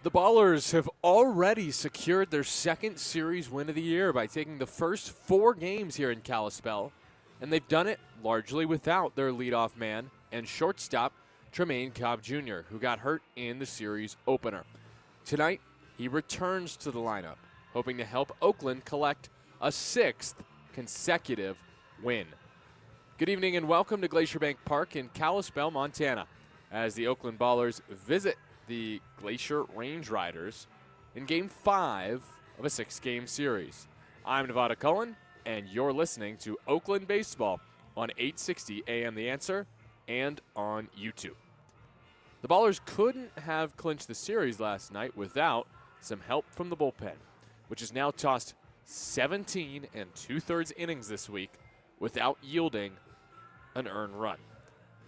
The Ballers have already secured their second series win of the year by taking the first 4 games here in Kalispell, and they've done it largely without their leadoff man and shortstop, Tremaine Cobb Jr., who got hurt in the series opener. Tonight, he returns to the lineup, hoping to help Oakland collect a 6th consecutive win. Good evening and welcome to Glacier Bank Park in Kalispell, Montana, as the Oakland Ballers visit the Glacier Range Riders in Game 5 of a 6-game series. I'm Nevada Cullen, and you're listening to Oakland Baseball on 860 AM The Answer and on YouTube. The Ballers couldn't have clinched the series last night without some help from the bullpen, which has now tossed 17 2/3 innings this week without yielding an earned run.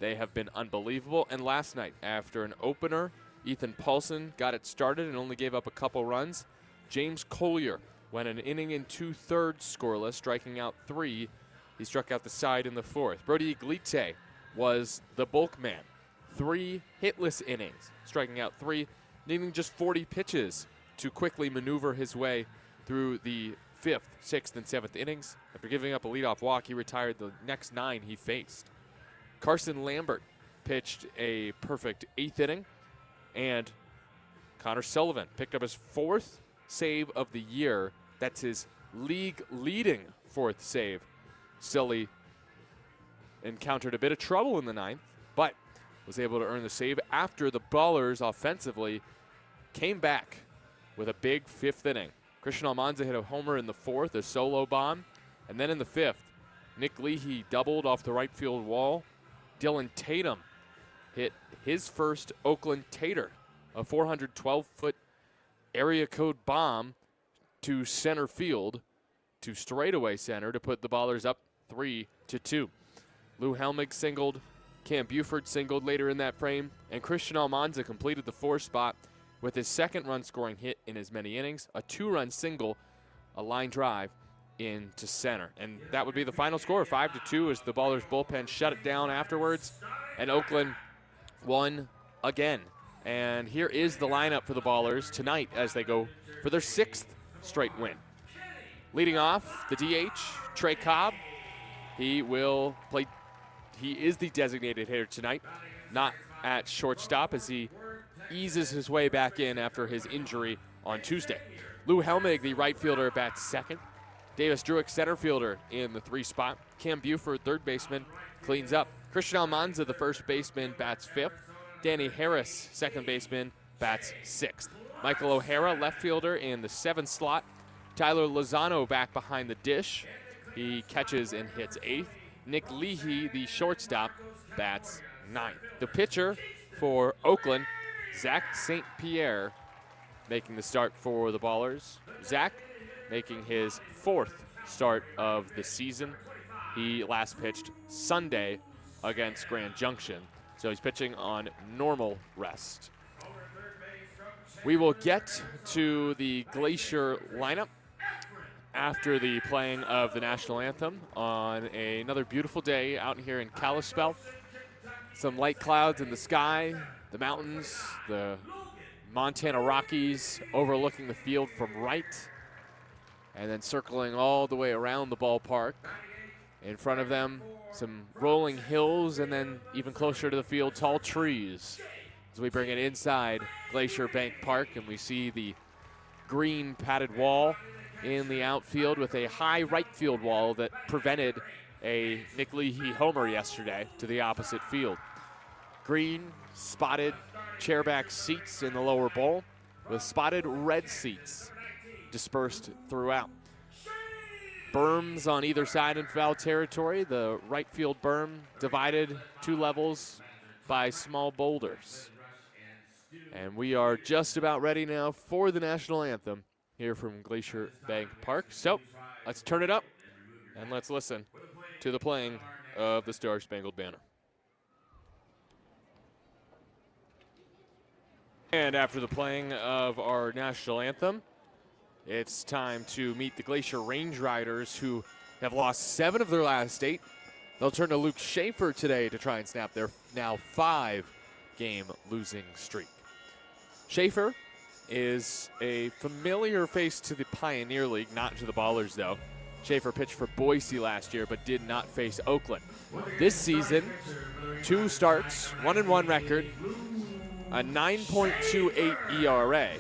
They have been unbelievable, and last night, after an opener, Ethan Paulson got it started and only gave up a couple runs. James Collier went an inning and 2/3 scoreless, striking out 3. He struck out the side in the 4th. Brody Iglite was the bulk man. 3 hitless innings, striking out 3, needing just 40 pitches to quickly maneuver his way through the 5th, 6th, and 7th innings. After giving up a leadoff walk, he retired the next 9 he faced. Carson Lambert pitched a perfect 8th inning, and Connor Sullivan picked up his 4th save of the year. That's his league-leading 4th save. Sully encountered a bit of trouble in the 9th, but was able to earn the save after the Ballers offensively came back with a big 5th inning. Christian Almanza hit a homer in the 4th, a solo bomb, and then in the 5th, Nick Leahy doubled off the right field wall. Dylan Tatum hit his first Oakland Tater, a 412-foot area code bomb to center field, to straightaway center, to put the Ballers up 3-2. Lou Helmig singled, Cam Buford singled later in that frame, and Christian Almanza completed the 4th spot with his 2nd run-scoring hit in as many innings, a 2-run single, a line drive into center. And that would be the final score, 5-2, as the Ballers bullpen shut it down afterwards, and Oakland won again. And here is the lineup for the Ballers tonight as they go for their 6th straight win. Leading off, the DH, Trey Cobb. He will play. He is the designated hitter tonight, not at shortstop, as he eases his way back in after his injury on Tuesday. Lou Helmig, the right fielder, bats 2nd. Davis Druick, center fielder, in the 3 spot. Cam Buford, 3rd baseman, cleans up. Christian Almanza, the 1st baseman, bats 5th. Danny Harris, 2nd baseman, bats 6th. Michael O'Hara, left fielder, in the 7th slot. Tyler Lozano back behind the dish. He catches and hits 8th. Nick Leahy, the shortstop, bats 9th. The pitcher for Oakland, Zach St. Pierre, making the start for the Ballers. Zach making his 4th start of the season. He last pitched Sunday against Grand Junction, so he's pitching on normal rest. We will get to the Glacier lineup after the playing of the national anthem on another beautiful day out here in Kalispell. Some light clouds in the sky, the mountains, the Montana Rockies overlooking the field from right, and then circling all the way around the ballpark. In front of them, some rolling hills, and then even closer to the field, tall trees. As we bring it inside Glacier Bank Park, and we see the green padded wall in the outfield with a high right field wall that prevented a Nick Leahy homer yesterday to the opposite field. Green spotted chairback seats in the lower bowl with spotted red seats dispersed throughout. Berms on either side in foul territory. The right field berm divided 2 levels by small boulders. And we are just about ready now for the national anthem here from Glacier Bank Park. So let's turn it up and let's listen to the playing of the Star-Spangled Banner. And after the playing of our national anthem, it's time to meet the Glacier Range Riders, who have lost 7 of their last 8. They'll turn to Luke Schaefer today to try and snap their now 5-game losing streak. Schaefer is a familiar face to the Pioneer League, not to the Ballers, though. Schaefer pitched for Boise last year, but did not face Oakland. This season, 2 starts, 1-1 record, a 9.28 ERA,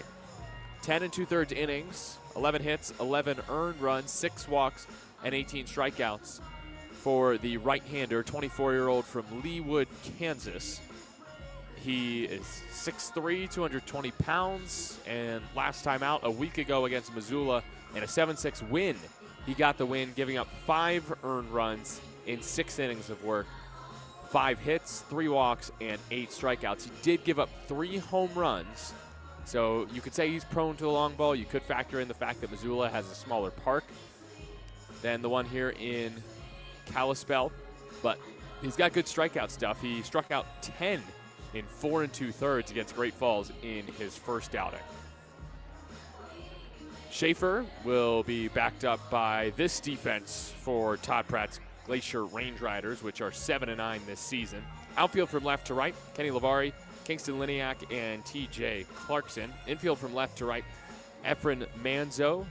10 2/3 innings, 11 hits, 11 earned runs, 6 walks, and 18 strikeouts for the right-hander, 24-year-old from Leawood, Kansas. He is 6'3", 220 pounds, and last time out a week ago against Missoula in a 7-6 win, he got the win, giving up 5 earned runs in 6 innings of work, 5 hits, 3 walks, and 8 strikeouts. He did give up 3 home runs, so you could say he's prone to the long ball. You could factor in the fact that Missoula has a smaller park than the one here in Kalispell, but he's got good strikeout stuff. He struck out 10 in 4 2/3 against Great Falls in his first outing. Schaefer will be backed up by this defense for Todd Pratt's Glacier Range Riders, which are 7-9 this season. Outfield from left to right, Kenny Lavari, Kingston Liniak, and TJ Clarkson. Infield from left to right, Efren Manzo,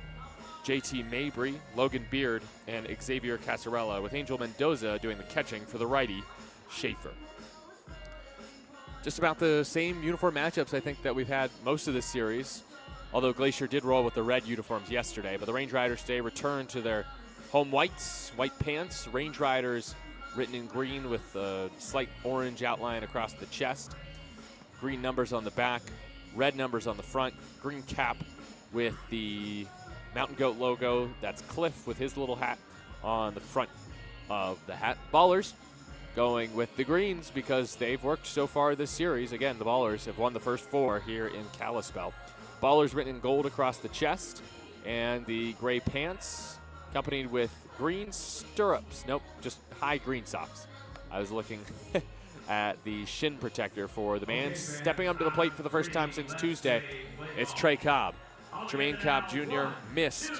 JT Mabry, Logan Beard, and Xavier Casarella, with Angel Mendoza doing the catching for the righty, Schaefer. Just about the same uniform matchups, I think, that we've had most of this series, although Glacier did roll with the red uniforms yesterday. But the Range Riders today return to their home whites, white pants. Range Riders written in green with a slight orange outline across the chest. Green numbers on the back, red numbers on the front, green cap with the Mountain Goat logo. That's Cliff with his little hat on the front of the hat. Ballers going with the greens because they've worked so far this series. Again, the Ballers have won the first 4 here in Kalispell. Ballers written in gold across the chest and the gray pants, accompanied with green stirrups. Nope, just high green socks. I was looking at the shin protector for the man stepping up to the plate for the first time since Tuesday. It's Trey Cobb. Jermaine Cobb Jr. missed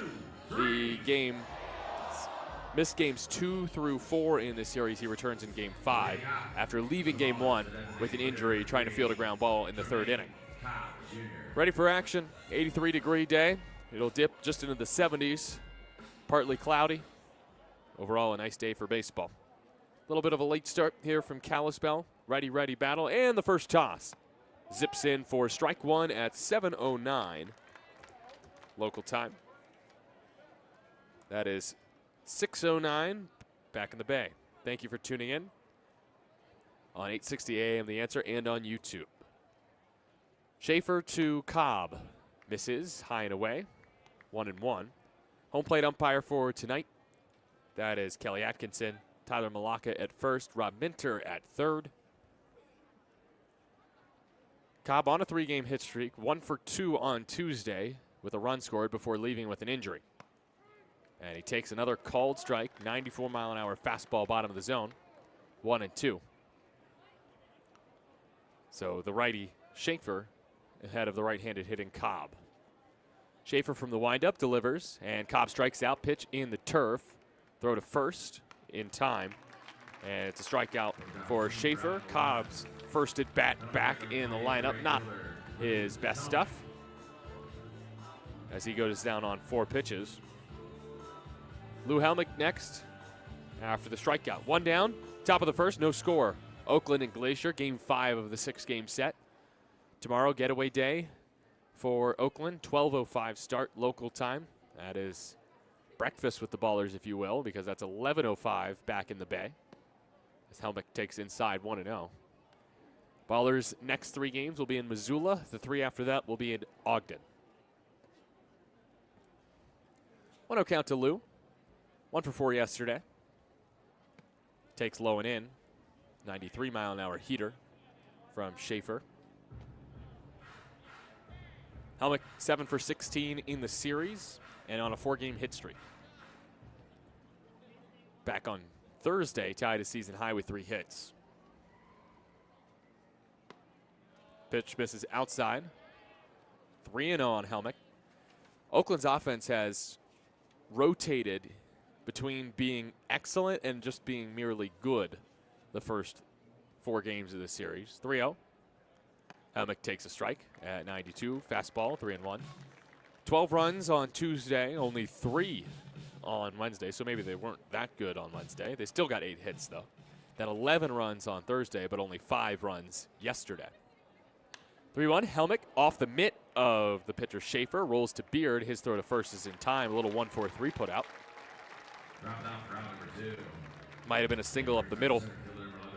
games 2 through 4 in this series. He returns in game 5 after leaving game 1 with an injury trying to field a ground ball in the 3rd inning. Ready for action, 83-degree day. It'll dip just into the 70s, partly cloudy. Overall, a nice day for baseball. A little bit of a late start here from Kalispell. Righty-righty battle, and the first toss zips in for strike 1 at 7:09 local time. That is 6:09 back in the Bay. Thank you for tuning in on 860 AM The Answer and on YouTube. Schaefer to Cobb. Misses high and away. 1-1. Home plate umpire for tonight. That is Kelly Atkinson. Tyler Malacca at first. Rob Minter at third. Cobb on a 3-game hit streak. 1 for 2 on Tuesday with a run scored before leaving with an injury. And he takes another called strike, 94-mile-an-hour fastball bottom of the zone, 1-2. So the righty Schaefer ahead of the right-handed hitting Cobb. Schaefer from the windup delivers, and Cobb strikes out. Pitch in the turf. Throw to first in time. And it's a strikeout for Schaefer. Cobb's first at bat back in the lineup. Not his best stuff, as he goes down on 4 pitches. Lou Helmick next after the strikeout. 1 down, top of the first, no score. Oakland and Glacier, game 5 of the 6-game set. Tomorrow, getaway day for Oakland, 12:05 start local time. That is breakfast with the Ballers, if you will, because that's 11:05 back in the Bay, as Helmick takes inside 1-0. Ballers' next 3 games will be in Missoula. The 3 after that will be in Ogden. 1-0 count to Lou. 1 for 4 yesterday. Takes low and in. 93-mile-an-hour heater from Schaefer. Helmick 7 for 16 in the series and on a 4-game hit streak. Back on Thursday, tied a season high with 3 hits. Pitch misses outside. 3-0 on Helmick. Oakland's offense has rotated between being excellent and just being merely good the first 4 games of the series. 3-0. Helmick takes a strike at 92. Fastball, 3-1. 12 runs on Tuesday, only 3 on Wednesday, so maybe they weren't that good on Wednesday. They still got 8 hits, though. Then 11 runs on Thursday, but only 5 runs yesterday. 3-1, Helmick off the mitt of the pitcher Schaefer, rolls to Beard. His throw to first is in time. A little 1-4-3 put out. Might have been a single up the middle,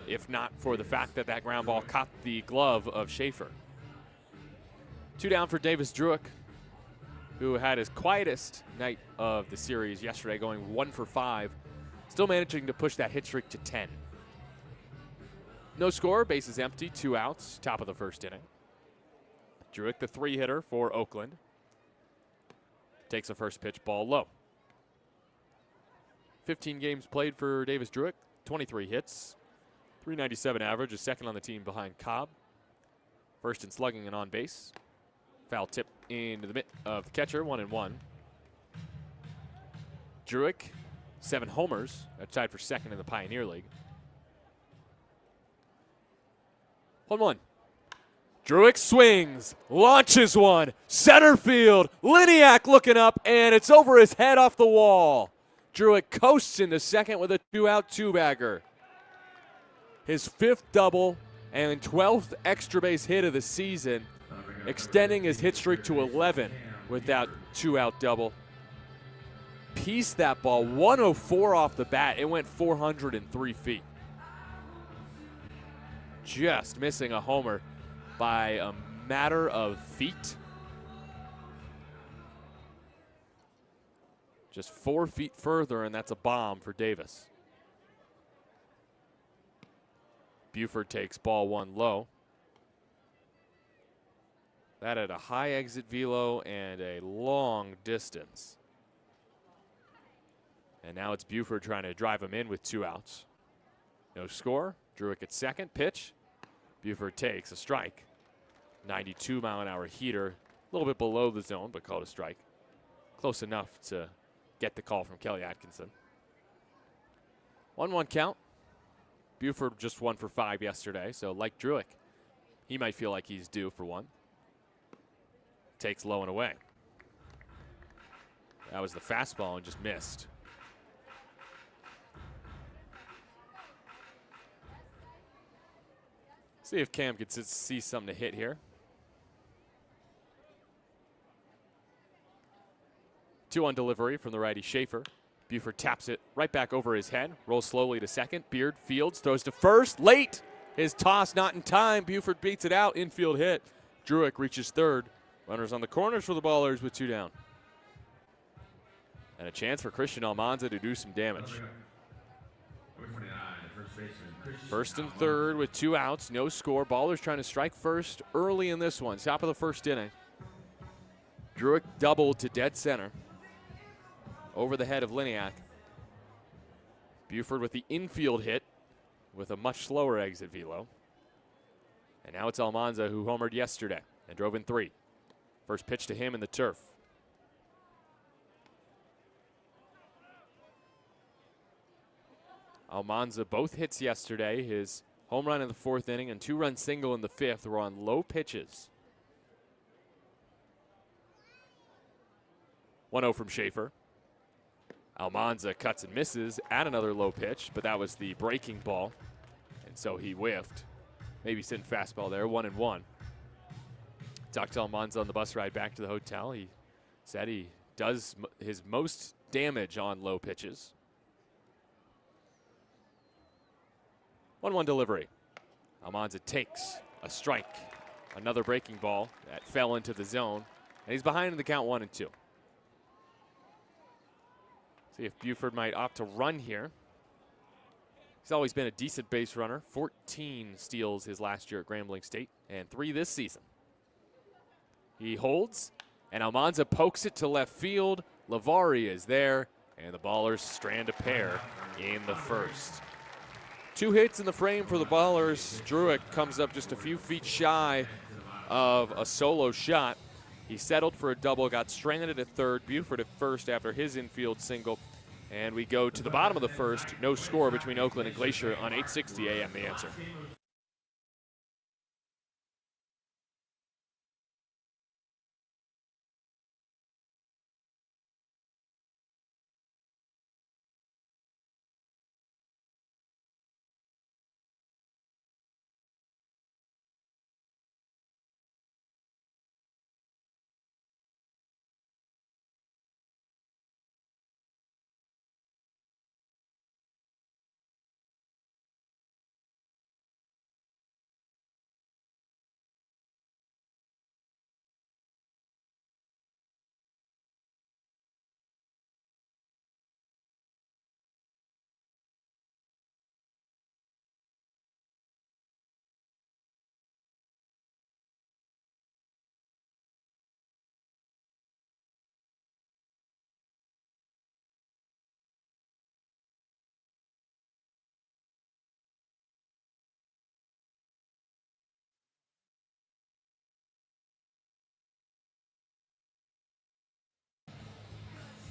if not for the fact that that ground ball caught the glove of Schaefer. 2 down for Davis Druick, who had his quietest night of the series yesterday, going 1 for 5, still managing to push that hit streak to 10. No score, bases empty, 2 outs, top of the first inning. Druick, the 3-hitter for Oakland, takes a first pitch, ball low. 15 games played for Davis Druick, 23 hits, .397 average, is second on the team behind Cobb. First in slugging and on base. Foul tip into the mitt of the catcher, 1-1. Druick, 7 homers, tied for second in the Pioneer League. 1-1. Druick swings, launches one, center field. Liniak looking up, and it's over his head off the wall. Druick coasts into second with a 2-out 2-bagger. His 5th double and 12th extra base hit of the season, extending his hit streak to 11 with that 2-out double. Pieced that ball, 104 off the bat. It went 403 feet. Just missing a homer by a matter of feet. Just 4 feet further, and that's a bomb for Davis. Buford takes ball 1 low. That at a high exit velo and a long distance. And now it's Buford trying to drive him in with 2 outs. No score. Druick at second. Pitch. Buford takes a strike. 92-mile-an-hour heater. A little bit below the zone, but called a strike. Close enough to get the call from Kelly Atkinson. 1-1 count. Buford just 1 for 5 yesterday, so like Druick, he might feel like he's due for one. Takes low and away. That was the fastball and just missed. See if Cam could see something to hit here. 2-1 delivery from the righty Schaefer. Buford taps it right back over his head, rolls slowly to second. Beard fields, throws to first, late. His toss not in time. Buford beats it out, infield hit. Druick reaches third. Runners on the corners for the Ballers with 2 down. And a chance for Christian Almanza to do some damage. First and third with 2 outs, no score. Ballers trying to strike first early in this one, top of the first inning. Druick doubled to dead center over the head of Liniak. Buford with the infield hit with a much slower exit velo. And now it's Almanza who homered yesterday and drove in 3. First pitch to him in the turf. Almanza both hits yesterday. His home run in the 4th inning and 2-run single in the 5th were on low pitches. 1-0 from Schaefer. Almanza cuts and misses at another low pitch, but that was the breaking ball, and so he whiffed. Maybe sitting fastball there, 1-1. Talked to Almanza on the bus ride back to the hotel. He said he does his most damage on low pitches. 1-1 delivery. Almanza takes a strike. Another breaking ball that fell into the zone, and he's behind in the count 1-2. See if Buford might opt to run here. He's always been a decent base runner. 14 steals his last year at Grambling State and 3 this season. He holds, and Almanza pokes it to left field. Lavari is there, and the Ballers strand a pair in the first. 2 hits in the frame for the Ballers. Druick comes up just a few feet shy of a solo shot. He settled for a double, got stranded at third, Buford at first after his infield single. And we go to the bottom of the first. No score between Oakland and Glacier on 860 AM The Answer.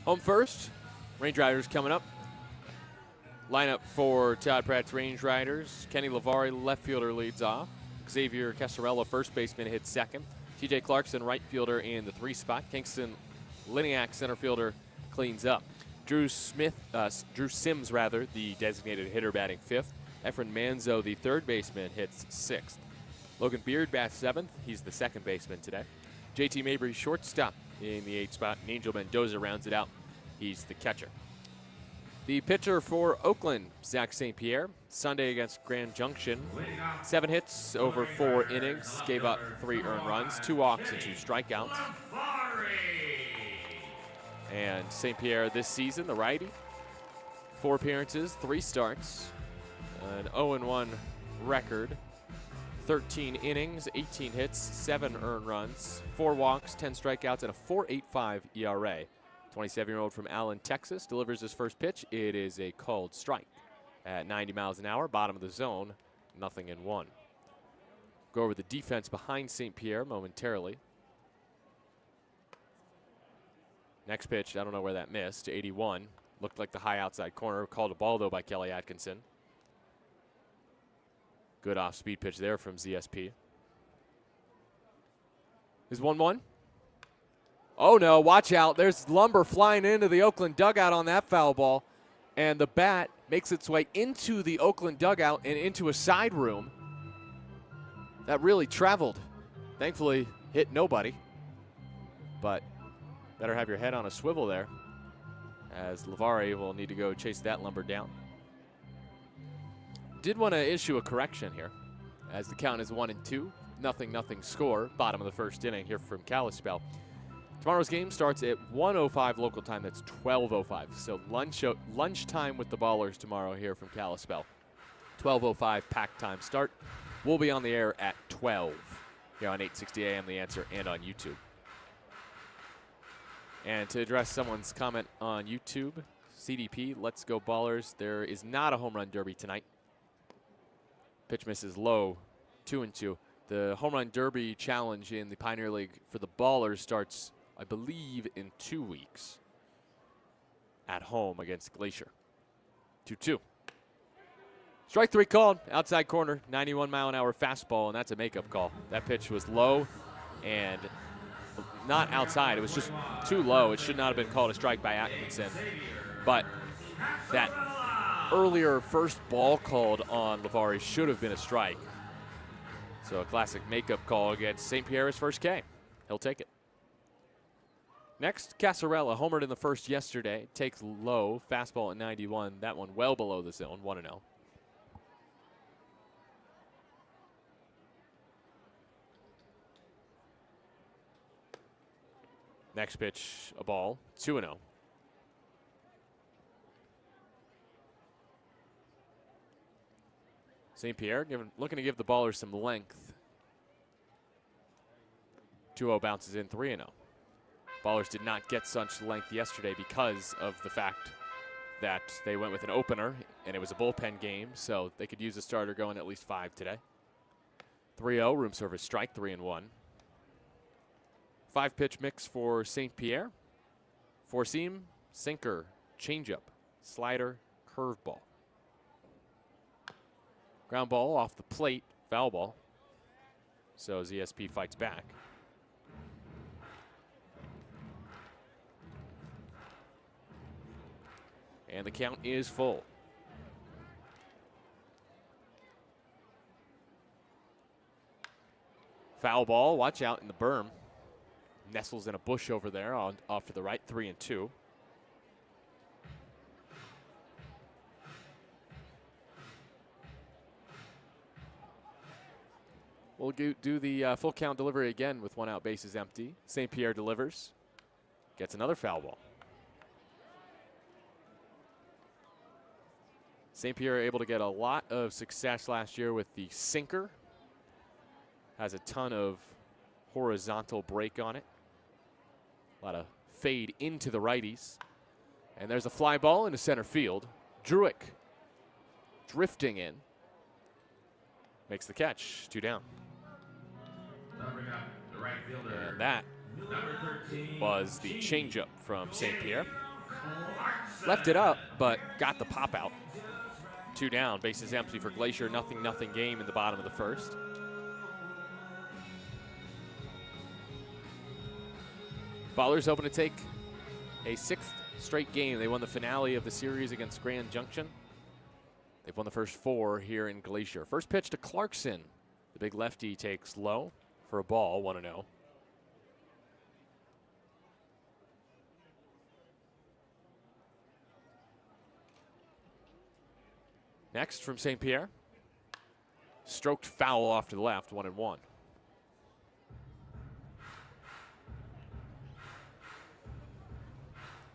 Home first. Range Riders coming up. Lineup for Todd Pratt's Range Riders. Kenny Lavari, left fielder, leads off. Xavier Casarella, first baseman, hits second. TJ Clarkson, right fielder, in the 3 spot. Kingston Liniak, center fielder, cleans up. Drew Sims, the designated hitter, batting 5th. Efren Manzo, the third baseman, hits 6th. Logan Beard bats 7th. He's the second baseman today. JT Mabry, shortstop, in the 8 spot. And Angel Mendoza rounds it out. He's the catcher. The pitcher for Oakland, Zach St. Pierre, Sunday against Grand Junction. 7 hits over 4 innings, gave up 3 earned runs, 2 walks and 2 strikeouts. And St. Pierre this season, the righty, 4 appearances, 3 starts, an 0-1 record, 13 innings, 18 hits, 7 earned runs, 4 walks, 10 strikeouts, and a 4.85 ERA. 27-year-old from Allen, Texas, delivers his first pitch. It is a called strike at 90 miles an hour, bottom of the zone, 0-1. Go over the defense behind St. Pierre momentarily. Next pitch, I don't know where that missed, 81. Looked like the high outside corner. Called a ball, though, by Kelly Atkinson. Good off-speed pitch there from ZSP. Is 1-1? Oh, no, watch out. There's lumber flying into the Oakland dugout on that foul ball. And the bat makes its way into the Oakland dugout and into a side room. That really traveled. Thankfully, hit nobody. But better have your head on a swivel there, as Lavari will need to go chase that lumber down. Did want to issue a correction here, as the count is 1-2. 0-0 score, bottom of the first inning here from Kalispell. Tomorrow's game starts at 1:05 local time. That's 12:05. So lunchtime with the Ballers tomorrow here from Kalispell. 12:05 pack time start. We'll be on the air at 12 here on 860 AM The Answer and on YouTube. And to address someone's comment on YouTube, CDP, let's go Ballers. There is not a home run derby tonight. Pitch misses low, 2-2. The home run derby challenge in the Pioneer League for the Ballers starts, I believe, in 2 weeks at home against Glacier. 2-2. Strike 3 called, outside corner, 91-mile-an-hour fastball, and that's a makeup call. That pitch was low and not outside. It was just too low. It should not have been called a strike by Atkinson. But that earlier first ball called on Lavari should have been a strike. So a classic makeup call against St. Pierre's first K. He'll take it. Next, Casarella, homered in the first yesterday. Takes low, fastball at 91. That one well below the zone, 1-0. Next pitch, a ball, 2-0. St. Pierre looking to give the Ballers some length. 2-0 bounces in, 3-0. Ballers did not get such length yesterday because of the fact that they went with an opener and it was a bullpen game, so they could use a starter going at least 5 today. 3-0, room service strike, 3-1. 5-pitch mix for St. Pierre. 4-seam, sinker, changeup, slider, curveball. Ground ball off the plate, foul ball. So ZSP fights back. And the count is full. Foul ball, watch out in the berm. Nestles in a bush over there off to the right, 3-2. We'll do the full count delivery again with 1 out, bases empty. St. Pierre delivers. Gets another foul ball. St. Pierre able to get a lot of success last year with the sinker. Has a ton of horizontal break on it. A lot of fade into the righties. And there's a fly ball into center field. Druick drifting in. Makes the catch, 2 down. And that was the changeup from St. Pierre. Left it up, but got the pop out. 2 down, bases empty for Glacier. 0-0 game in the bottom of the first. Ballers hoping to take a 6th straight game. They won the finale of the series against Grand Junction. They've won the first 4 here in Glacier. First pitch to Clarkson. The big lefty takes low for a ball, 1-0. Next from St. Pierre. Stroked foul off to the left, 1-1.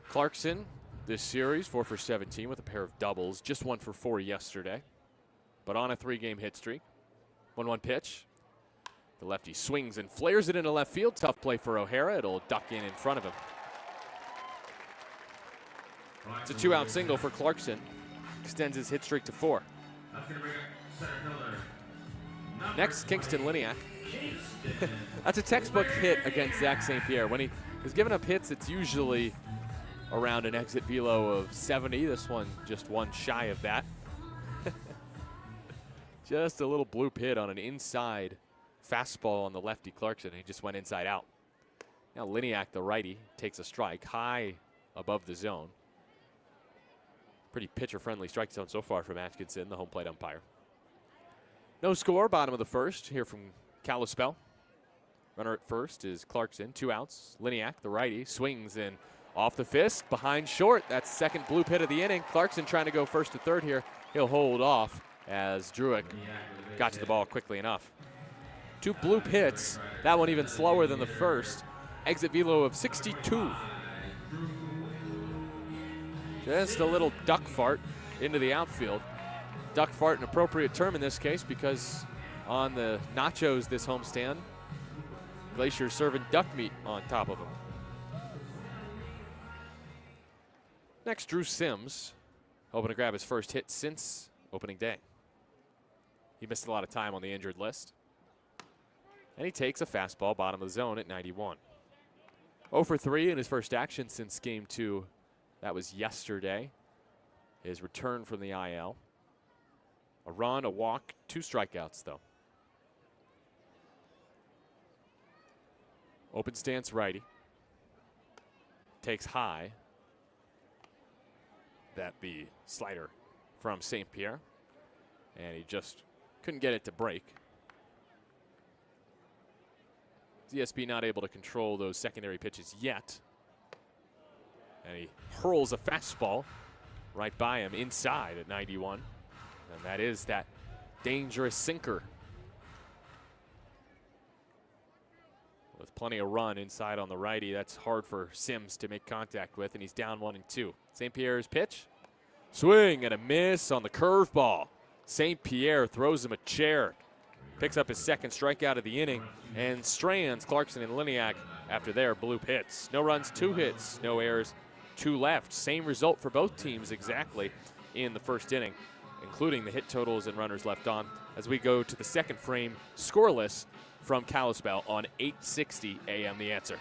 Clarkson, this series, 4 for 17 with a pair of doubles. Just 1 for 4 yesterday, but on a 3-game hit streak. 1-1 pitch. The lefty swings and flares it into left field. Tough play for O'Hara. It'll duck in front of him. It's a 2-out single for Clarkson. Extends his hit streak to 4. Next, Kingston Liniak. That's a textbook hit against Zach St. Pierre. When he is giving up hits, it's usually around an exit velo of 70. This one just 1 shy of that. Just a little bloop hit on an inside fastball on the lefty Clarkson. He just went inside out. Now Liniak, the righty, takes a strike high above the zone. Pretty pitcher-friendly strike zone so far from Atkinson, the home plate umpire. No score, bottom of the first here from Kalispell. Runner at first is Clarkson, 2 outs. Liniak, the righty, swings and off the fist, behind short. That's second bloop hit of the inning. Clarkson trying to go first to third here. He'll hold off as Druick got to the ball quickly enough. 2 bloop hits, that one even slower than the first. Exit velo of 62. Just a little duck fart into the outfield. Duck fart, an appropriate term in this case because on the nachos this homestand, Glacier's serving duck meat on top of them. Next, Drew Sims, hoping to grab his first hit since opening day. He missed a lot of time on the injured list. And he takes a fastball bottom of the zone at 91. 0 for 3 in his first action since game 2. That was yesterday. His return from the IL. A run, a walk, 2 strikeouts though. Open stance righty. Takes high. That the slider from St. Pierre. And he just couldn't get it to break. DSP not able to control those secondary pitches yet. And he hurls a fastball right by him inside at 91. And that is that dangerous sinker. With plenty of run inside on the righty, that's hard for Sims to make contact with, and he's down 1-2. St. Pierre's pitch. Swing and a miss on the curveball. St. Pierre throws him a chair. Picks up his second strikeout of the inning and strands Clarkson and Liniak after their bloop hits. No runs, 2 hits, no errors, 2 left. Same result for both teams exactly in the first inning, including the hit totals and runners left on, as we go to the second frame scoreless from Kalispell on 860 AM The Answer.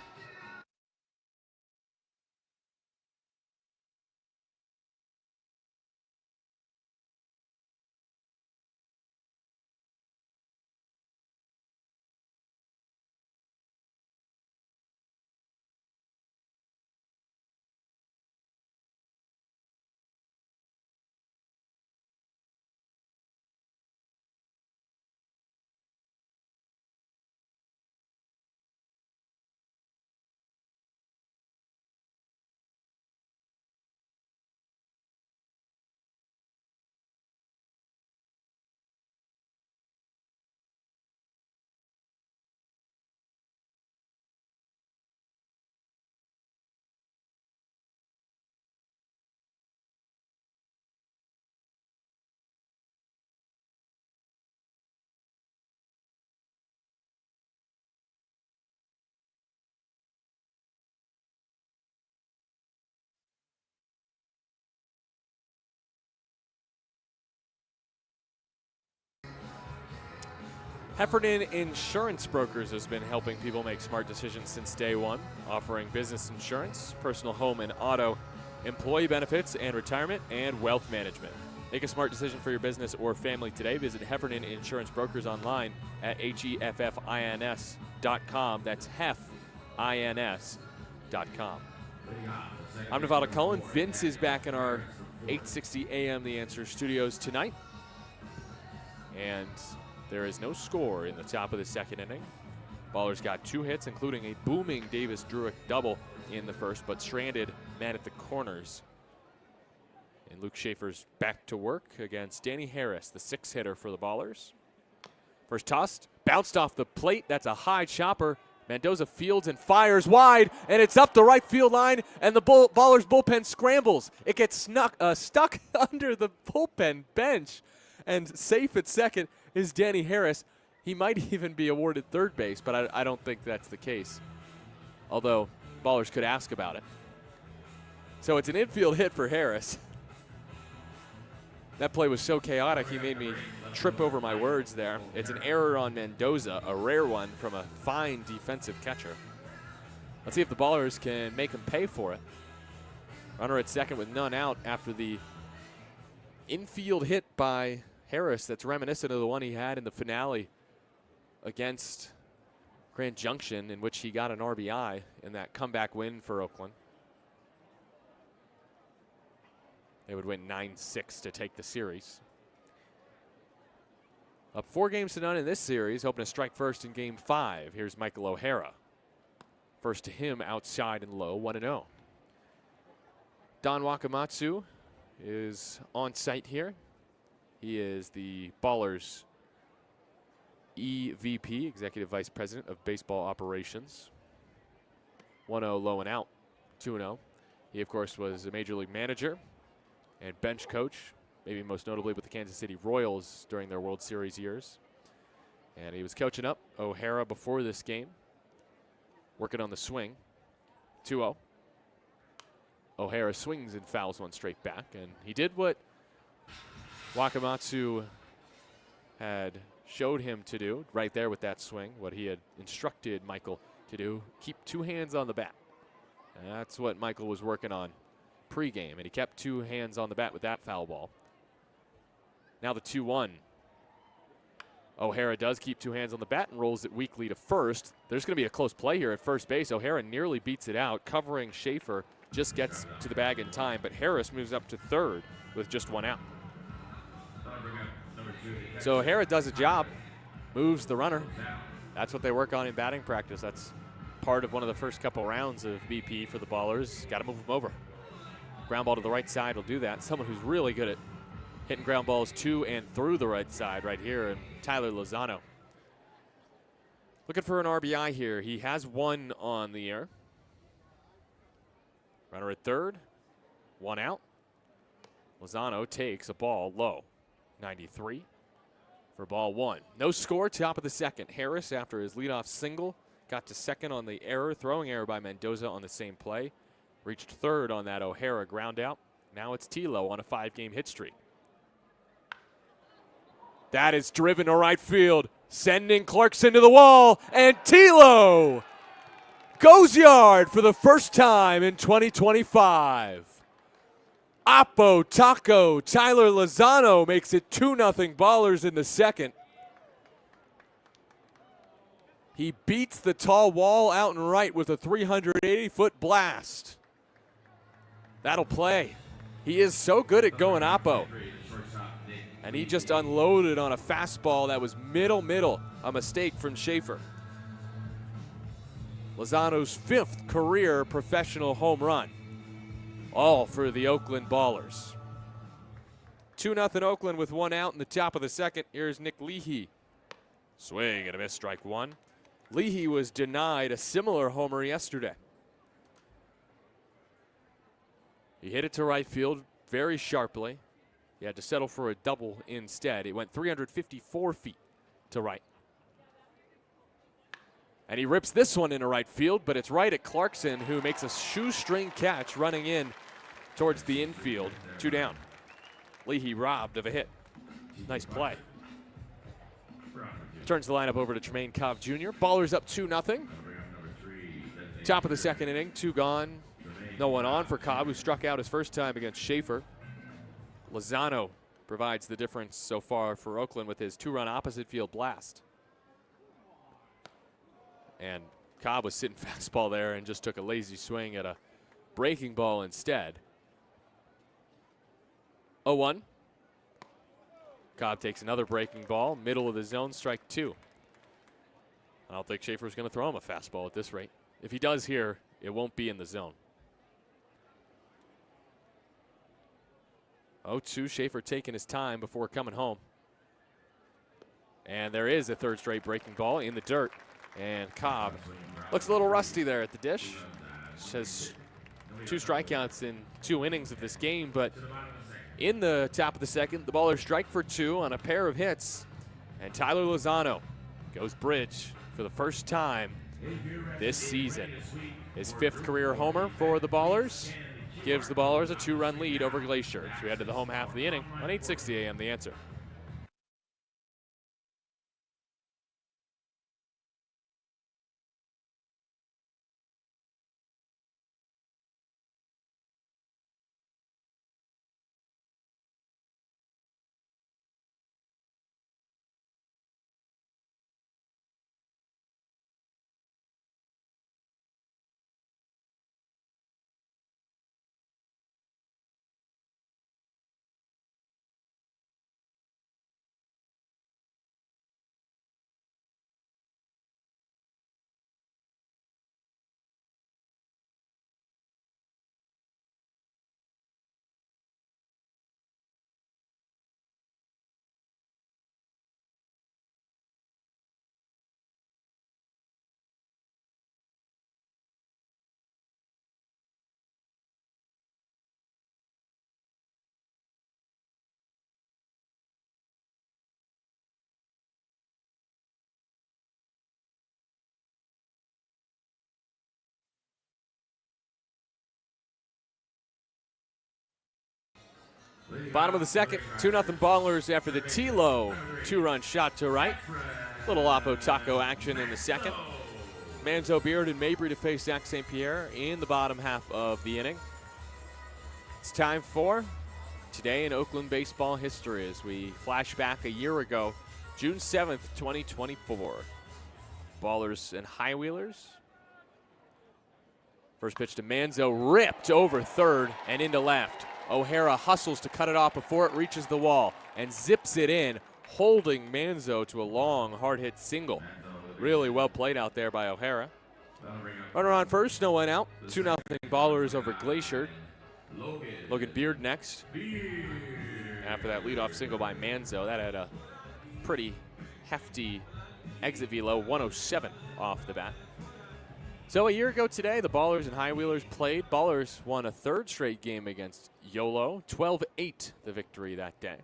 Heffernan Insurance Brokers has been helping people make smart decisions since day one, offering business insurance, personal home and auto, employee benefits and retirement, and wealth management. Make a smart decision for your business or family today. Visit Heffernan Insurance Brokers online at HEFFINS.com. That's HEFFINS.com. I'm Nevada Cullen. Vince is back in our 860 AM The Answer studios tonight. And there is no score in the top of the second inning. Ballers got 2 hits, including a booming Davis Druick double in the first, but stranded man at the corners. And Luke Schaefer's back to work against Danny Harris, the 6 hitter for the Ballers. First tossed, bounced off the plate. That's a high chopper. Mendoza fields and fires wide, and it's up the right field line, and the Ballers bullpen scrambles. It gets stuck under the bullpen bench, and safe at second is Danny Harris. He might even be awarded third base, but I don't think that's the case, although Ballers could ask about it. So it's an infield hit for Harris. That play was so chaotic, he made me trip over my words there. It's an error on Mendoza, a rare one from a fine defensive catcher. Let's see if the Ballers can make him pay for it. Runner at second with none out after the infield hit by Harris that's reminiscent of the one he had in the finale against Grand Junction, in which he got an RBI in that comeback win for Oakland. They would win 9-6 to take the series. Up 4-0 in this series, hoping to strike first in Game 5. Here's Michael O'Hara. First to him, outside and low, 1-0. Don Wakamatsu is on site here. He is the Ballers' EVP, Executive Vice President of Baseball Operations. 1-0, low and out, 2-0. He, of course, was a Major League manager and bench coach, maybe most notably with the Kansas City Royals during their World Series years. And he was coaching up O'Hara before this game, working on the swing. 2-0. O'Hara swings and fouls one straight back, and he did what Wakamatsu had showed him to do right there with that swing, what he had instructed Michael to do, keep 2 hands on the bat. And that's what Michael was working on pregame, and he kept 2 hands on the bat with that foul ball. Now the 2-1. O'Hara does keep 2 hands on the bat and rolls it weakly to first. There's going to be a close play here at first base. O'Hara nearly beats it out. Covering Schaefer just gets to the bag in time, but Harris moves up to third with just 1 out. So O'Hara does a job, moves the runner. That's what they work on in batting practice. That's part of one of the first couple rounds of BP for the Ballers. Got to move them over. Ground ball to the right side will do that. Someone who's really good at hitting ground balls to and through the right side right here, and Tyler Lozano. Looking for an RBI here. He has 1 on the air. Runner at third, 1 out. Lozano takes a ball low, 93 for ball 1. No score, top of the second. Harris, after his leadoff single, got to second on the error, throwing error by Mendoza on the same play. Reached third on that O'Hara ground out. Now it's Tilo on a 5-game hit streak. That is driven to right field, sending Clarkson to the wall, and Tilo goes yard for the first time in 2025. Oppo Taco Tyler Lozano makes it 2-0 Ballers in the second. He beats the tall wall out and right with a 380-foot blast. That'll play. He is so good at going Oppo. And he just unloaded on a fastball that was middle, a mistake from Schaefer. Lozano's 5th career professional home run. All for the Oakland Ballers. 2-0 Oakland with 1 out in the top of the second. Here's Nick Leahy. Swing and a miss, strike 1. Leahy was denied a similar homer yesterday. He hit it to right field very sharply. He had to settle for a double instead. It went 354 feet to right. And he rips this one into right field, but it's right at Clarkson, who makes a shoestring catch running in towards the infield. 2 down. Leahy robbed of a hit. Nice play. Turns the lineup over to Tremaine Cobb Jr. Ballers up 2-0. Top of the second inning, 2 gone. No one on for Cobb, who struck out his first time against Schaefer. Lozano provides the difference so far for Oakland with his 2-run opposite field blast. And Cobb was sitting fastball there and just took a lazy swing at a breaking ball instead. 0-1. Cobb takes another breaking ball, middle of the zone, strike 2. I don't think Schaefer's going to throw him a fastball at this rate. If he does here, it won't be in the zone. 0-2, Schaefer taking his time before coming home. And there is a third straight breaking ball in the dirt. And Cobb looks a little rusty there at the dish. Has 2 strikeouts in 2 innings of this game, but in the top of the second, the Ballers strike for 2 on a pair of hits. And Tyler Lozano goes bridge for the first time this season. His 5th career homer for the Ballers gives the Ballers a 2-run lead over Glacier. So we head to the home half of the inning on 8:60 a.m. The Answer. Bottom of the second, 2-0 Ballers after the T-Lo 2-run shot to right. Little Oppo Taco action in the second. Manzo, Beard, and Mabry to face Zach St. Pierre in the bottom half of the inning. It's time for Today in Oakland baseball history as we flash back a year ago, June 7th, 2024. Ballers and High Wheelers. First pitch to Manzo, ripped over third and into left. O'Hara hustles to cut it off before it reaches the wall and zips it in, holding Manzo to a long, hard-hit single. Really well played out there by O'Hara. Runner on first, no one out. 2-0 Ballers over Glacier. Logan Beard next. After that leadoff single by Manzo, that had a pretty hefty exit velo, 107 off the bat. So a year ago today, the Ballers and High Wheelers played. Ballers won a 3rd straight game against YOLO. 12-8 the victory that day.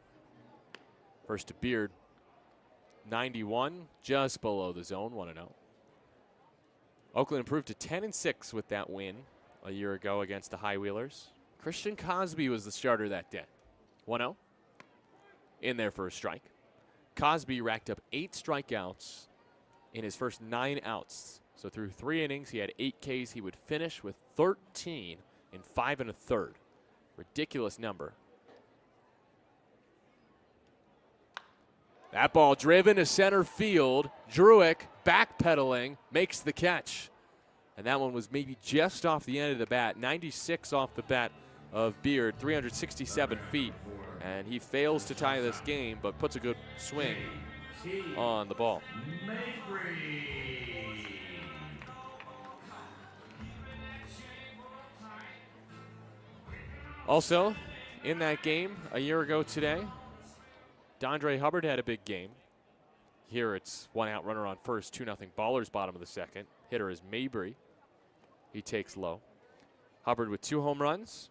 First to Beard, 91, just below the zone, 1-0. Oakland improved to 10-6 with that win a year ago against the High Wheelers. Christian Cosby was the starter that day. 1-0 in there for a strike. Cosby racked up 8 strikeouts in his first 9 outs. So through 3 innings, he had 8 Ks. He would finish with 13 in 5 1/3. Ridiculous number. That ball driven to center field. Druick backpedaling, makes the catch. And that one was maybe just off the end of the bat. 96 off the bat of Beard, 367 feet. And he fails to tie this game, but puts a good swing on the ball. Also, in that game a year ago today, Dondre Hubbard had a big game. Here it's 1 out, runner on first, 2-0 Ballers, bottom of the second. Hitter is Mabry. He takes low. Hubbard with 2 home runs.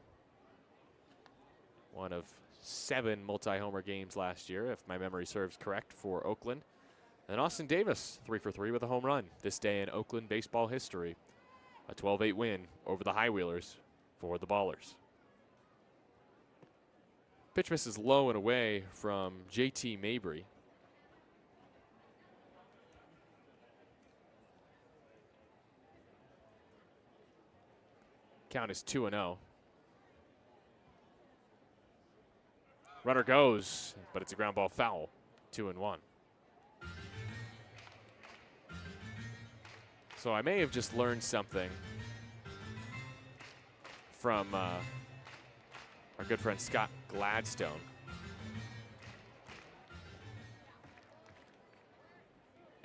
One of 7 multi-homer games last year, if my memory serves correct, for Oakland. And Austin Davis, 3 for 3 with a home run this day in Oakland baseball history. A 12-8 win over the High Wheelers for the Ballers. Pitch misses low and away from JT Mabry. Count is 2-0. Runner goes, but it's a ground ball foul. 2-1. So I may have just learned something from our good friend Scott Gladstone.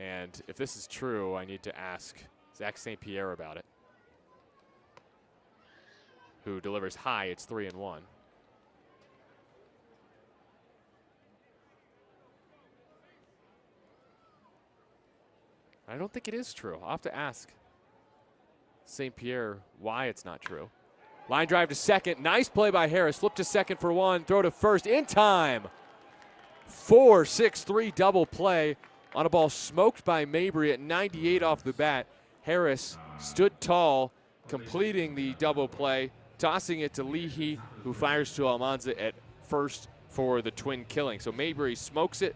And if this is true, I need to ask Zach St. Pierre about it, who delivers high. It's 3-1. I don't think it is true. I'll have to ask St. Pierre why it's not true. Line drive to second. Nice play by Harris. Flip to second for one. Throw to first in time. 4-6-3 double play on a ball smoked by Mabry at 98 off the bat. Harris stood tall, completing the double play, tossing it to Leahy, who fires to Almanza at first for the twin killing. So Mabry smokes it,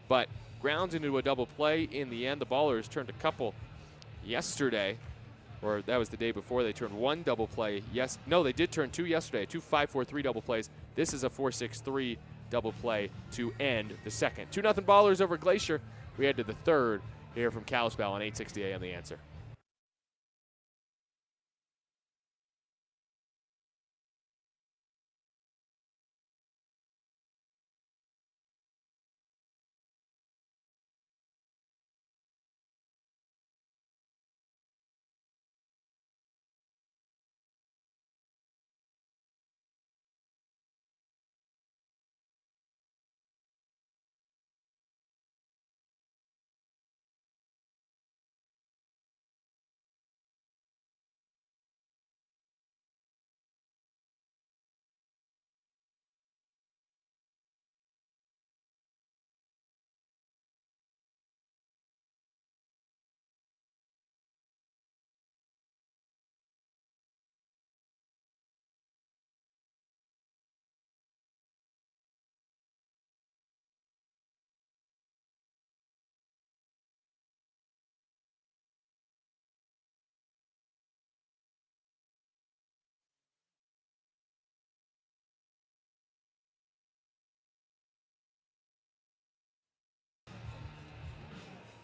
but grounds into a double play in the end. The Ballers turned a couple yesterday, or that was the day before. They turned one double play. No, they did turn two yesterday, two 5-4-3 double plays. This is a 4-6-3 double play to end the second. 2-0 Ballers over Glacier. We head to the third here from Kalispell on 860 AM The Answer.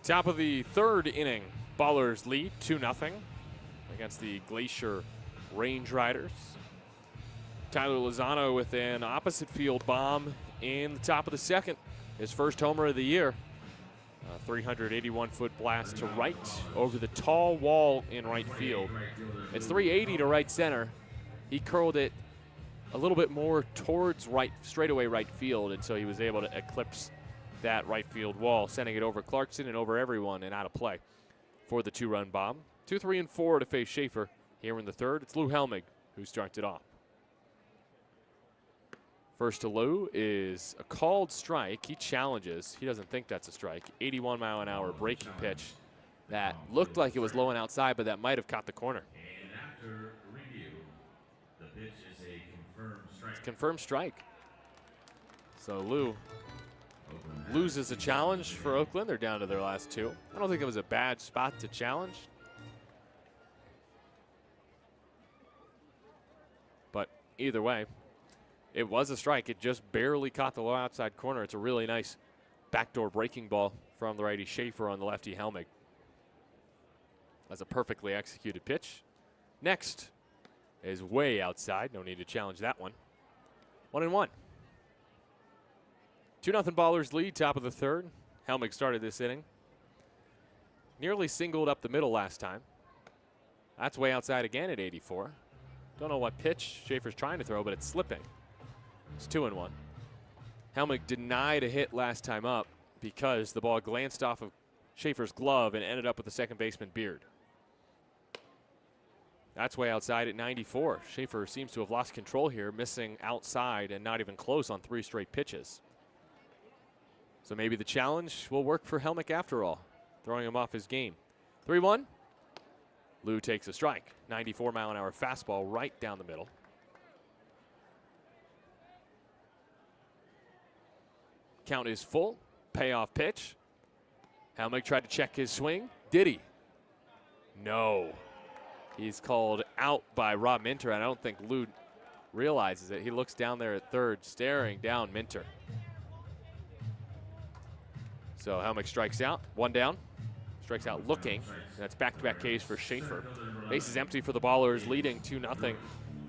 Top of the third inning, Ballers lead 2-0 against the Glacier Range Riders. Tyler Lozano with an opposite field bomb in the top of the second. His first homer of the year. A 381-foot blast to right over the tall wall in right field. It's 380 to right center. He curled it a little bit more towards right, straightaway right field, and so he was able to eclipse that right field wall, sending it over Clarkson and over everyone and out of play for the two-run bomb. 2, 3, and 4 to face Schaefer here in the third. It's Lou Helmig who starts it off. First to Lou is a called strike. He challenges. He doesn't think that's a strike. 81-mile-an-hour breaking pitch that looked like it was low and outside, but that might have caught the corner. And after review, the pitch is a confirmed strike. It's a confirmed strike. So Lou loses a challenge for Oakland. They're down to their last two. I don't think it was a bad spot to challenge. But either way, it was a strike. It just barely caught the low outside corner. It's a really nice backdoor breaking ball from the righty Schaefer on the lefty Helmig. That's a perfectly executed pitch. Next is way outside. No need to challenge that one. 1-1. 2-0 Ballers lead, top of the third. Helmig started this inning. Nearly singled up the middle last time. That's way outside again at 84. Don't know what pitch Schaefer's trying to throw, but it's slipping. It's 2-1. Helmig denied a hit last time up because the ball glanced off of Schaefer's glove and ended up with the second baseman Beard. That's way outside at 94. Schaefer seems to have lost control here, missing outside and not even close on 3 straight pitches. So maybe the challenge will work for Helmig after all, throwing him off his game. 3-1. Lou takes a strike. 94-mile-an-hour fastball right down the middle. Count is full. Payoff pitch. Helmig tried to check his swing. Did he? No. He's called out by Rob Minter, and I don't think Lou realizes it. He looks down there at third, staring down Minter. So Helmick strikes out, one down. Strikes out looking, and that's back-to-back Ks for Schaefer. Base is empty for the Ballers, leading 2-0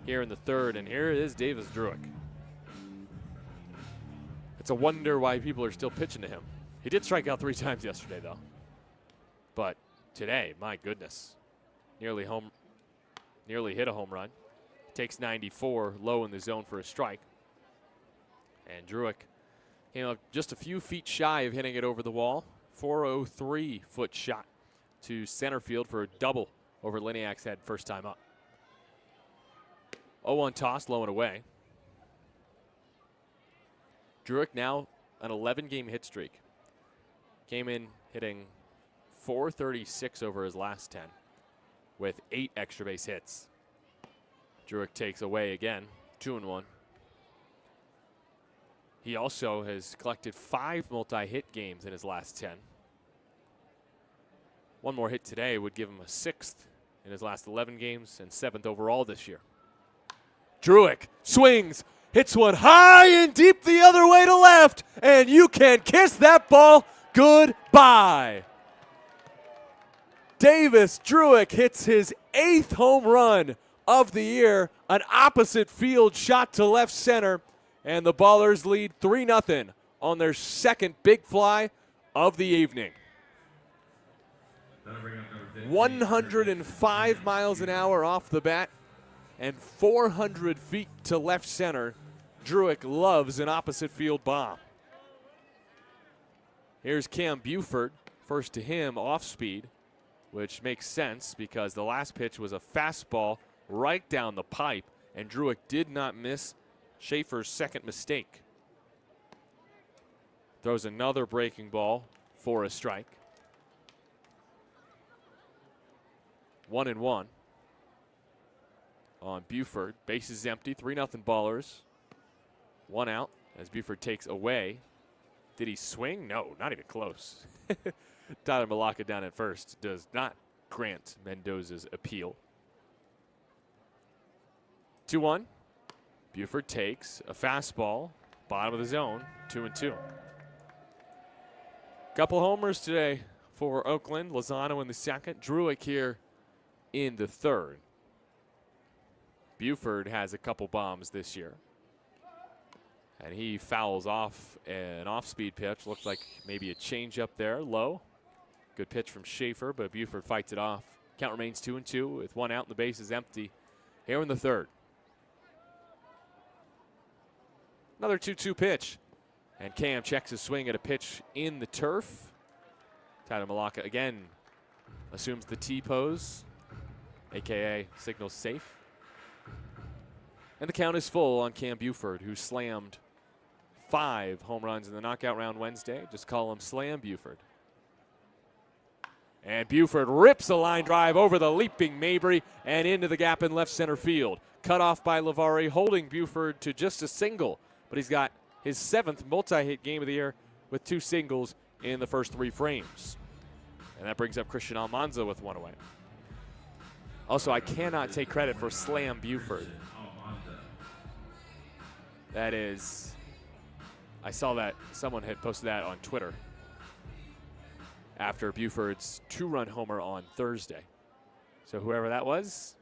here in the third, and here is Davis Druick. It's a wonder why people are still pitching to him. He did strike out 3 times yesterday, though. But today, my goodness, nearly hit a home run. Takes 94, low in the zone for a strike. And Druick came up just a few feet shy of hitting it over the wall. 403-foot shot to center field for a double over Liniak's head first time up. 0-1 toss, low and away. Druick now an 11-game hit streak. Came in hitting .436 over his last 10 with 8 extra base hits. Druick takes away again, 2-1. He also has collected 5 multi-hit games in his last 10. One more hit today would give him a 6th in his last 11 games and 7th overall this year. Druick swings, hits one high and deep the other way to left, and you can kiss that ball goodbye. Davis Druick hits his 8th home run of the year, an opposite field shot to left center, and the Ballers lead 3-0 on their second big fly of the evening. 105 miles an hour off the bat and 400 feet to left center. Druick loves an opposite field bomb. Here's Cam Buford, first to him off speed, which makes sense because the last pitch was a fastball right down the pipe, and Druick did not miss Schaefer's second mistake. Throws another breaking ball for a strike. 1-1 on Buford. Base is empty, 3-0 Ballers. 1 out as Buford takes away. Did he swing? No, not even close. Tyler Malacca down at first does not grant Mendoza's appeal. 2-1. Buford takes a fastball, bottom of the zone, 2-2. Couple homers today for Oakland. Lozano in the second, Druick here in the third. Buford has a couple bombs this year, and he fouls off an off-speed pitch. Looked like maybe a changeup there, low. Good pitch from Schaefer, but Buford fights it off. Count remains 2-2 with 1 out and the base is empty here in the third. Another 2-2 pitch, and Cam checks his swing at a pitch in the turf. Tyler Malacca again assumes the T-pose, AKA signals safe. And the count is full on Cam Buford, who slammed 5 home runs in the knockout round Wednesday. Just call him Slam Buford. And Buford rips a line drive over the leaping Mabry and into the gap in left center field. Cut off by Lavari, holding Buford to just a single. But he's got his 7th multi-hit game of the year with 2 singles in the first 3 frames. And that brings up Christian Almanza with 1 away. Also, I cannot take credit for Slam Buford. That is, I saw that someone had posted that on Twitter after Buford's 2-run homer on Thursday. So whoever that was,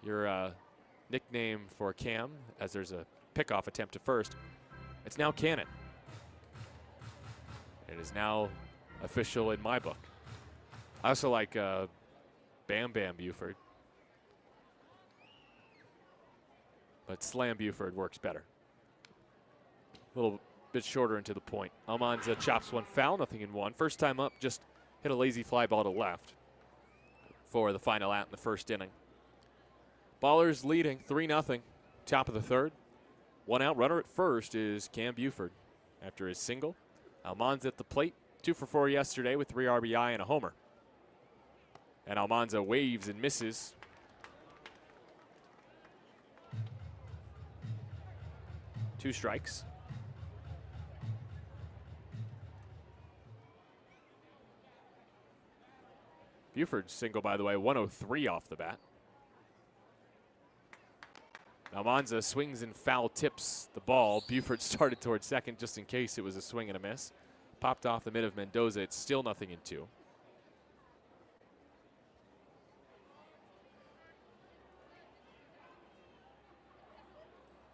your nickname for Cam, as there's a pickoff attempt to first, it's now canon. It is now official in my book. I also like Bam Bam Buford, but Slam Buford works better. A little bit shorter and to the point. Almanza chops one foul, nothing in 1. First time up, just hit a lazy fly ball to left for the final out in the first inning. Ballers leading 3-0, top of the third. 1 out, runner at first is Cam Buford after his single. Almanza at the plate, 2 for 4 yesterday with 3 RBI and a homer. And Almanza waves and misses. Two strikes. Buford's single, by the way, 103 off the bat. Almanza swings and foul tips the ball. Buford started towards second just in case it was a swing and a miss. Popped off the mid of Mendoza. It's still 0-2.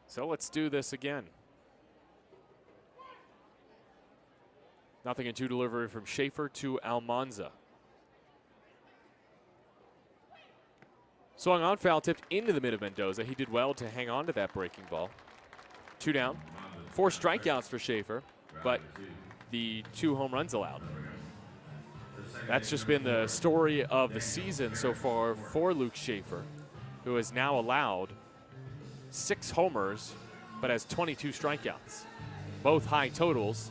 So let's do this again. 0-2 delivery from Schaefer to Almanza. Swung on, foul tipped into the mid of Mendoza. He did well to hang on to that breaking ball. 2 down. 4 strikeouts for Schaefer, but the 2 home runs allowed. That's just been the story of the season so far for Luke Schaefer, who has now allowed 6 homers, but has 22 strikeouts. Both high totals.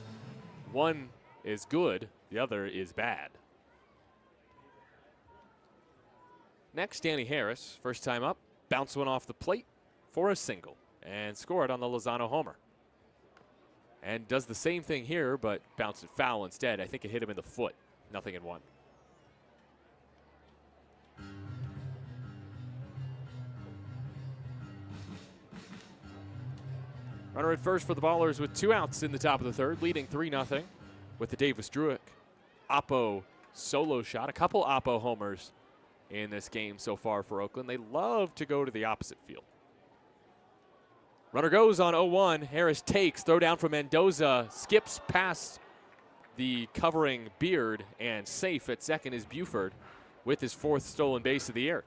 One is good, the other is bad. Next, Danny Harris, first time up, bounce one off the plate for a single and scored on the Lozano homer. And does the same thing here, but bounced it foul instead. I think it hit him in the foot. 0-1. Runner at first for the Ballers with 2 outs in the top of the third, leading 3-0 with the Davis Druick Oppo solo shot. A couple Oppo homers in this game so far for Oakland. They love to go to the opposite field. Runner goes on 0-1. Harris takes, throw down from Mendoza, skips past the covering Beard, and safe at second is Buford with his 4th stolen base of the year.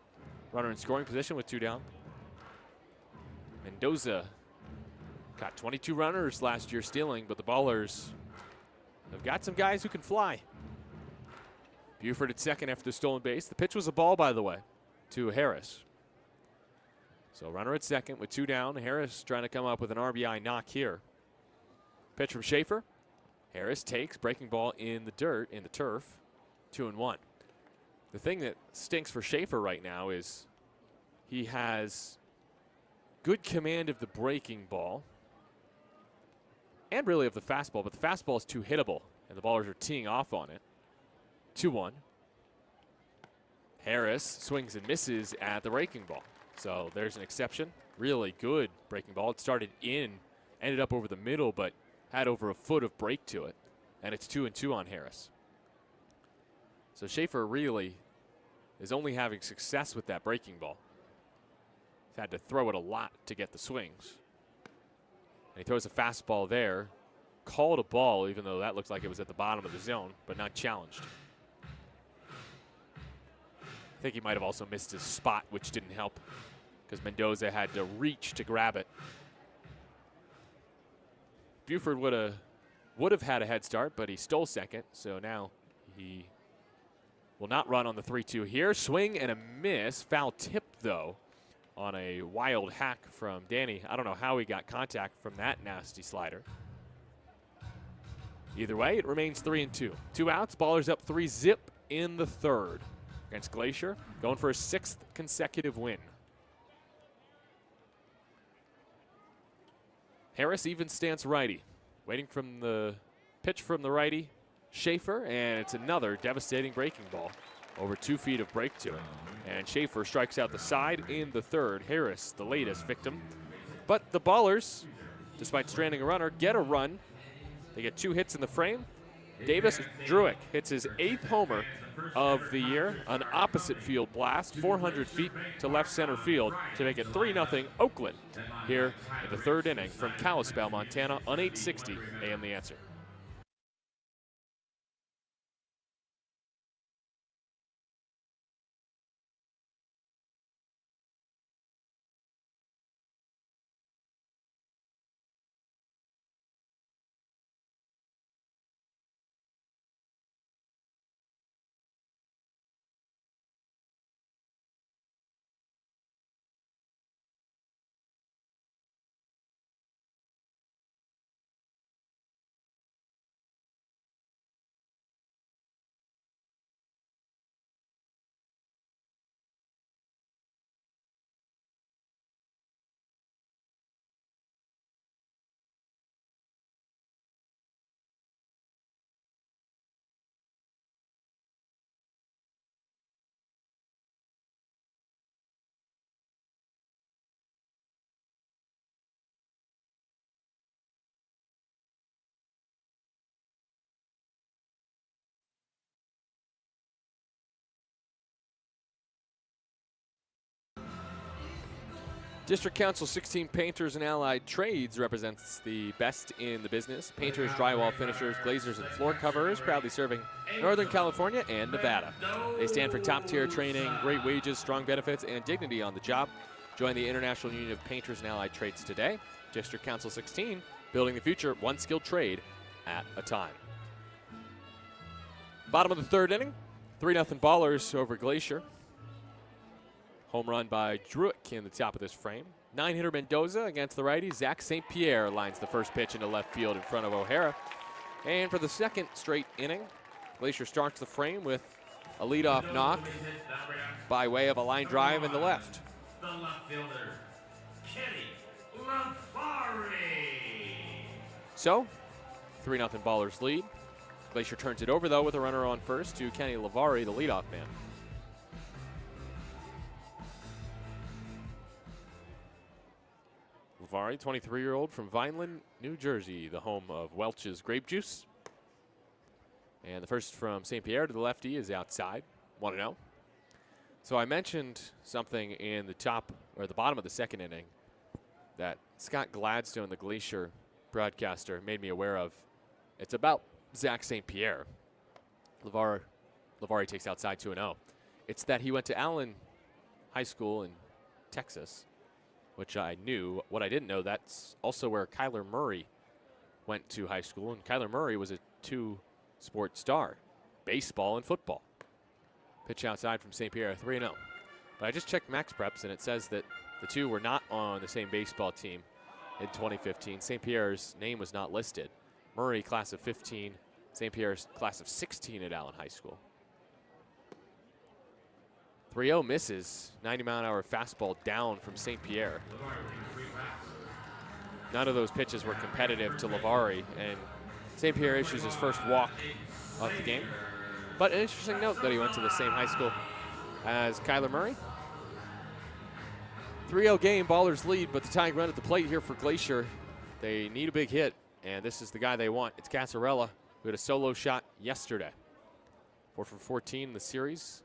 Runner in scoring position with 2 down. Mendoza got 22 runners last year stealing, but the Ballers have got some guys who can fly. Buford at second after the stolen base. The pitch was a ball, by the way, to Harris. So runner at second with 2 down. Harris trying to come up with an RBI knock here. Pitch from Schaefer. Harris takes, breaking ball in the dirt, in the turf. 2-1. The thing that stinks for Schaefer right now is he has good command of the breaking ball and really of the fastball, but the fastball is too hittable, and the Ballers are teeing off on it. 2-1. Harris swings and misses at the breaking ball. So there's an exception. Really good breaking ball. It started in, ended up over the middle, but had over a foot of break to it. And it's 2-2 on Harris. So Schaefer really is only having success with that breaking ball. He's had to throw it a lot to get the swings. And he throws a fastball there. Called a ball, even though that looks like it was at the bottom of the zone, but not challenged. I think he might have also missed his spot, which didn't help because Mendoza had to reach to grab it. Buford would have had a head start, but he stole second, so now he will not run on the 3-2 here. Swing and a miss. Foul tip, though, on a wild hack from Danny. I don't know how he got contact from that nasty slider. Either way, it remains 3-2. 2 outs, Ballers up 3-0 in the third. Against Glacier, going for a 6th consecutive win. Harris even stance righty. Waiting from the pitch from the righty, Schaefer, and it's another devastating breaking ball. Over 2 feet of break to it. And Schaefer strikes out the side in the third. Harris, the latest victim. But the Ballers, despite stranding a runner, get a run. They get 2 hits in the frame. Davis Druick hits his 8th homer of the year, an opposite field blast, 400 feet to left center field to make it 3-0 Oakland here in the 3rd inning from Kalispell, Montana on 860 AM The Answer. District Council 16 Painters and Allied Trades represents the best in the business. Painters, drywall finishers, glazers, and floor coverers, proudly serving Northern California and Nevada. They stand for top-tier training, great wages, strong benefits, and dignity on the job. Join the International Union of Painters and Allied Trades today. District Council 16, building the future, one skilled trade at a time. Bottom of the third inning, 3-0 Ballers over Glacier. Home run by Druick in the top of this frame. 9-hitter Mendoza against the righty. Zach St. Pierre lines the first pitch into left field in front of O'Hara. And for the second straight inning, Glacier starts the frame with a leadoff knock by way of a line drive in the left. The left fielder, Kenny Lavari. So, 3-0 Ballers lead. Glacier turns it over, though, with a runner on first to Kenny Lavari, the leadoff man. Lavari, 23-year-old from Vineland, New Jersey, the home of Welch's Grape Juice. And the first from St. Pierre to the lefty is outside, 1-0. So I mentioned something in the top, or the bottom of the second inning that Scott Gladstone, the Glacier broadcaster, made me aware of. It's about Zach St. Pierre. Lavari takes outside 2-0. It's that he went to Allen High School in Texas, which I knew. What I didn't know, that's also where Kyler Murray went to high school. And Kyler Murray was a two-sport star, baseball and football. Pitch outside from St. Pierre, 3-0. But I just checked Max Preps, and it says that the two were not on the same baseball team in 2015. St. Pierre's name was not listed. Murray, class of 15. St. Pierre's class of 16 at Allen High School. 3-0 misses. 90-mile-an-hour fastball down from St. Pierre. None of those pitches were competitive to Lavari, and St. Pierre issues his first walk of the game. But an interesting note that he went to the same high school as Kyler Murray. 3-0 game, Ballers lead, but the tying run at the plate here for Glacier. They need a big hit, and this is the guy they want. It's Casarella, who had a solo shot yesterday. 4 for 14 in the series.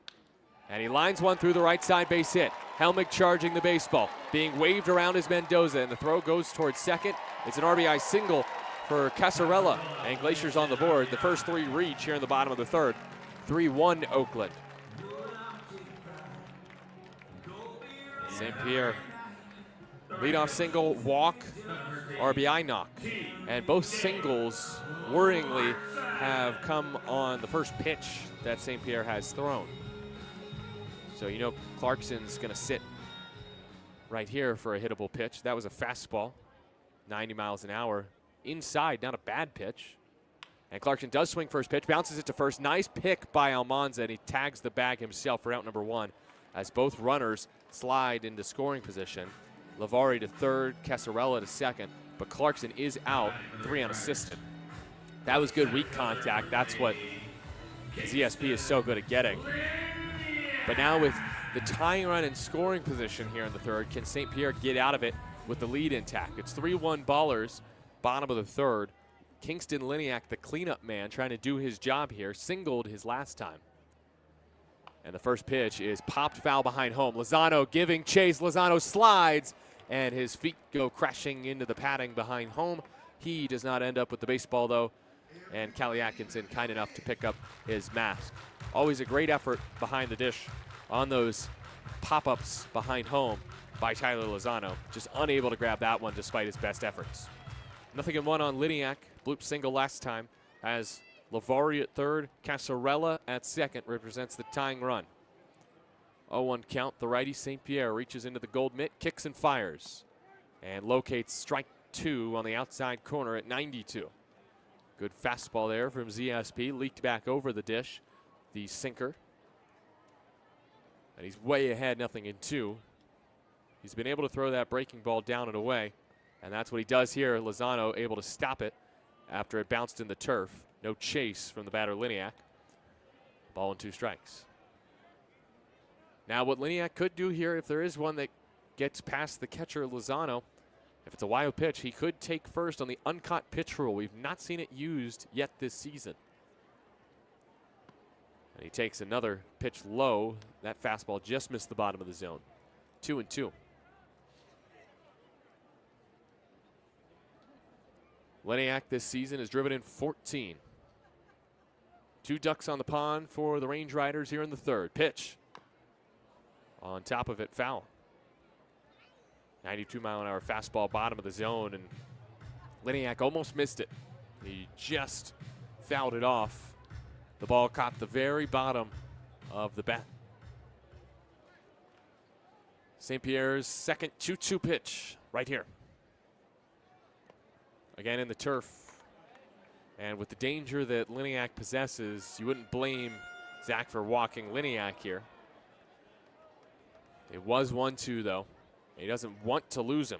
And he lines one through the right side base hit. Helmick charging the baseball. Being waved around is Mendoza, and the throw goes towards second. It's an RBI single for Casarella, and Glacier's on the board. The first three reach here in the bottom of the third. 3-1 Oakland. St. Pierre, leadoff single, walk, RBI knock. And both singles, worryingly, have come on the first pitch that St. Pierre has thrown. So you know Clarkson's going to sit right here for a hittable pitch. That was a fastball, 90 miles an hour. Inside, not a bad pitch. And Clarkson does swing first pitch, bounces it to first. Nice pick by Almanza, and he tags the bag himself for out number one as both runners slide into scoring position. Lavari to third, Casarella to second, but Clarkson is out, 3 unassisted. That was good weak contact. That's what ZSP is so good at getting. But now with the tying run and scoring position here in the third, can St. Pierre get out of it with the lead intact? It's 3-1 Ballers, bottom of the third. Kingston Liniak, the cleanup man, trying to do his job here, singled his last time. And the first pitch is popped foul behind home. Lozano giving chase. Lozano slides, and his feet go crashing into the padding behind home. He does not end up with the baseball, though, and Callie Atkinson kind enough to pick up his mask. Always a great effort behind the dish on those pop-ups behind home by Tyler Lozano. Just unable to grab that one despite his best efforts. 0-1 on Liniak. Bloop single last time as Lavari at third, Casarella at second represents the tying run. 0-1 count. The righty St. Pierre reaches into the gold mitt, kicks and fires, and locates strike two on the outside corner at 92. Good fastball there from ZSP, leaked back over the dish, the sinker. And he's way ahead, 0-2. He's been able to throw that breaking ball down and away, and that's what he does here. Lozano able to stop it after it bounced in the turf. No chase from the batter Liniak. Ball and 2 strikes. Now what Liniak could do here, if there is one that gets past the catcher Lozano, if it's a wild pitch, he could take first on the uncaught pitch rule. We've not seen it used yet this season. And he takes another pitch low. That fastball just missed the bottom of the zone. 2-2. Liniak this season has driven in 14. 2 ducks on the pond for the Range Riders here in the third. Pitch. On top of it, foul. 92-mile-an-hour fastball, bottom of the zone, and Liniak almost missed it. He just fouled it off. The ball caught the very bottom of the bat. St. Pierre's second 2-2 pitch right here. Again in the turf. And with the danger that Liniak possesses, you wouldn't blame Zach for walking Liniak here. It was 1-2 though. He doesn't want to lose him.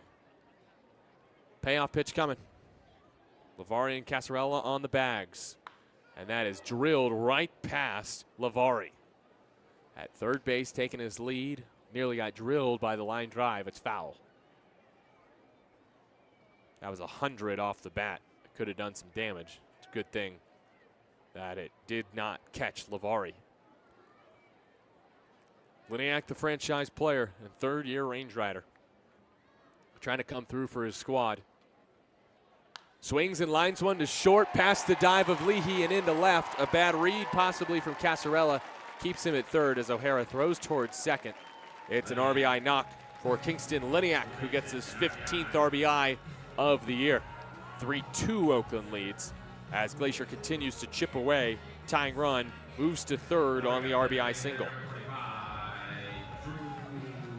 Payoff pitch coming. Lavari and Casarella on the bags. And that is drilled right past Lavari. At third base, taking his lead. Nearly got drilled by the line drive. It's foul. That was 100 off the bat. It could have done some damage. It's a good thing that it did not catch Lavari. Liniak, the franchise player and third-year Range Rider, trying to come through for his squad. Swings and lines one to short, past the dive of Leahy and into left. A bad read possibly from Casarella keeps him at third as O'Hara throws towards second. It's an RBI knock for Kingston Liniak, who gets his 15th RBI of the year. 3-2 Oakland leads as Glacier continues to chip away. Tying run moves to third on the RBI single.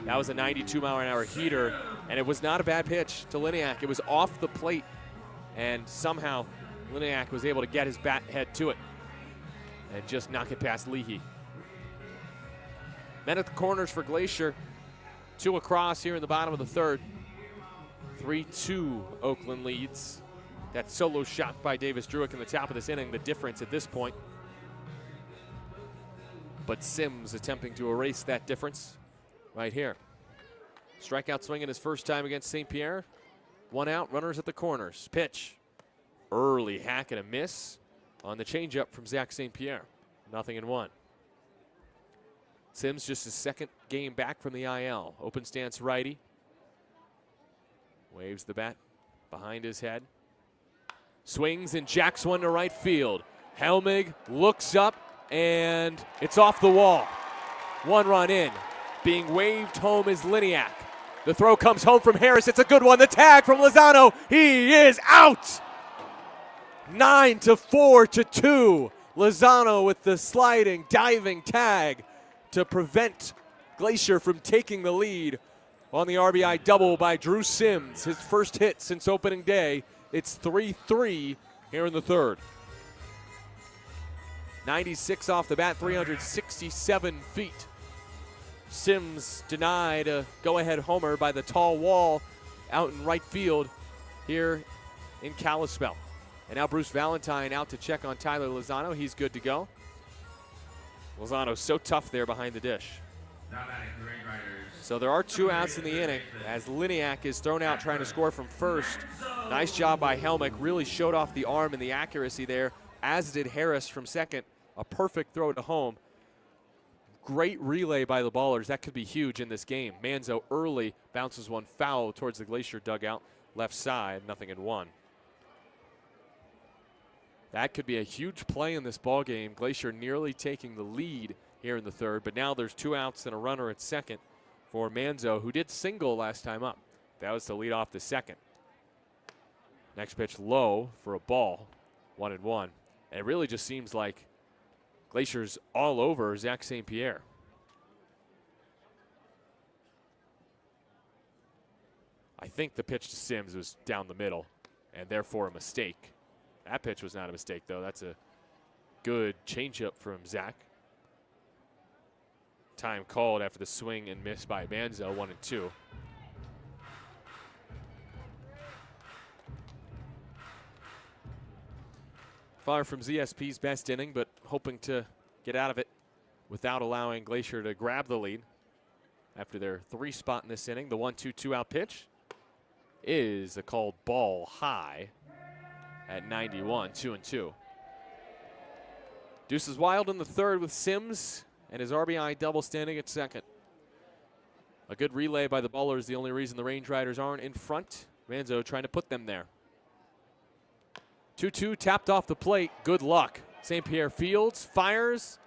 That was a 92-mile-an-hour heater, and it was not a bad pitch to Liniak. It was off the plate, and somehow Liniak was able to get his bat head to it and just knock it past Leahy. Men at the corners for Glacier. 2 across here in the bottom of the third. 3-2 Oakland leads. That solo shot by Davis Druick in the top of this inning, the difference at this point. But Sims attempting to erase that difference right here. Strikeout swinging his first time against St. Pierre. 1 out, runners at the corners. Pitch. Early hack and a miss on the changeup from Zach St. Pierre. 0-1. Sims just his second game back from the IL. Open stance righty. Waves the bat behind his head. Swings and jacks one to right field. Helmig looks up and it's off the wall. 1 run in. Being waved home is Liniak. The throw comes home from Harris. It's a good one. The tag from Lozano. He is out. 9-4-2. Lozano with the sliding, diving tag to prevent Glacier from taking the lead on the RBI double by Drew Sims. His first hit since opening day. It's 3-3 here in the third. 96 off the bat, 367 feet. Sims denied a go-ahead homer by the tall wall out in right field here in Kalispell. And now Bruce Valentine out to check on Tyler Lozano. He's good to go. Lozano's so tough there behind the dish. So there are 2 outs in the inning as Liniak is thrown out trying to score from first. Nice job by Helmick. Really showed off the arm and the accuracy there, as did Harris from second. A perfect throw to home. Great relay by the ballers. That could be huge in this game. Manzo early bounces one foul towards the Glacier dugout. Left side, 0-1. That could be a huge play in this ball game. Glacier nearly taking the lead here in the third, but now there's 2 outs and a runner at second for Manzo, who did single last time up. That was to lead off the second. Next pitch low for a ball, 1-1. And it really just seems like Glacier's all over Zach St. Pierre. I think the pitch to Sims was down the middle and therefore a mistake. That pitch was not a mistake, though. That's a good changeup from Zach. Time called after the swing and miss by Manzo, 1-2. Far from ZSP's best inning, but hoping to get out of it without allowing Glacier to grab the lead. After their 3 spot in this inning, the 1-2 2-out pitch is a called ball high at 91, 2-2. Deuce is wild in the third with Sims and his RBI double standing at second. A good relay by the ballers, the only reason the Range Riders aren't in front. Manzo trying to put them there. 2-2 tapped off the plate. Good luck. St. Pierre fields, fires.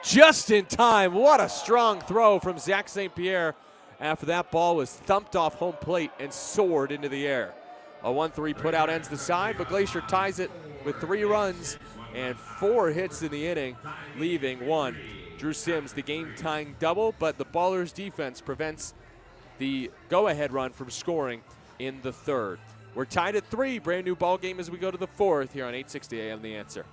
Just in time. What a strong throw from Zach St. Pierre after that ball was thumped off home plate and soared into the air. A 1-3 putout ends the side, but Glacier ties it with 3 runs and 4 hits in the inning, leaving 1. Drew Sims, the game-tying double, but the Ballers' defense prevents the go-ahead run from scoring in the 3rd. We're tied at 3. Brand new ball game as we go to the 4th here on 860 AM The Answer.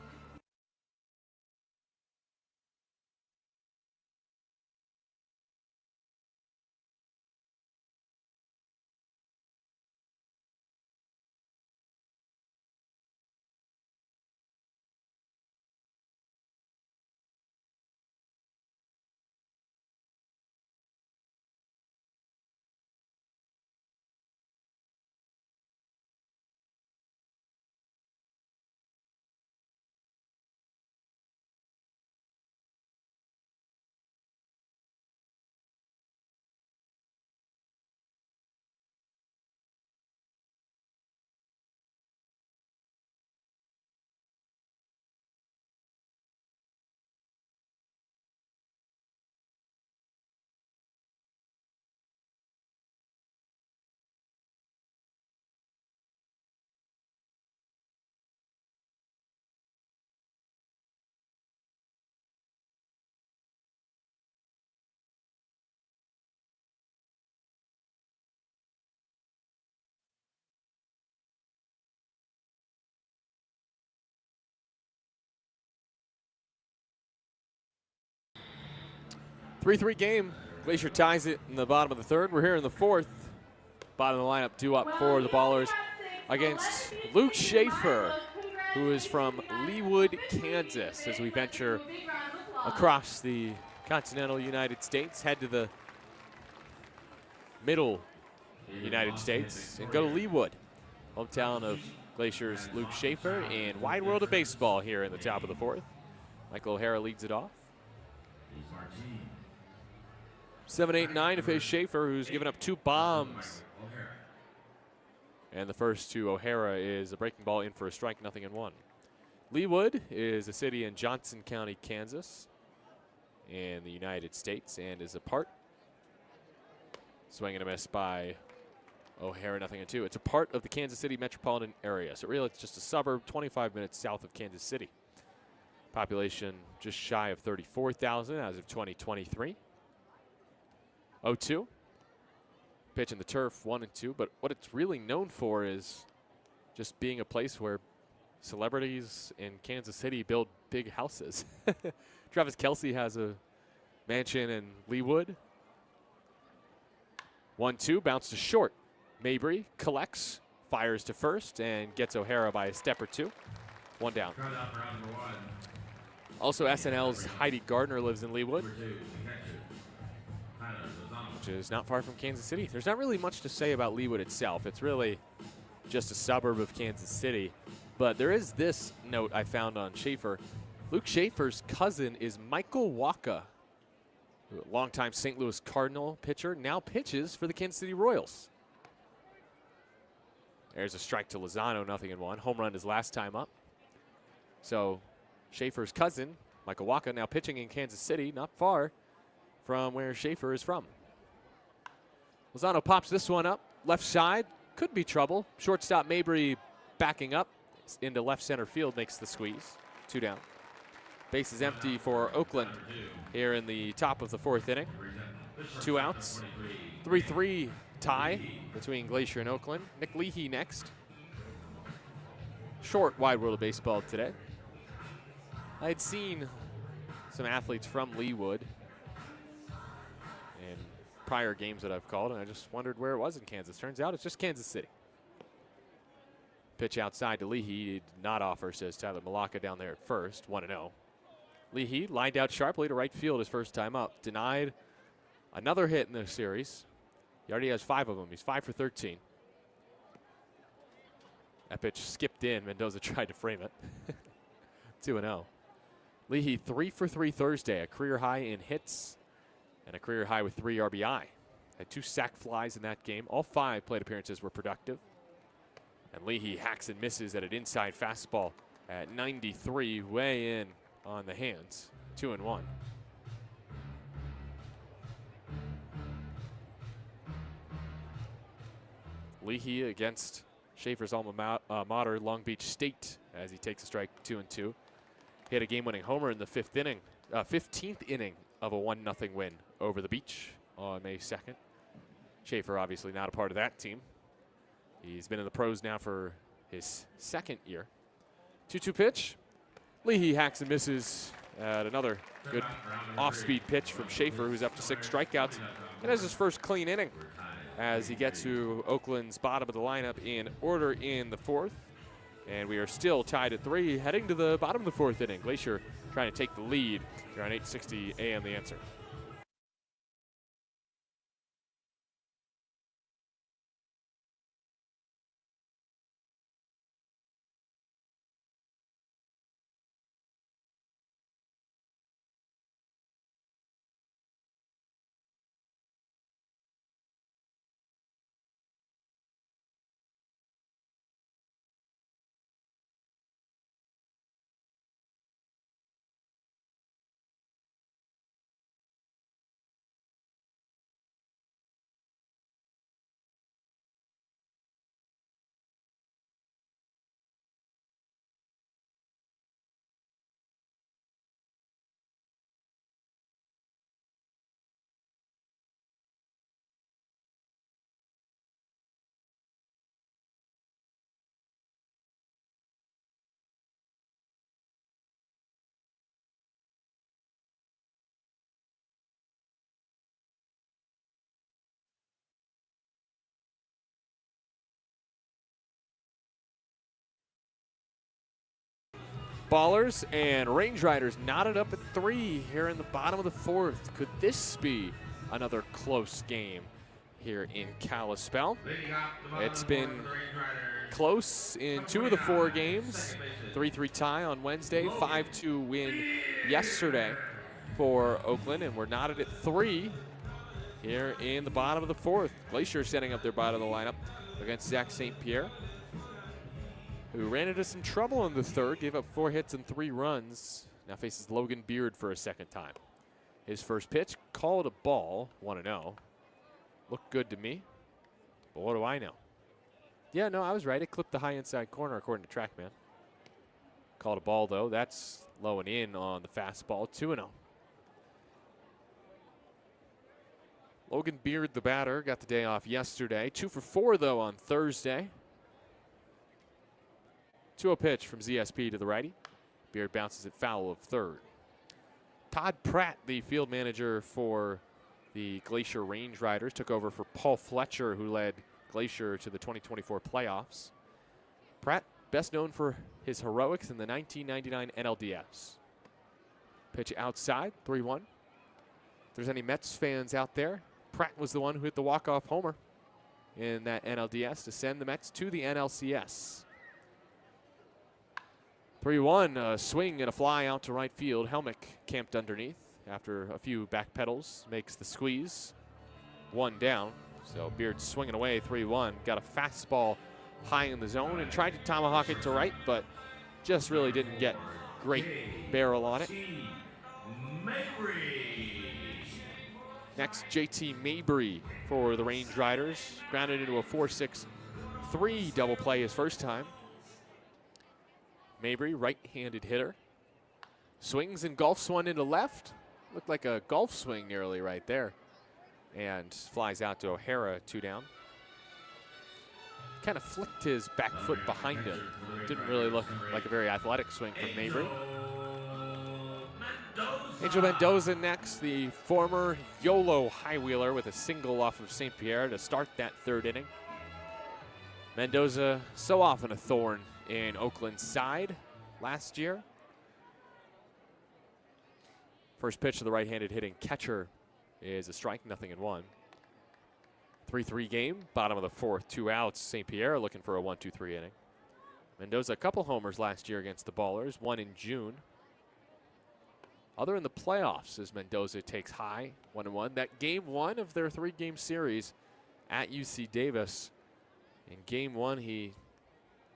Three-three game. Glacier ties it in the bottom of the 3rd. We're here in the 4th. Bottom of the lineup, 2 up for the Ballers against Luke Schaefer, who is from Leawood, Kansas, as we venture across the continental United States, head to the middle United States, and go to Leawood, hometown of Glacier's Luke Schaefer, and wide world of baseball here in the top of the 4th. Michael O'Hara leads it off. 7-8-9 to face Schaefer, who's given up 2 bombs. And the first to O'Hara is a breaking ball in for a strike, 0-1. Leawood is a city in Johnson County, Kansas, in the United States, and is a part. Swing and a miss by O'Hara, 0-2. It's a part of the Kansas City metropolitan area. So really it's just a suburb 25 minutes south of Kansas City. Population just shy of 34,000 as of 2023. 0-2. Pitch in the turf, 1-2. But what it's really known for is just being a place where celebrities in Kansas City build big houses. Travis Kelce has a mansion in Leawood. 1-2, bounce to short. Mabry collects, fires to first, and gets O'Hara by a step or 2. 1 down. Also, SNL's Heidi Gardner lives in Leawood, which is not far from Kansas City. There's not really much to say about Leawood itself. It's really just a suburb of Kansas City. But there is this note I found on Schaefer. Luke Schaefer's cousin is Michael Waka, a longtime St. Louis Cardinal pitcher, now pitches for the Kansas City Royals. There's a strike to Lozano, 0-1. Home run his last time up. So Schaefer's cousin, Michael Waka, now pitching in Kansas City, not far from where Schaefer is from. Lozano pops this one up, left side, could be trouble. Shortstop Mabry backing up into left center field, makes the squeeze. 2 down. Base is empty for Oakland here in the top of the 4th inning. 2 outs. 3-3 tie between Glacier and Oakland. Nick Leahy next. Short wide world of baseball today. I had seen some athletes from Leawood in prior games that I've called, and I just wondered where it was in Kansas. Turns out it's just Kansas City. Pitch outside to Leahy. He did not offer, says Tyler Malacca down there at first. 1-0. Leahy lined out sharply to right field his first time up. Denied another hit in the series. He already has 5 of them. He's 5 for 13. That pitch skipped in. Mendoza tried to frame it. 2-0. Leahy 3 for 3 Thursday, a career high in hits and a career high with 3 RBI. Had 2 sac flies in that game. All 5 plate appearances were productive. And Leahy hacks and misses at an inside fastball at 93, way in on the hands. 2-1. Leahy against Schaefer's alma mater, Long Beach State, as he takes a strike, 2-2. Hit a game-winning homer in the 15th inning of a 1-0 win over the Beach on May 2nd. Schaefer obviously not a part of that team. He's been in the pros now for his second year. 2-2 pitch. Leahy hacks and misses at another good off-speed pitch from Schaefer, who's up to 6 strikeouts and has his first clean inning as he gets to Oakland's bottom of the lineup in order in the 4th. And we are still tied at 3, heading to the bottom of the 4th inning. Glacier trying to take the lead here on 860 AM The Answer. Ballers and Range Riders knotted up at 3 here in the bottom of the 4th. Could this be another close game here in Kalispell? It's been close in 2 of the 4 games. 3-3 tie on Wednesday, 5-2 win yesterday for Oakland, and we're knotted at 3 here in the bottom of the 4th. Glacier setting up their bottom of the lineup against Zach St. Pierre, who ran into some trouble in the 3rd, gave up 4 hits and 3 runs. Now faces Logan Beard for a second time. His first pitch, called a ball, 1-0. Looked good to me, but what do I know? Yeah, no, I was right. It clipped the high inside corner according to TrackMan. Called a ball, though. That's low and in on the fastball, 2-0. Logan Beard, the batter, got the day off yesterday. 2 for 4, though, on Thursday. 2-0 pitch from ZSP to the righty. Beard bounces it foul of 3rd. Todd Pratt, the field manager for the Glacier Range Riders, took over for Paul Fletcher, who led Glacier to the 2024 playoffs. Pratt, best known for his heroics in the 1999 NLDS. Pitch outside, 3-1. If there's any Mets fans out there, Pratt was the one who hit the walk-off homer in that NLDS to send the Mets to the NLCS. 3-1, a swing and a fly out to right field. Helmick camped underneath after a few back pedals, makes the squeeze. 1 down, so Beard swinging away, 3-1. Got a fastball high in the zone and tried to tomahawk it to right, but just really didn't get great barrel on it. Next, JT Mabry for the Range Riders. Grounded into a 4-6-3 double play his first time. Mabry, right-handed hitter. Swings and golfs one into left. Looked like a golf swing nearly right there. And flies out to O'Hara, 2 down. Kind of flicked his back foot behind him. Didn't really look like a very athletic swing from Mabry. Angel Mendoza next, the former YOLO high-wheeler with a single off of St. Pierre to start that 3rd inning. Mendoza, so often a thorn in Oakland's side last year. First pitch to the right-handed hitting catcher is a strike, 0-1. 3-3 game, bottom of the 4th, 2 outs. St. Pierre looking for a 1-2-3 inning. Mendoza, a couple homers last year against the Ballers, 1 in June. Other in the playoffs as Mendoza takes high, 1-1. That game 1 of their 3-game series at UC Davis. In game 1, he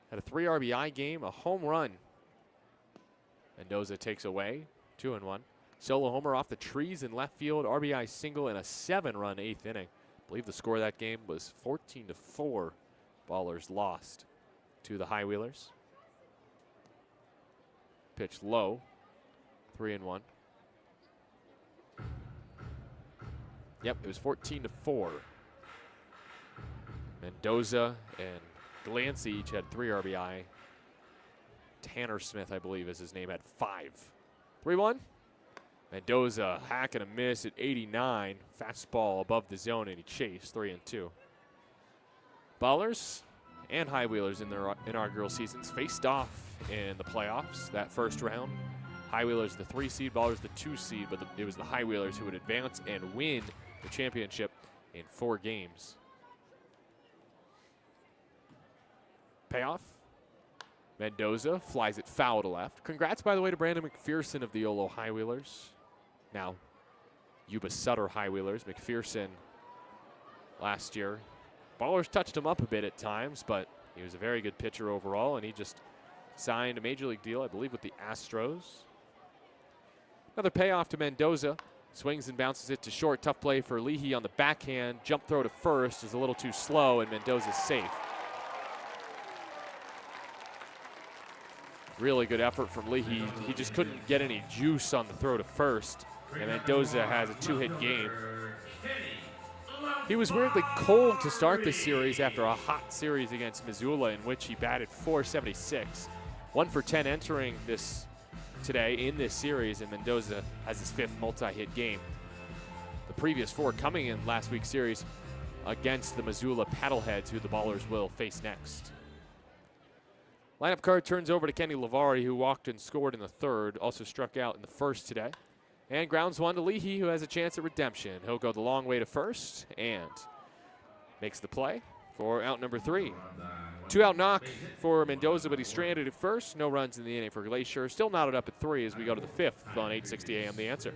Had a 3 RBI game, a home run. Mendoza takes away, 2-1. Solo homer off the trees in left field, RBI single, and a 7-run 8th inning. I believe the score of that game was 14-4. Ballers lost to the High Wheelers. Pitch low, 3-1. Yep, it was 14-4. Mendoza and Glancy each had 3 RBI. Tanner Smith, I believe is his name, had 5. 3-1. Mendoza hack and a miss at 89. Fastball above the zone, and he chased 3-2. Ballers and High Wheelers in their inaugural seasons faced off in the playoffs that first round. High Wheelers the 3 seed, Ballers the 2 seed, but it was the High Wheelers who would advance and win the championship in 4 games. Payoff. Mendoza flies it foul to left. Congrats, by the way, to Brandon McPherson of the Yolo High Wheelers. Now, Yuba Sutter High Wheelers. McPherson last year. Ballers touched him up a bit at times, but he was a very good pitcher overall, and he just signed a major league deal, I believe, with the Astros. Another payoff to Mendoza. Swings and bounces it to short. Tough play for Leahy on the backhand. Jump throw to first is a little too slow, and Mendoza's safe. Really good effort from Leahy. He just couldn't get any juice on the throw to first, and Mendoza has a 2-hit game. He was weirdly cold to start this series after a hot series against Missoula in which he batted .476. 1 for 10 entering this today in this series, and Mendoza has his 5th multi-hit game. The previous 4 coming in last week's series against the Missoula Paddleheads, who the Ballers will face next. Lineup card turns over to Kenny Lavari, who walked and scored in the 3rd, also struck out in the 1st today. And grounds 1 to Leahy, who has a chance at redemption. He'll go the long way to first and makes the play for out number 3. 2-out knock for Mendoza, but he's stranded at first. No runs in the inning for Glacier. Still knotted up at 3 as we go to the 5th on 8:60 a.m. The Answer.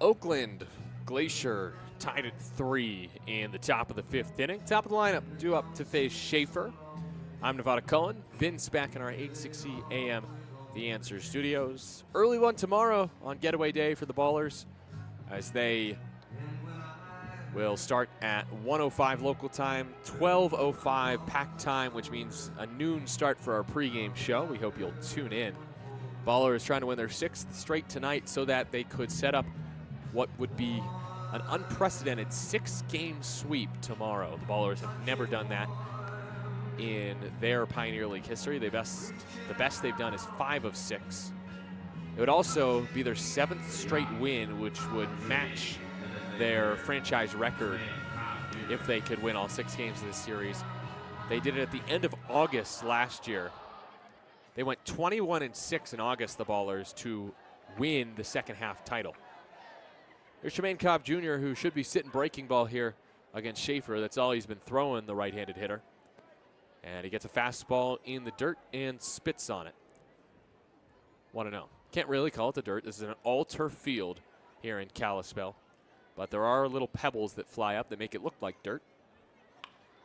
Oakland, Glacier tied at 3 in the top of the 5th inning. Top of the lineup due up to face Schaefer. I'm Nevada Cohen. Vince back in our 8:60 a.m. The Answer studios. Early one tomorrow on Getaway Day for the Ballers, as they will start at 1:05 local time, 12:05 pack time, which means a noon start for our pregame show. We hope you'll tune in. Ballers trying to win their 6th straight tonight so that they could set up what would be an unprecedented 6-game sweep tomorrow. The Ballers have never done that in their Pioneer League history. The best they've done is 5 of 6. It would also be their 7th straight win, which would match their franchise record if they could win all 6 games of this series. They did it at the end of August last year. They went 21-6 in August, the Ballers, to win the second half title. Here's Tremaine Cobb Jr., who should be sitting breaking ball here against Schaefer. That's all he's been throwing, the right-handed hitter. And he gets a fastball in the dirt and spits on it. 1-0. Can't really call it the dirt. This is an all-turf field here in Kalispell. But there are little pebbles that fly up that make it look like dirt.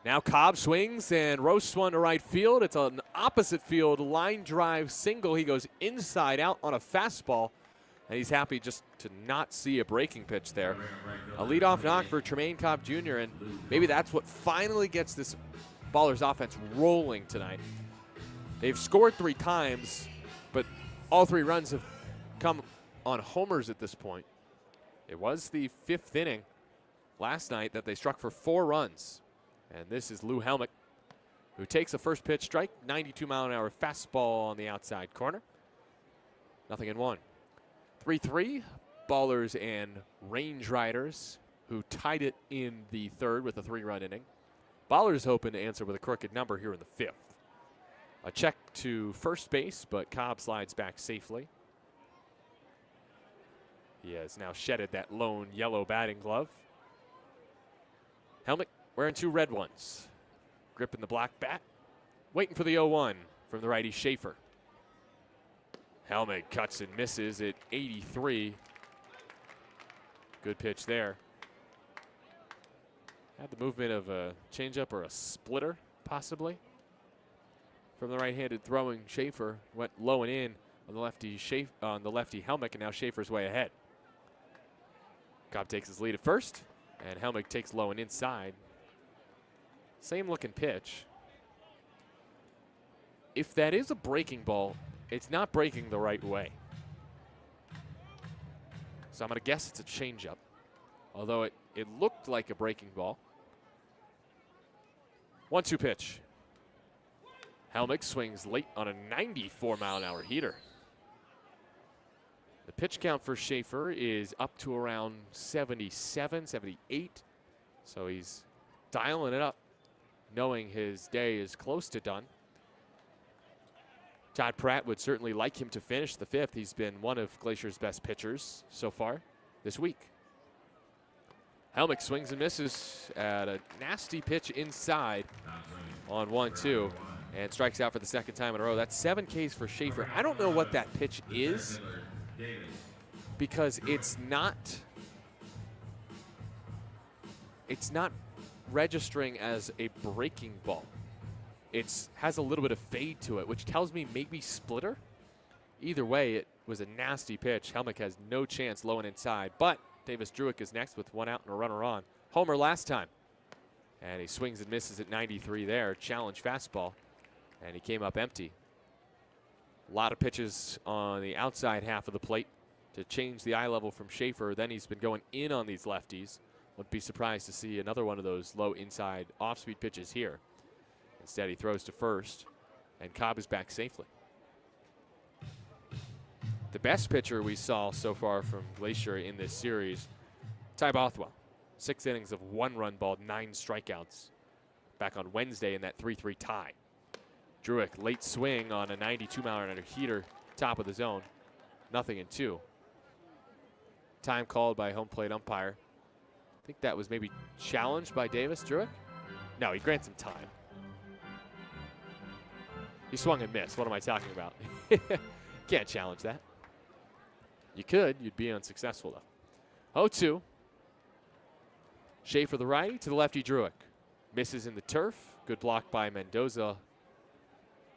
Now Cobb swings and roasts one to right field. It's an opposite field line drive single. He goes inside out on a fastball. and he's happy just to not see a breaking pitch there. A leadoff knock for Tremaine Cobb Jr., and maybe that's what finally gets this Ballers offense rolling tonight. They've scored 3 times, but all 3 runs have come on homers at this point. It was the 5th inning last night that they struck for 4 runs. And this is Lou Helmick, who takes a first pitch strike, 92-mile-an-hour fastball on the outside corner. 0-1. 3-3, Ballers and Range Riders, who tied it in the 3rd with a 3-run inning. Ballers hoping to answer with a crooked number here in the 5th. A check to first base, but Cobb slides back safely. He has now shedded that lone yellow batting glove. Helmick wearing 2 red ones. Gripping the black bat. Waiting for the 0-1 from the righty Schaefer. Helmick cuts and misses at 83. Good pitch there. Had the movement of a changeup or a splitter, possibly. From the right-handed throwing Schaefer, went low and in on the lefty Helmick, and now Schaefer's way ahead. Cobb takes his lead at first, and Helmick takes low and inside. Same looking pitch. If that is a breaking ball, it's not breaking the right way. So I'm going to guess it's a changeup, although it looked like a breaking ball. 1-2 pitch. Helmick swings late on a 94-mile-an-hour heater. The pitch count for Schaefer is up to around 77, 78. So he's dialing it up, knowing his day is close to done. Todd Pratt would certainly like him to finish the 5th. He's been one of Glacier's best pitchers so far this week. Helmick swings and misses at a nasty pitch inside on 1-2 and strikes out for the 2nd time in a row. That's 7 Ks for Schaefer. I don't know what that pitch is because it's not registering as a breaking ball. It has a little bit of fade to it, which tells me maybe splitter. Either way, it was a nasty pitch. Helmick has no chance low and inside, but Davis Druick is next with 1 out and a runner on. Homer last time. And he swings and misses at 93 there. Challenge fastball. And he came up empty. A lot of pitches on the outside half of the plate to change the eye level from Schaefer. Then he's been going in on these lefties. Wouldn't be surprised to see another one of those low inside off-speed pitches here. Instead, he throws to first, and Cobb is back safely. The best pitcher we saw so far from Glacier in this series, Ty Bothwell. 6 innings of 1 run ball, 9 strikeouts. Back on Wednesday in that 3-3 tie. Druick, late swing on a 92-mile-an-hour heater, top of the zone. 0-2. Time called by home plate umpire. I think that was maybe challenged by Davis Druick. No, he grants him time. He swung and missed. What am I talking about? Can't challenge that. You could. You'd be unsuccessful, though. 0-2. Schaefer the righty to the lefty Druick. Misses in the turf. Good block by Mendoza.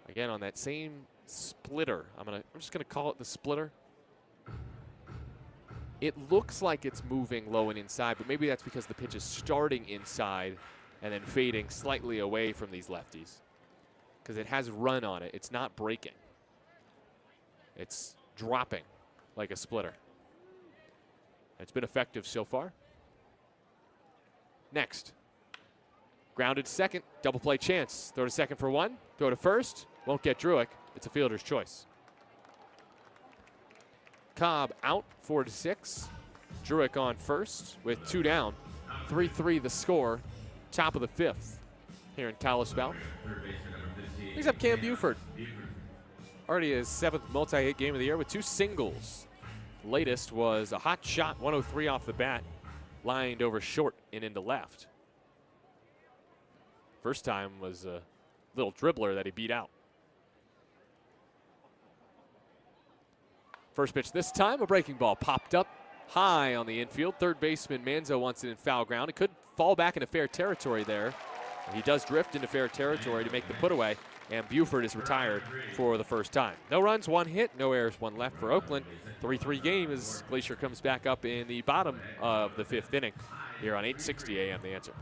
Again on that same splitter. I'm just gonna call it the splitter. It looks like it's moving low and inside, but maybe that's because the pitch is starting inside and then fading slightly away from these lefties. Because it has run on it. It's not breaking. It's dropping like a splitter. It's been effective so far. Next. Grounded second, double play chance. Throw to second for 1, throw to first. Won't get Druick. It's a fielder's choice. Cobb out, 4-6. Druick on first with 2 down. 3-3 the score. Top of the 5th here in Kalispell. Brings up Cam Buford. Already his 7th multi-hit game of the year with 2 singles. Latest was a hot shot, 103 off the bat, lined over short and into left. First time was a little dribbler that he beat out. First pitch this time, a breaking ball popped up high on the infield. Third baseman Manzo wants it in foul ground. It could fall back into fair territory there. He does drift into fair territory to make the put away. and Buford is retired for the first time. No runs, 1 hit, no errors, 1 left for Oakland. 3-3 game as Glacier comes back up in the bottom of the 5th inning here on 860 AM The Answer.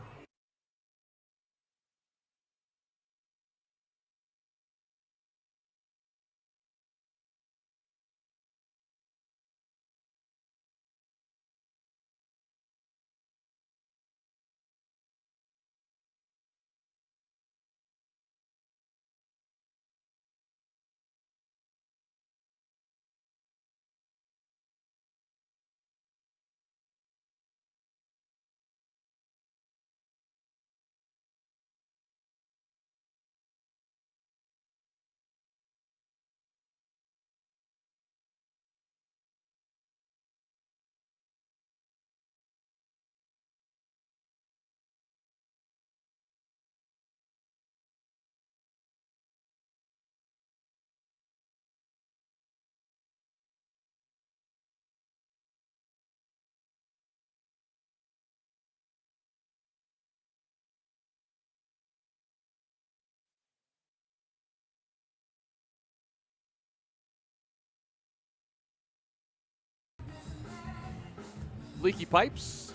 Leaky pipes,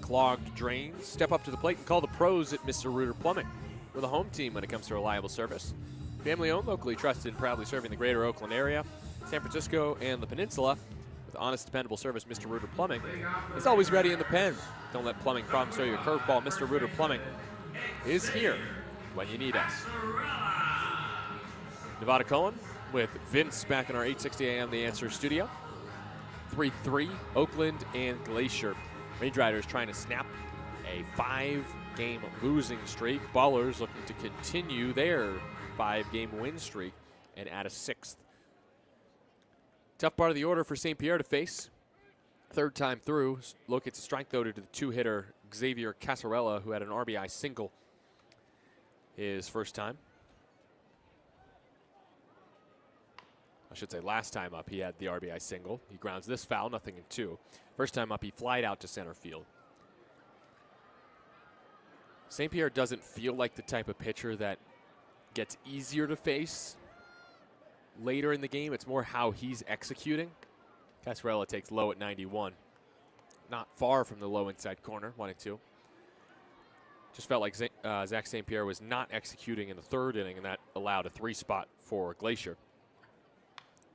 clogged drains. Step up to the plate and call the pros at Mr. Rooter Plumbing. We're the home team when it comes to reliable service. Family owned, locally trusted, and proudly serving the greater Oakland area, San Francisco, and the peninsula. With honest, dependable service, Mr. Rooter Plumbing is always ready in the pen. Don't let plumbing problems throw your curveball. Mr. Rooter Plumbing is here when you need us. Nevada Cohen with Vince back in our 860 AM The Answer studio. 3-3, Oakland and Glacier. Range Riders trying to snap a 5-game losing streak. Ballers looking to continue their 5-game win streak and add a 6th. Tough part of the order for St. Pierre to face. 3rd time through. Locates a strike, though, to the 2-hitter Xavier Casarella, who had an RBI single his first time. I should say last time up he had the RBI single. He grounds this foul, 0-2. First time up he flied out to center field. St. Pierre doesn't feel like the type of pitcher that gets easier to face later in the game. It's more how he's executing. Casarella takes low at 91. Not far from the low inside corner, 1-2. Just felt like Zach St. Pierre was not executing in the 3rd inning, and that allowed a 3 spot for Glacier.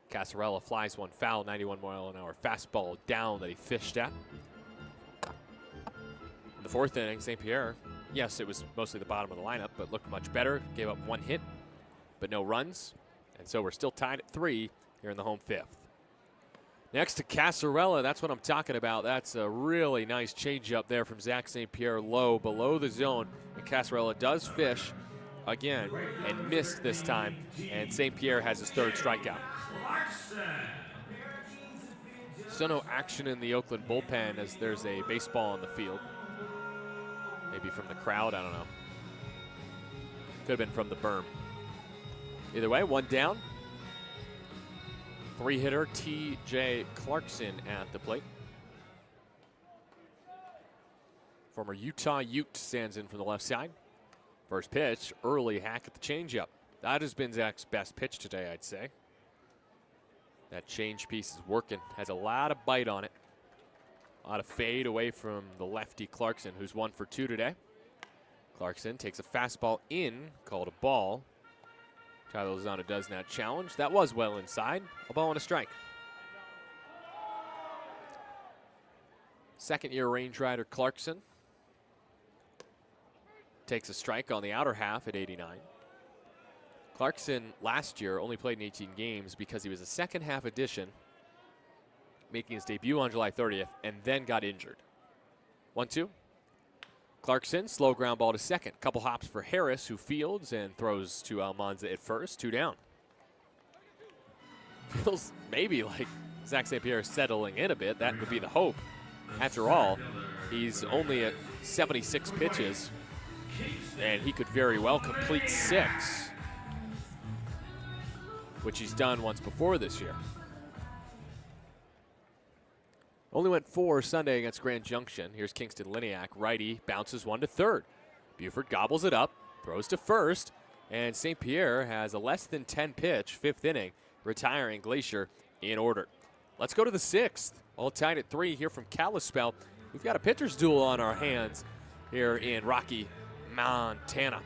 Casarella flies one foul, 91-mile-an-hour fastball down that he fished at. In the 4th inning, St. Pierre, yes, it was mostly the bottom of the lineup, but looked much better. Gave up 1 hit, but no runs. And so we're still tied at 3 here in the home 5th. Next to Casarella, that's what I'm talking about. That's a really nice changeup there from Zach St. Pierre, low, below the zone. And Casarella does fish again and missed this time. And St. Pierre has his 3rd strikeout. Still no action in the Oakland bullpen as there's a baseball on the field. Maybe from the crowd, I don't know. Could have been from the berm. Either way, 1 down. 3-hitter T.J. Clarkson at the plate. Former Utah Ute stands in from the left side. First pitch, early hack at the changeup. That has been Zach's best pitch today, I'd say. That change piece is working. Has a lot of bite on it. A lot of fade away from the lefty Clarkson, who's 1 for 2 today. Clarkson takes a fastball in, called a ball. Tyler Lozano does not challenge. That was well inside. A ball and a strike. 2nd-year range rider Clarkson takes a strike on the outer half at 89. Clarkson last year only played in 18 games because he was a second-half addition, making his debut on July 30th, and then got injured. 1-2. Clarkson, slow ground ball to second. Couple hops for Harris, who fields and throws to Almanza at first. 2 down. Feels maybe like Zach St. Pierre is settling in a bit. That would be the hope. After all, he's only at 76 pitches, and he could very well complete 6, which he's done once before this year. Only went 4 Sunday against Grand Junction. Here's Kingston Liniak, righty, bounces 1 to 3rd. Buford gobbles it up, throws to first. And St. Pierre has a less than 10 pitch, 5th inning, retiring Glacier in order. Let's go to the 6th. All tied at 3 here from Kalispell. We've got a pitcher's duel on our hands here in Rocky, Montana.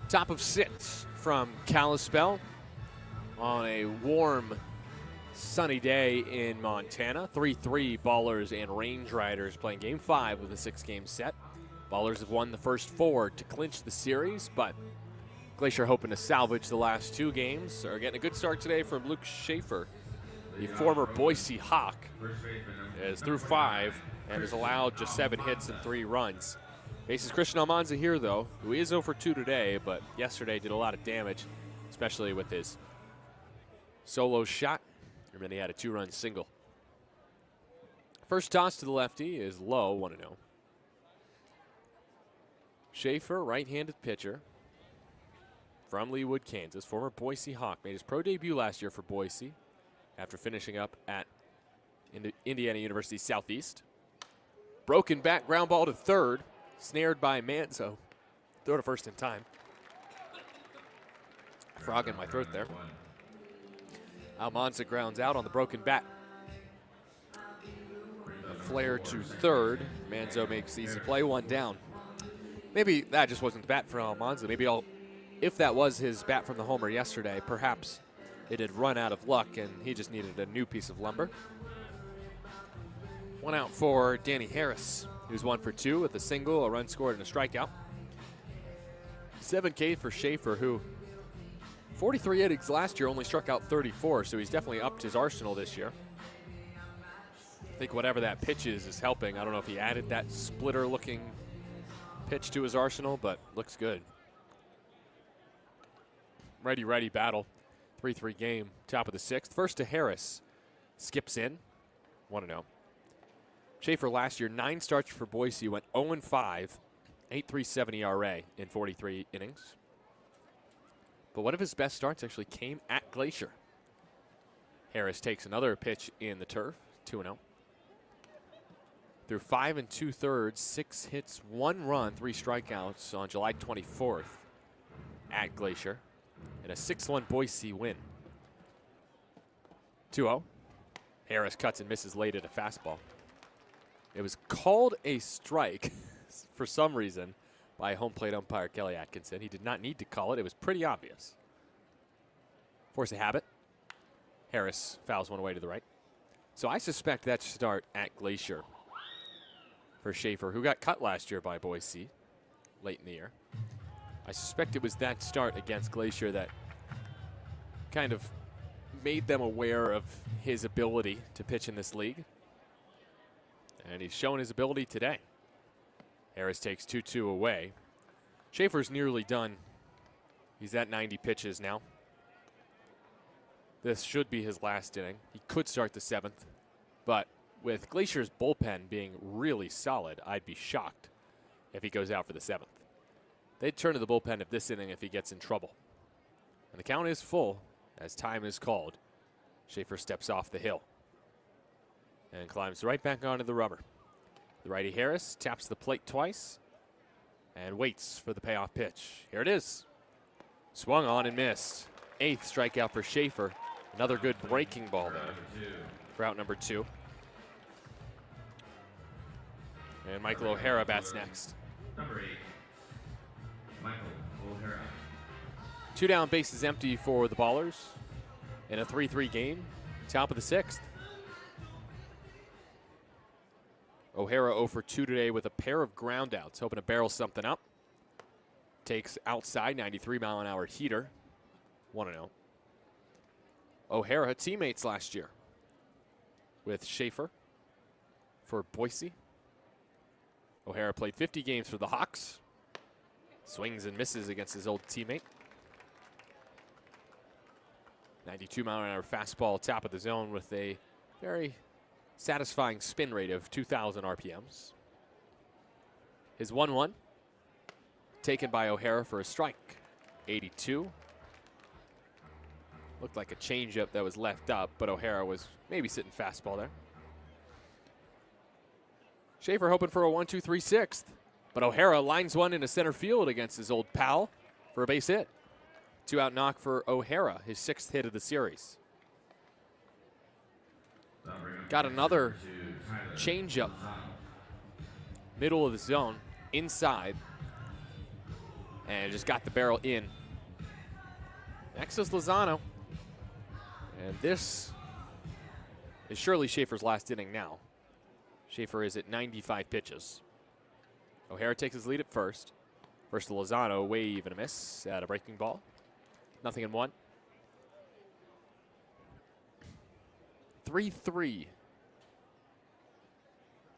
Top of 6 from Kalispell on a warm, sunny day in Montana. 3-3 Ballers and Range Riders playing Game 5 with a 6-game set. Ballers have won the first 4 to clinch the series, but Glacier hoping to salvage the last 2 games. Are getting a good start today from Luke Schaefer, the former Boise Hawk, is through 5 and has allowed just 7 hits and 3 runs. Faces Christian Almanza here, though, who is 0 for 2 today, but yesterday did a lot of damage, especially with his solo shot. And then he had a 2-run single. First toss to the lefty is low, 1-0. Schaefer, right-handed pitcher from Leawood, Kansas, former Boise Hawk, made his pro debut last year for Boise after finishing up at Indiana University Southeast. Broken back ground ball to third. Snared by Manzo. Throw to first in time. Frog in my throat there. Almanza grounds out on the broken bat. A flare to third. Manzo makes the easy play, 1 down. Maybe that just wasn't the bat for Almanza. Maybe if that was his bat from the homer yesterday, perhaps it had run out of luck and he just needed a new piece of lumber. 1 out for Danny Harris, who's 1 for 2 with a single, a run scored, and a strikeout. 7K for Schaefer, who 43 innings last year, only struck out 34, so he's definitely upped his arsenal this year. I think whatever that pitch is helping. I don't know if he added that splitter-looking pitch to his arsenal, but looks good. Righty-righty battle, 3-3 game, top of the 6th. First to Harris, skips in, 1-0. Schaefer last year, 9 starts for Boise, went 0-5, 8.37 ERA in 43 innings. But one of his best starts actually came at Glacier. Harris takes another pitch in the turf, 2-0. Through 5 2/3, 6 hits, 1 run, 3 strikeouts on July 24th at Glacier in a 6-1 Boise win. 2-0. Harris cuts and misses late at a fastball. It was called a strike for some reason by home plate umpire Kelly Atkinson. He did not need to call it. It was pretty obvious. Force a habit. Harris fouls one away to the right. So I suspect that start at Glacier for Schaefer, who got cut last year by Boise late in the year. I suspect it was that start against Glacier that kind of made them aware of his ability to pitch in this league. And he's shown his ability today. Harris takes 2-2 away. Schaefer's nearly done. He's at 90 pitches now. This should be his last inning. He could start the 7th, but with Glacier's bullpen being really solid, I'd be shocked if he goes out for the 7th. They'd turn to the bullpen of this inning if he gets in trouble. And the count is full as time is called. Schaefer steps off the hill and climbs right back onto the rubber. The righty Harris taps the plate twice and waits for the payoff pitch. Here it is. Swung on and missed. 8th strikeout for Schaefer. Another good breaking ball there for out number 2. And Michael O'Hara bats next. Number 8, Michael O'Hara. 2 down, bases empty for the Ballers in a 3-3 game. Top of the 6th. O'Hara 0 for 2 today with a pair of groundouts, hoping to barrel something up. Takes outside, 93-mile-an-hour heater. 1-0. O'Hara, teammates last year with Schaefer for Boise. O'Hara played 50 games for the Hawks. Swings and misses against his old teammate. 92-mile-an-hour fastball, top of the zone with a very satisfying spin rate of 2,000 RPMs. His 1-1 taken by O'Hara for a strike. 82. Looked like a changeup that was left up, but O'Hara was maybe sitting fastball there. Schaefer hoping for a 1-2-3 6th, but O'Hara lines one into center field against his old pal for a base hit. 2-out knock for O'Hara, his 6th hit of the series. Got another changeup, middle of the zone, inside, and just got the barrel in. Next is Lozano, and this is surely Schaefer's last inning now. Schaefer is at 95 pitches. O'Hara takes his lead at first. First to Lozano, wave and a miss at a breaking ball. 0-1. 3-3.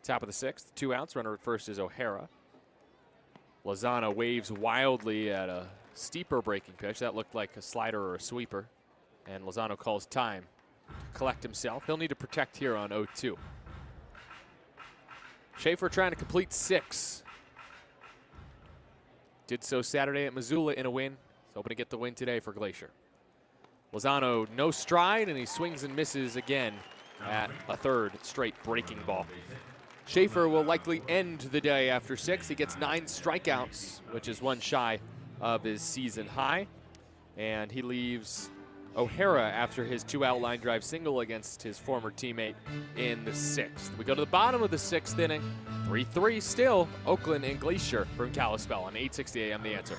Top of the 6th, 2 outs. Runner at first is O'Hara. Lozano waves wildly at a steeper breaking pitch. That looked like a slider or a sweeper. And Lozano calls time to collect himself. He'll need to protect here on 0-2. Schaefer trying to complete 6. Did so Saturday at Missoula in a win. He's hoping to get the win today for Glacier. Lozano no stride, and he swings and misses again at a 3rd straight breaking ball. Schaefer will likely end the day after 6. He gets 9 strikeouts, which is 1 shy of his season high. And he leaves O'Hara after his 2-out line drive single against his former teammate in the 6th. We go to the bottom of the 6th inning. 3-3 still, Oakland and Glacier from Kalispell on 860 AM The Answer.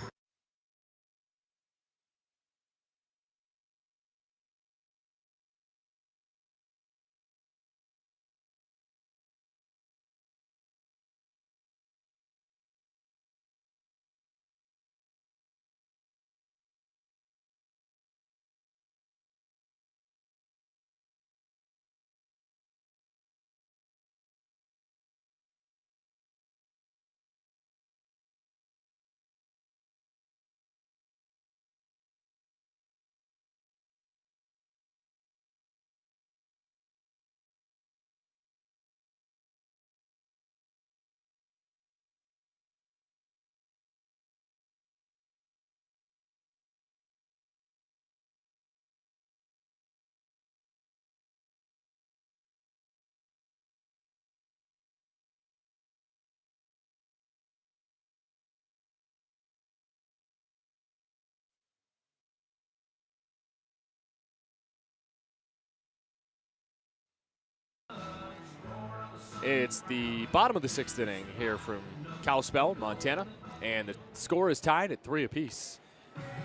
It's the bottom of the 6th inning here from Kalispell, Montana, and the score is tied at 3 apiece.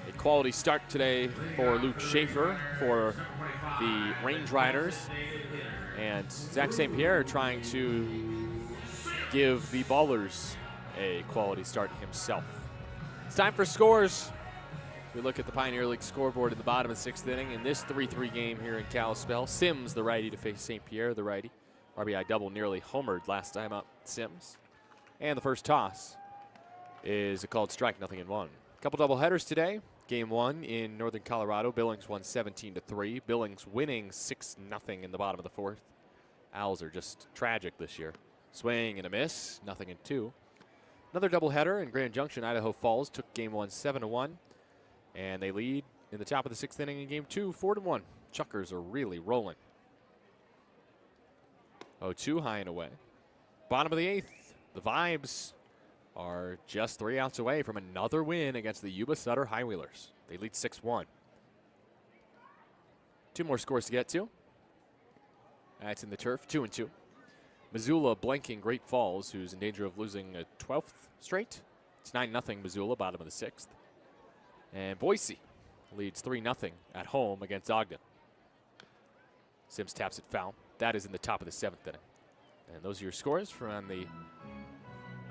A quality start today for Luke Schaefer for the Range Riders, and Zach St. Pierre trying to give the Ballers a quality start himself. It's time for scores. We look at the Pioneer League scoreboard in the bottom of the 6th inning in this 3-3 game here in Kalispell. Sims, the righty, to face St. Pierre, the righty. RBI double, nearly homered last time up, Sims. And the first toss is a called strike, 0-1. Couple doubleheaders today. Game 1 in Northern Colorado. Billings won 17-3. Billings winning 6-0 in the bottom of the 4th. Owls are just tragic this year. Swing and a miss, 0-2. Another doubleheader in Grand Junction. Idaho Falls took Game 1 7-1. And they lead in the top of the 6th inning in Game 2 4-1. Chuckers are really rolling. 0-2 high and away. Bottom of the 8th. The Vibes are just 3 outs away from another win against the Yuba Sutter High Wheelers. They lead 6-1. Two more scores to get to. That's in the turf, 2-2. Missoula blanking Great Falls, who's in danger of losing a 12th straight. It's 9-0 Missoula, bottom of the 6th. And Boise leads 3-0 at home against Ogden. Sims taps it foul. That is in the top of the 7th inning. And those are your scores from the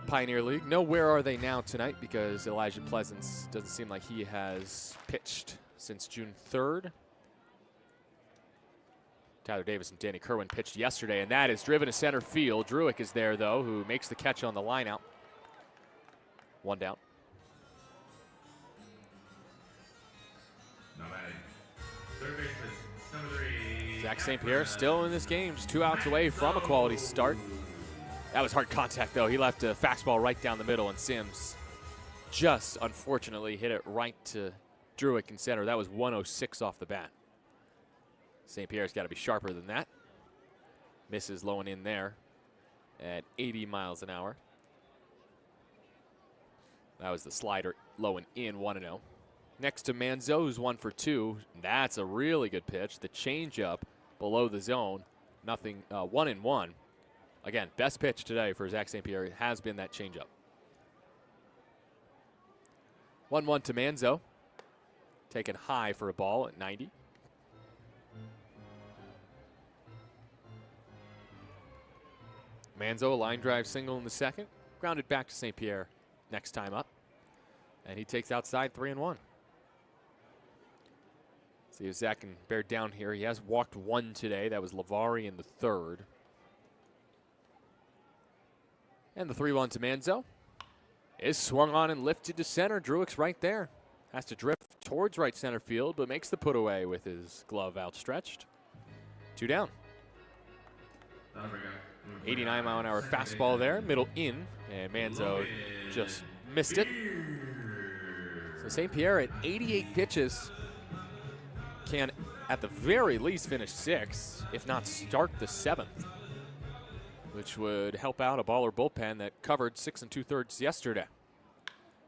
Pioneer League. No, where are they now tonight? Because Elijah Pleasance doesn't seem like he has pitched since June 3rd. Tyler Davis and Danny Kerwin pitched yesterday, and that is driven to center field. Druick is there, though, who makes the catch on the line out. One down. Zach St. Pierre still in this game, just 2 outs away from a quality start. That was hard contact, though. He left a fastball right down the middle, and Sims just, unfortunately, hit it right to Druick in center. That was 106 off the bat. St. Pierre's got to be sharper than that. Misses low and in there at 80 miles an hour. That was the slider, low and in, 1-0. Next to Manzo, who's 1 for 2. That's a really good pitch. The changeup below the zone. Nothing, 1-1. Again, best pitch today for Zach St. Pierre has been that changeup. 1-1 to Manzo. Taken high for a ball at 90. Manzo, a line drive single in the second. Grounded back to St. Pierre next time up. And he takes outside 3-1. See if Zach can bear down here. He has walked 1 today. That was Lavari in the 3rd. And the 3-1 to Manzo is swung on and lifted to center. Druick's right there. Has to drift towards right center field, but makes the put away with his glove outstretched. 2 down. 89-mile-an-hour fastball there, middle in, and Manzo just missed it. So St. Pierre at 88 pitches can, at the very least, finish 6th, if not start the 7th, which would help out a baller bullpen that covered 6 2/3 yesterday.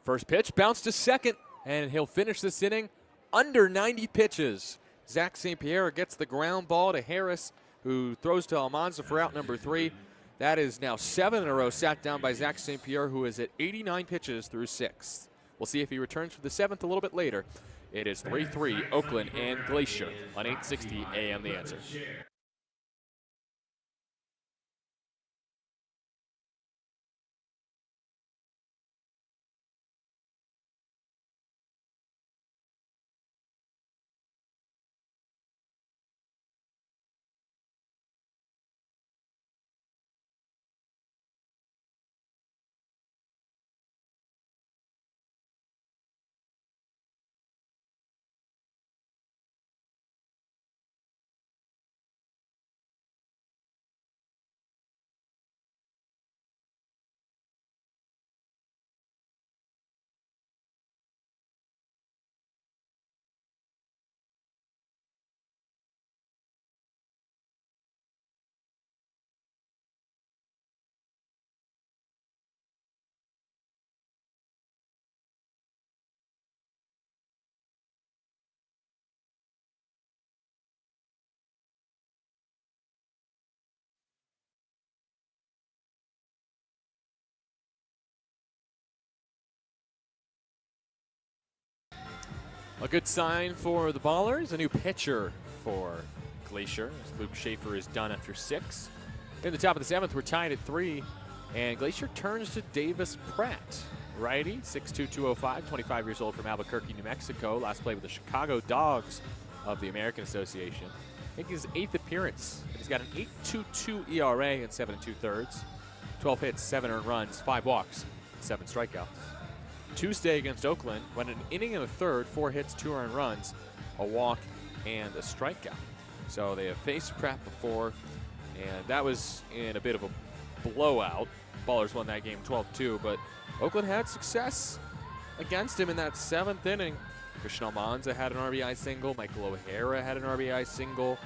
First pitch, bounce to second, and he'll finish this inning under 90 pitches. Zach St. Pierre gets the ground ball to Harris, who throws to Almanza for out number 3. That is now 7 in a row sat down by Zach St. Pierre, who is at 89 pitches through 6. We'll see if he returns for the 7th a little bit later. It is 3-3 Oakland and Glacier on 860 AM The Answer. A good sign for the Ballers, a new pitcher for Glacier, as Luke Schaefer is done after 6. In the top of the 7th, we're tied at 3, and Glacier turns to Davis Pratt. Righty, 6'2", 205, 25 years old from Albuquerque, New Mexico. Last played with the Chicago Dogs of the American Association. I think his 8th appearance. He's got an 8.22 ERA in 7 2/3. 12 hits, 7 earned runs, 5 walks, 7 strikeouts. Tuesday against Oakland, went an inning and a third, 4 hits, 2 earned runs, a walk, and a strikeout. So they have faced Pratt before, and that was in a bit of a blowout. Ballers won that game 12-2, but Oakland had success against him in that 7th inning. Christian Almanza had an RBI single, Michael O'Hara had an RBI single,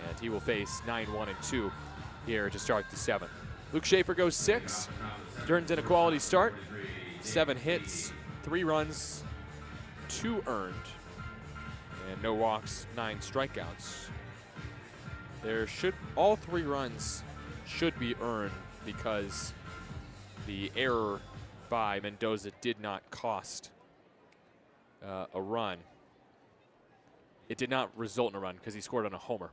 and he will face 9-1-2 here to start the 7th. Luke Schaefer goes 6, turns in a quality start. 7 hits, 3 runs, 2 earned. And no walks, 9 strikeouts. All 3 runs should be earned because the error by Mendoza did not cost a run. It did not result in a run because he scored on a homer.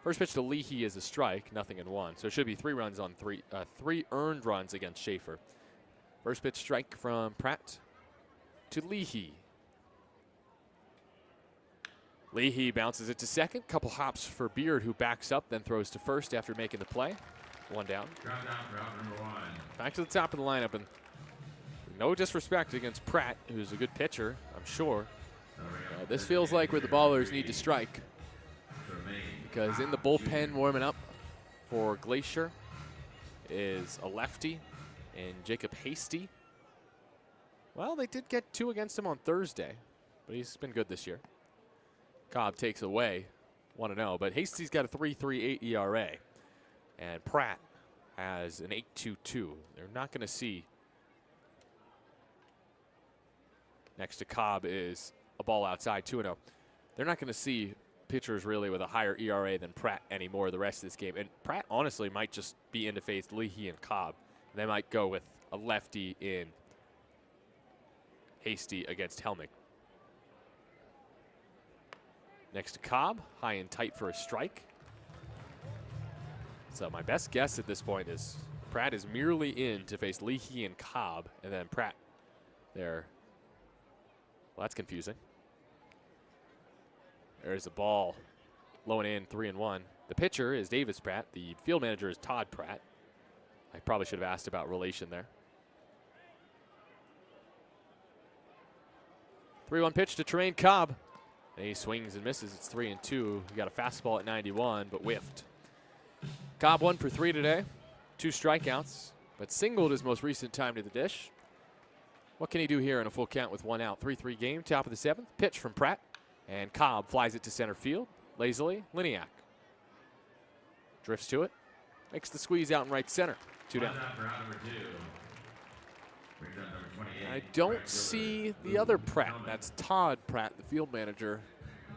First pitch to Leahy is a strike, nothing in 1. So it should be 3 runs on 3 earned runs against Schaefer. First pitch strike from Pratt to Leahy. Leahy bounces it to second. Couple hops for Beard, who backs up, then throws to first after making the play. 1 down. Ground out for out number 1. Back to the top of the lineup, and no disrespect against Pratt, who's a good pitcher, I'm sure. This feels like where the Ballers need to strike, because in the bullpen warming up for Glacier is a lefty and Jacob Hasty. Well, they did get 2 against him on Thursday, but he's been good this year. Cobb takes away 1-0, but Hasty's got a 3.38 ERA, and Pratt has an 8.22. They're not going to see. Next to Cobb is a ball outside, 2-0. They're not going to see pitchers really with a higher ERA than Pratt anymore the rest of this game. And Pratt honestly might just be in to face Leahy and Cobb. They might go with a lefty in Hasty against Helmick. Next to Cobb, high and tight for a strike. So my best guess at this point is Pratt is merely in to face Leahy and Cobb, and then Pratt there. Well, that's confusing. There's a ball low and in, 3-1. The pitcher is Davis Pratt. The field manager is Todd Pratt. I probably should have asked about relation there. 3-1 pitch to Tremaine Cobb. And he swings and misses. It's 3-2. He got a fastball at 91, but whiffed. Cobb 1 for 3 today. 2 strikeouts, but singled his most recent time to the dish. What can he do here in a full count with 1 out? 3-3 game, top of the 7th. Pitch from Pratt, and Cobb flies it to center field. Lazily, Liniak drifts to it, makes the squeeze out in right center. 2 down. I don't see the other Pratt. That's Todd Pratt, the field manager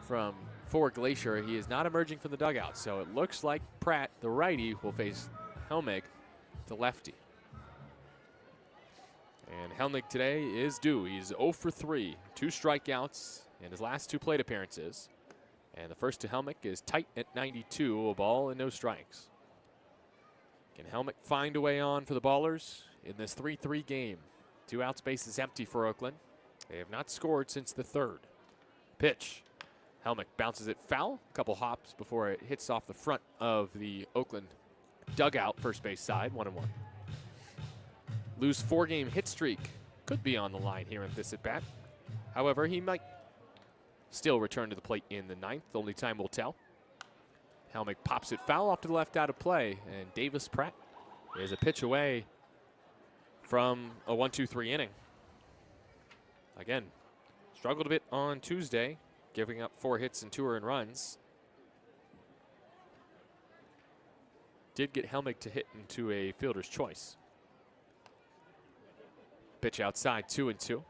for Glacier. He is not emerging from the dugout, so it looks like Pratt, the righty, will face Helmick, the lefty. And Helmick today is due. He's 0 for 3, 2 strikeouts in his last 2 plate appearances. And the first to Helmick is tight at 92, a ball and no strikes. Can Helmick find a way on for the Ballers in this 3-3 game? 2 outs, base is empty for Oakland. They have not scored since the 3rd. Pitch. Helmick bounces it foul. A couple hops before it hits off the front of the Oakland dugout, first base side, 1-1. Lose 4-game hit streak. Could be on the line here in this at-bat. However, he might still return to the plate in the 9th. Only time will tell. Helmick pops it foul off to the left out of play, and Davis Pratt is a pitch away from a 1-2-3 inning. Again, struggled a bit on Tuesday, giving up 4 hits and 2 earned runs. Did get Helmick to hit into a fielder's choice. Pitch outside, 2-2.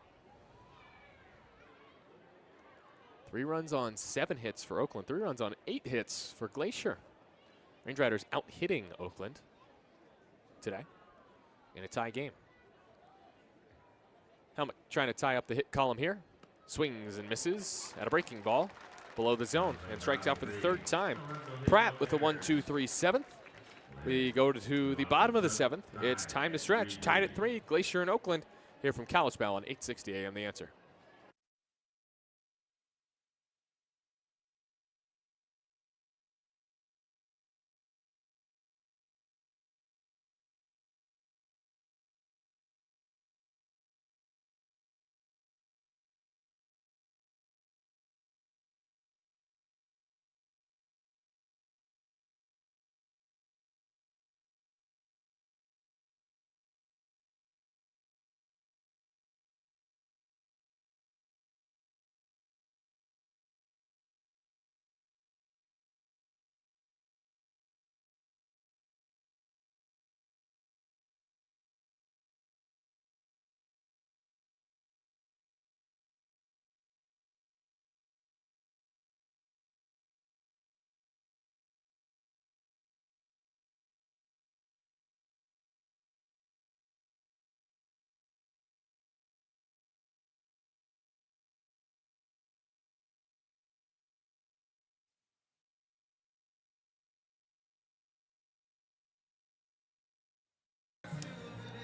3 runs on 7 hits for Oakland, 3 runs on 8 hits for Glacier. Range Riders out hitting Oakland today in a tie game. Helmick trying to tie up the hit column here. Swings and misses at a breaking ball below the zone and strikes out for the 3rd time. Pratt with the 1-2-3 7th. We go to the bottom of the 7th. It's time to stretch. Tied at 3, Glacier and Oakland here from Kalispell on 860 AM The Answer.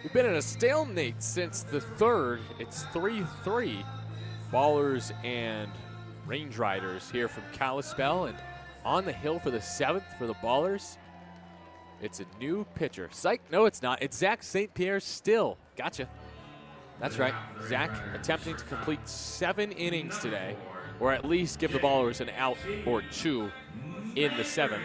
We've been in a stalemate since the third. It's 3-3. Ballers and Range Riders here from Kalispell, and on the hill for the 7th for the Ballers. It's a new pitcher. Psych, no it's not. It's Zach St. Pierre still. Gotcha. That's right. Zach attempting to complete 7 innings today, or at least give the Ballers an out or 2 in the 7th.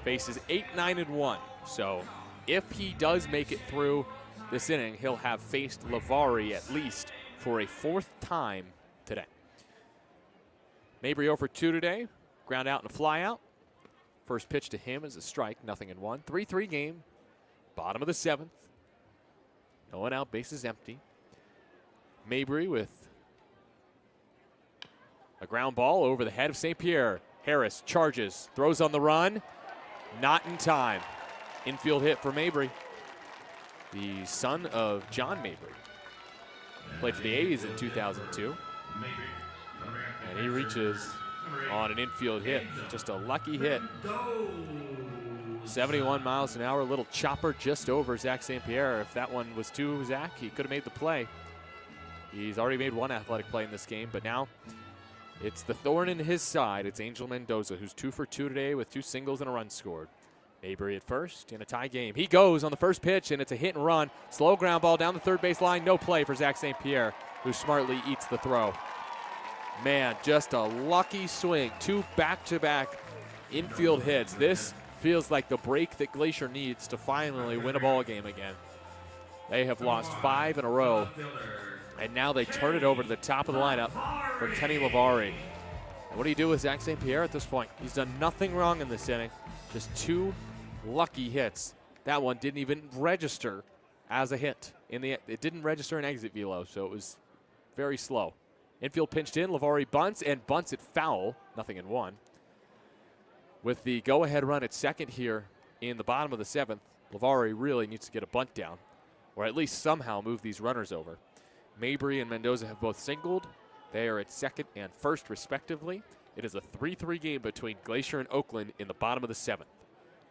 Faces 8-9-1. So if he does make it through this inning, he'll have faced Lavari at least for a 4th time today. Mabry 0 for 2 today. Ground out and a fly out. First pitch to him is a strike, 0-1. 3-3 game. Bottom of the 7th. No one out, bases empty. Mabry with a ground ball over the head of St. Pierre. Harris charges, throws on the run. Not in time. Infield hit for Mabry. The son of John Mabry. Played for the A's in 2002. And he reaches on an infield hit. Just a lucky hit. 71 miles an hour, little chopper just over Zach St. Pierre. If that one was to Zach, he could have made the play. He's already made one athletic play in this game, but now it's the thorn in his side. It's Angel Mendoza, who's 2 for 2 today with 2 singles and a run scored. Mabry at first in a tie game. He goes on the first pitch, and it's a hit and run. Slow ground ball down the third base line. No play for Zach St. Pierre, who smartly eats the throw. Man, just a lucky swing. 2 back-to-back infield hits. This feels like the break that Glacier needs to finally win a ball game again. They have lost 5 in a row, and now they turn it over to the top of the lineup for Kenny Lavari. And what do you do with Zach St. Pierre at this point? He's done nothing wrong in this inning. Just 2 lucky hits. That one didn't even register as a hit. It didn't register an exit velo, so it was very slow. Infield pinched in, Lavari bunts, and bunts it foul, 0-1. With the go-ahead run at second here in the bottom of the 7th, Lavari really needs to get a bunt down, or at least somehow move these runners over. Mabry and Mendoza have both singled. They are at second and first, respectively. It is a 3-3 game between Glacier and Oakland in the bottom of the 7th.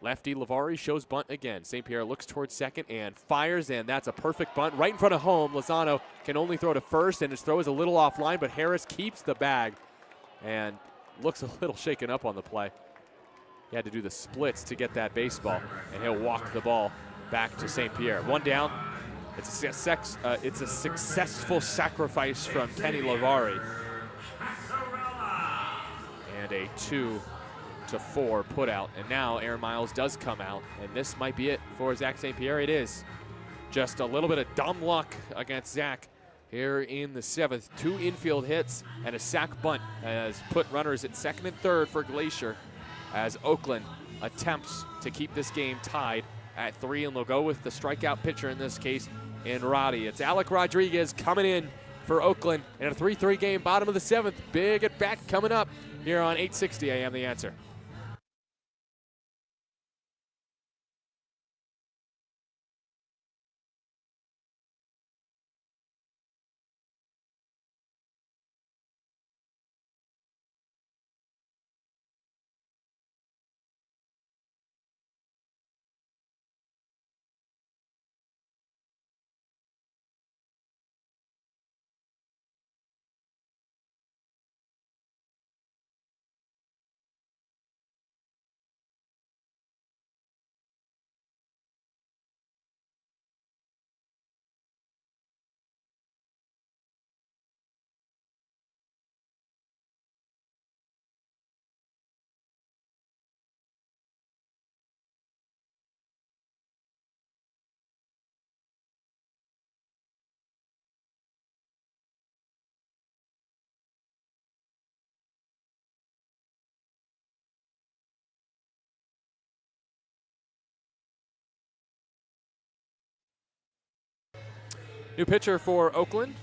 Lefty Lavari shows bunt again. St. Pierre looks towards second and fires, and that's a perfect bunt right in front of home. Lozano can only throw to first, and his throw is a little offline, but Harris keeps the bag and looks a little shaken up on the play. He had to do the splits to get that baseball, and he'll walk the ball back to St. Pierre. 1 down. It's a successful sacrifice from Kenny Lavari. And a 2-4 put out. And now Aaron Miles does come out, and this might be it for Zach St. Pierre. It is. Just a little bit of dumb luck against Zach here in the 7th. 2 infield hits and a sac bunt has put runners at second and third for Glacier as Oakland attempts to keep this game tied at 3, and they'll go with the strikeout pitcher in this case in Roddy. It's Alec Rodriguez coming in for Oakland in a 3-3 game, bottom of the 7th. Big at bat coming up here on 860 AM The Answer. New pitcher for Oakland,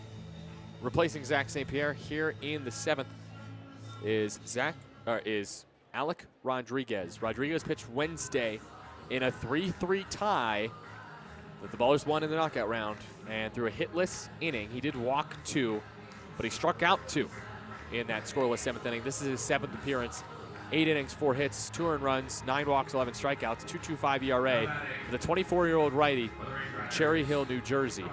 replacing Zach St. Pierre here in the 7th, is Alec Rodriguez. Rodriguez pitched Wednesday in a 3-3 tie that the Ballers won in the knockout round, and through a hitless inning, he did walk 2, but he struck out 2 in that scoreless 7th inning. This is his 7th appearance. 8 innings, 4 hits, 2 earned runs, 9 walks, 11 strikeouts, 2.25 ERA. For the 24-year-old righty, Cherry Hill, New Jersey.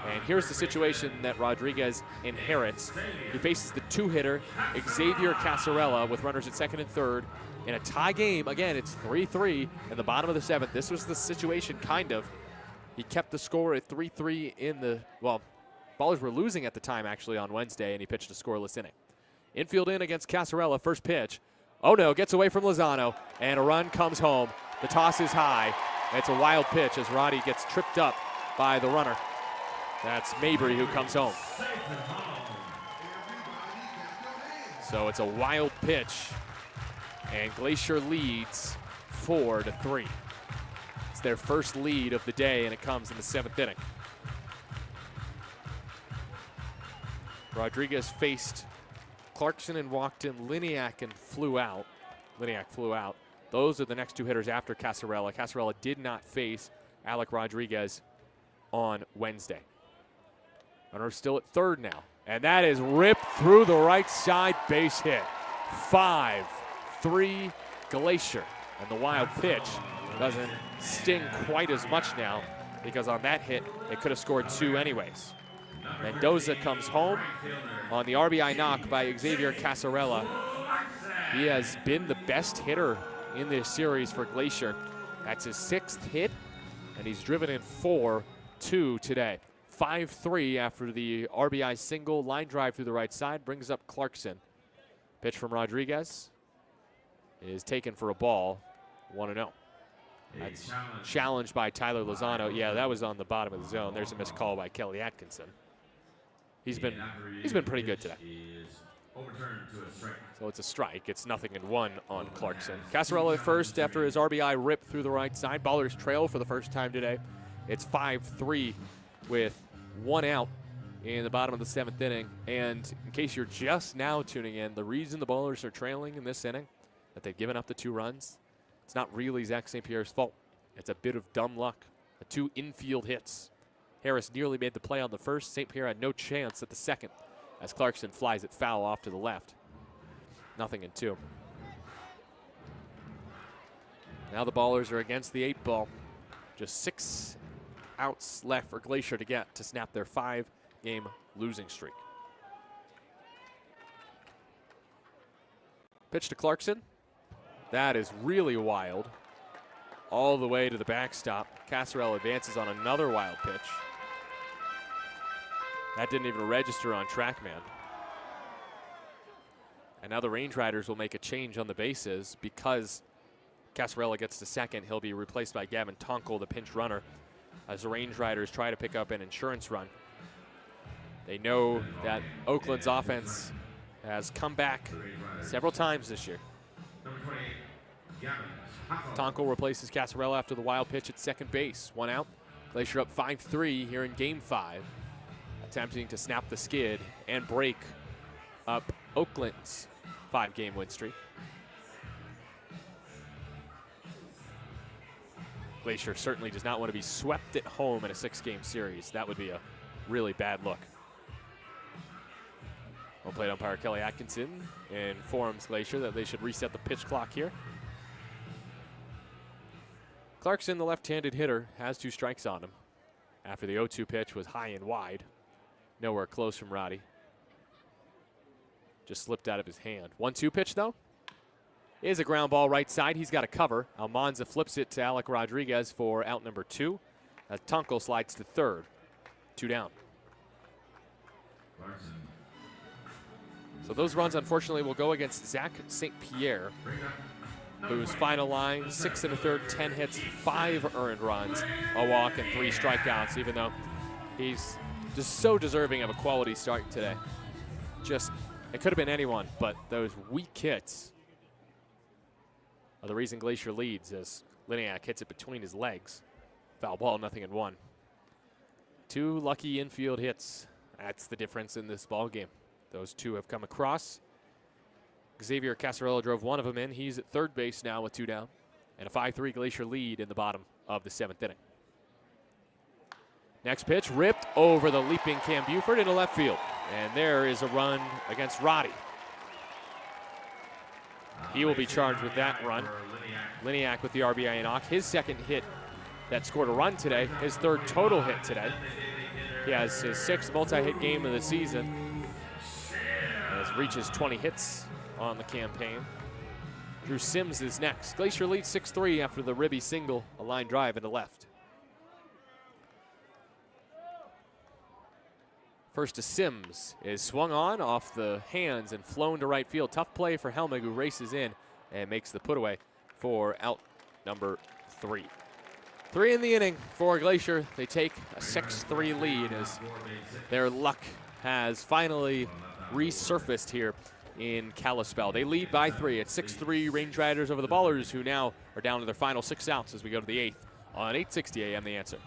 And here's the situation that Rodriguez inherits. He faces the two-hitter, Xavier Casarella, with runners at second and third. In a tie game, again, it's 3-3 in the bottom of the seventh. This was the situation, kind of. He kept the score at 3-3 in the, well, Ballers were losing at the time, actually, on Wednesday, and he pitched a scoreless inning. Infield in against Casarella, first pitch. Oh, no, gets away from Lozano, and a run comes home. The toss is high. It's a wild pitch as Roddy gets tripped up by the runner. That's Mabry who comes home. So it's a wild pitch, and Glacier leads 4-3. It's their first lead of the day, and it comes in the seventh inning. Rodriguez faced Clarkson and walked in Liniak and flew out. Liniak flew out. Those are the next two hitters after Casarella. Casarella did not face Alec Rodriguez on Wednesday. Runner still at third now. And that is ripped through the right side, base hit. 5-3 Glacier. And the wild pitch doesn't sting quite as much now because on that hit, they could have scored two anyways. Mendoza comes home on the RBI knock by Xavier Casarella. He has been the best hitter in this series for Glacier. That's his sixth hit, and he's driven in 4-2 today. 5-3 after the RBI single, line drive through the right side, brings up Clarkson. Pitch from Rodriguez is taken for a ball, 1-0. That's challenged by Tyler Lozano. Yeah, that was on the bottom of the zone. There's a missed call by Kelly Atkinson. He's been pretty good today. So it's a strike. It's 0-1 on Clarkson. Casarella at first after his RBI rip through the right side. Ballers trail for the first time today. It's 5-3 with one out in the bottom of the seventh inning. And in case you're just now tuning in, the reason the Ballers are trailing in this inning, that they've given up the 2 runs, it's not really Zach St. Pierre's fault. It's a bit of dumb luck. The 2 infield hits. Harris nearly made the play on the first. St. Pierre had no chance at the second as Clarkson flies it foul off to the left. 0-2. Now the Ballers are against the 8 ball. Just 6 outs left for Glacier to get to snap their 5-game losing streak. Pitch to Clarkson. That is really wild. All the way to the backstop. Casarella advances on another wild pitch. That didn't even register on TrackMan. And now the Range Riders will make a change on the bases because Casarella gets to second. He'll be replaced by Gavin Tonkel, the pinch runner, as the Range Riders try to pick up an insurance run. They know that Oakland's offense has come back several times this year. Tonkel replaces Casarella after the wild pitch at second base. 1 out. Glacier up 5-3 here in Game 5. Attempting to snap the skid and break up Oakland's 5-game win streak. Glacier certainly does not want to be swept at home in a 6-game series. That would be a really bad look. Home plate umpire Kelly Atkinson informs Glacier that they should reset the pitch clock here. Clarkson, the left-handed hitter, has 2 strikes on him after the 0-2 pitch was high and wide. Nowhere close from Roddy. Just slipped out of his hand. 1-2 pitch, though, is a ground ball right side. He's got a cover. Almanza flips it to Alec Rodriguez for out number 2. As Tonkel slides to third. 2 down. So those runs, unfortunately, will go against Zach St. Pierre, whose final line, 6 1/3, 10 hits, 5 earned runs, a walk, and 3 strikeouts, even though he's just so deserving of a quality start today. Just, it could have been anyone, but those weak hits are the reason Glacier leads as Liniak hits it between his legs. Foul ball, 0-1. 2 lucky infield hits. That's the difference in this ball game. Those 2 have come across. Xavier Casarella drove 1 of them in. He's at third base now with 2 down. And a 5-3 Glacier lead in the bottom of the 7th inning. Next pitch ripped over the leaping Cam Buford into left field. And there is a run against Roddy. He will be charged with that run. Liniak with the RBI knock. His second hit that scored a run today, his third total hit today. He has his 6th multi-hit game of the season as reaches 20 hits on the campaign. Drew Sims is next. Glacier leads 6-3 after the Ribby single, a line drive into left. First to Sims, is swung on off the hands and flown to right field. Tough play for Helmig, who races in and makes the put away for out number 3. 3 in the inning for Glacier. They take a 6-3 lead as their luck has finally resurfaced here in Kalispell. They lead by 3 at 6-3 Range Riders over the Ballers, who now are down to their final 6 outs as we go to the 8th on 860 AM The Answer.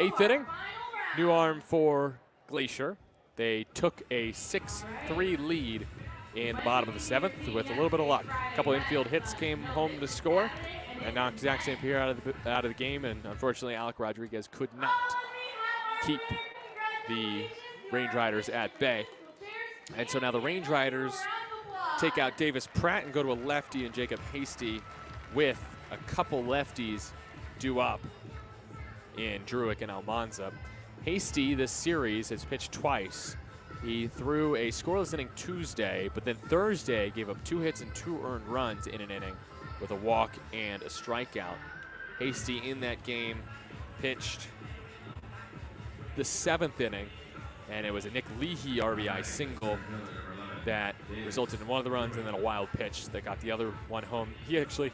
Eighth inning, new arm for Glacier. They took a 6-3 lead in the bottom of the 7th with a little bit of luck. A couple infield hits came home to score and knocked Zach St. Pierre out of the game, and unfortunately Alec Rodriguez could not keep the Range Riders at bay. And so now the Range Riders take out Davis Pratt and go to a lefty and Jacob Hasty with a couple lefties due up in Druick and Almanza. Hasty this series has pitched twice. He threw a scoreless inning Tuesday, but then Thursday gave up 2 hits and 2 earned runs in an inning with a walk and a strikeout. Hasty in that game pitched the 7th inning, and it was a Nick Leahy RBI single that resulted in one of the runs and then a wild pitch that got the other one home. He actually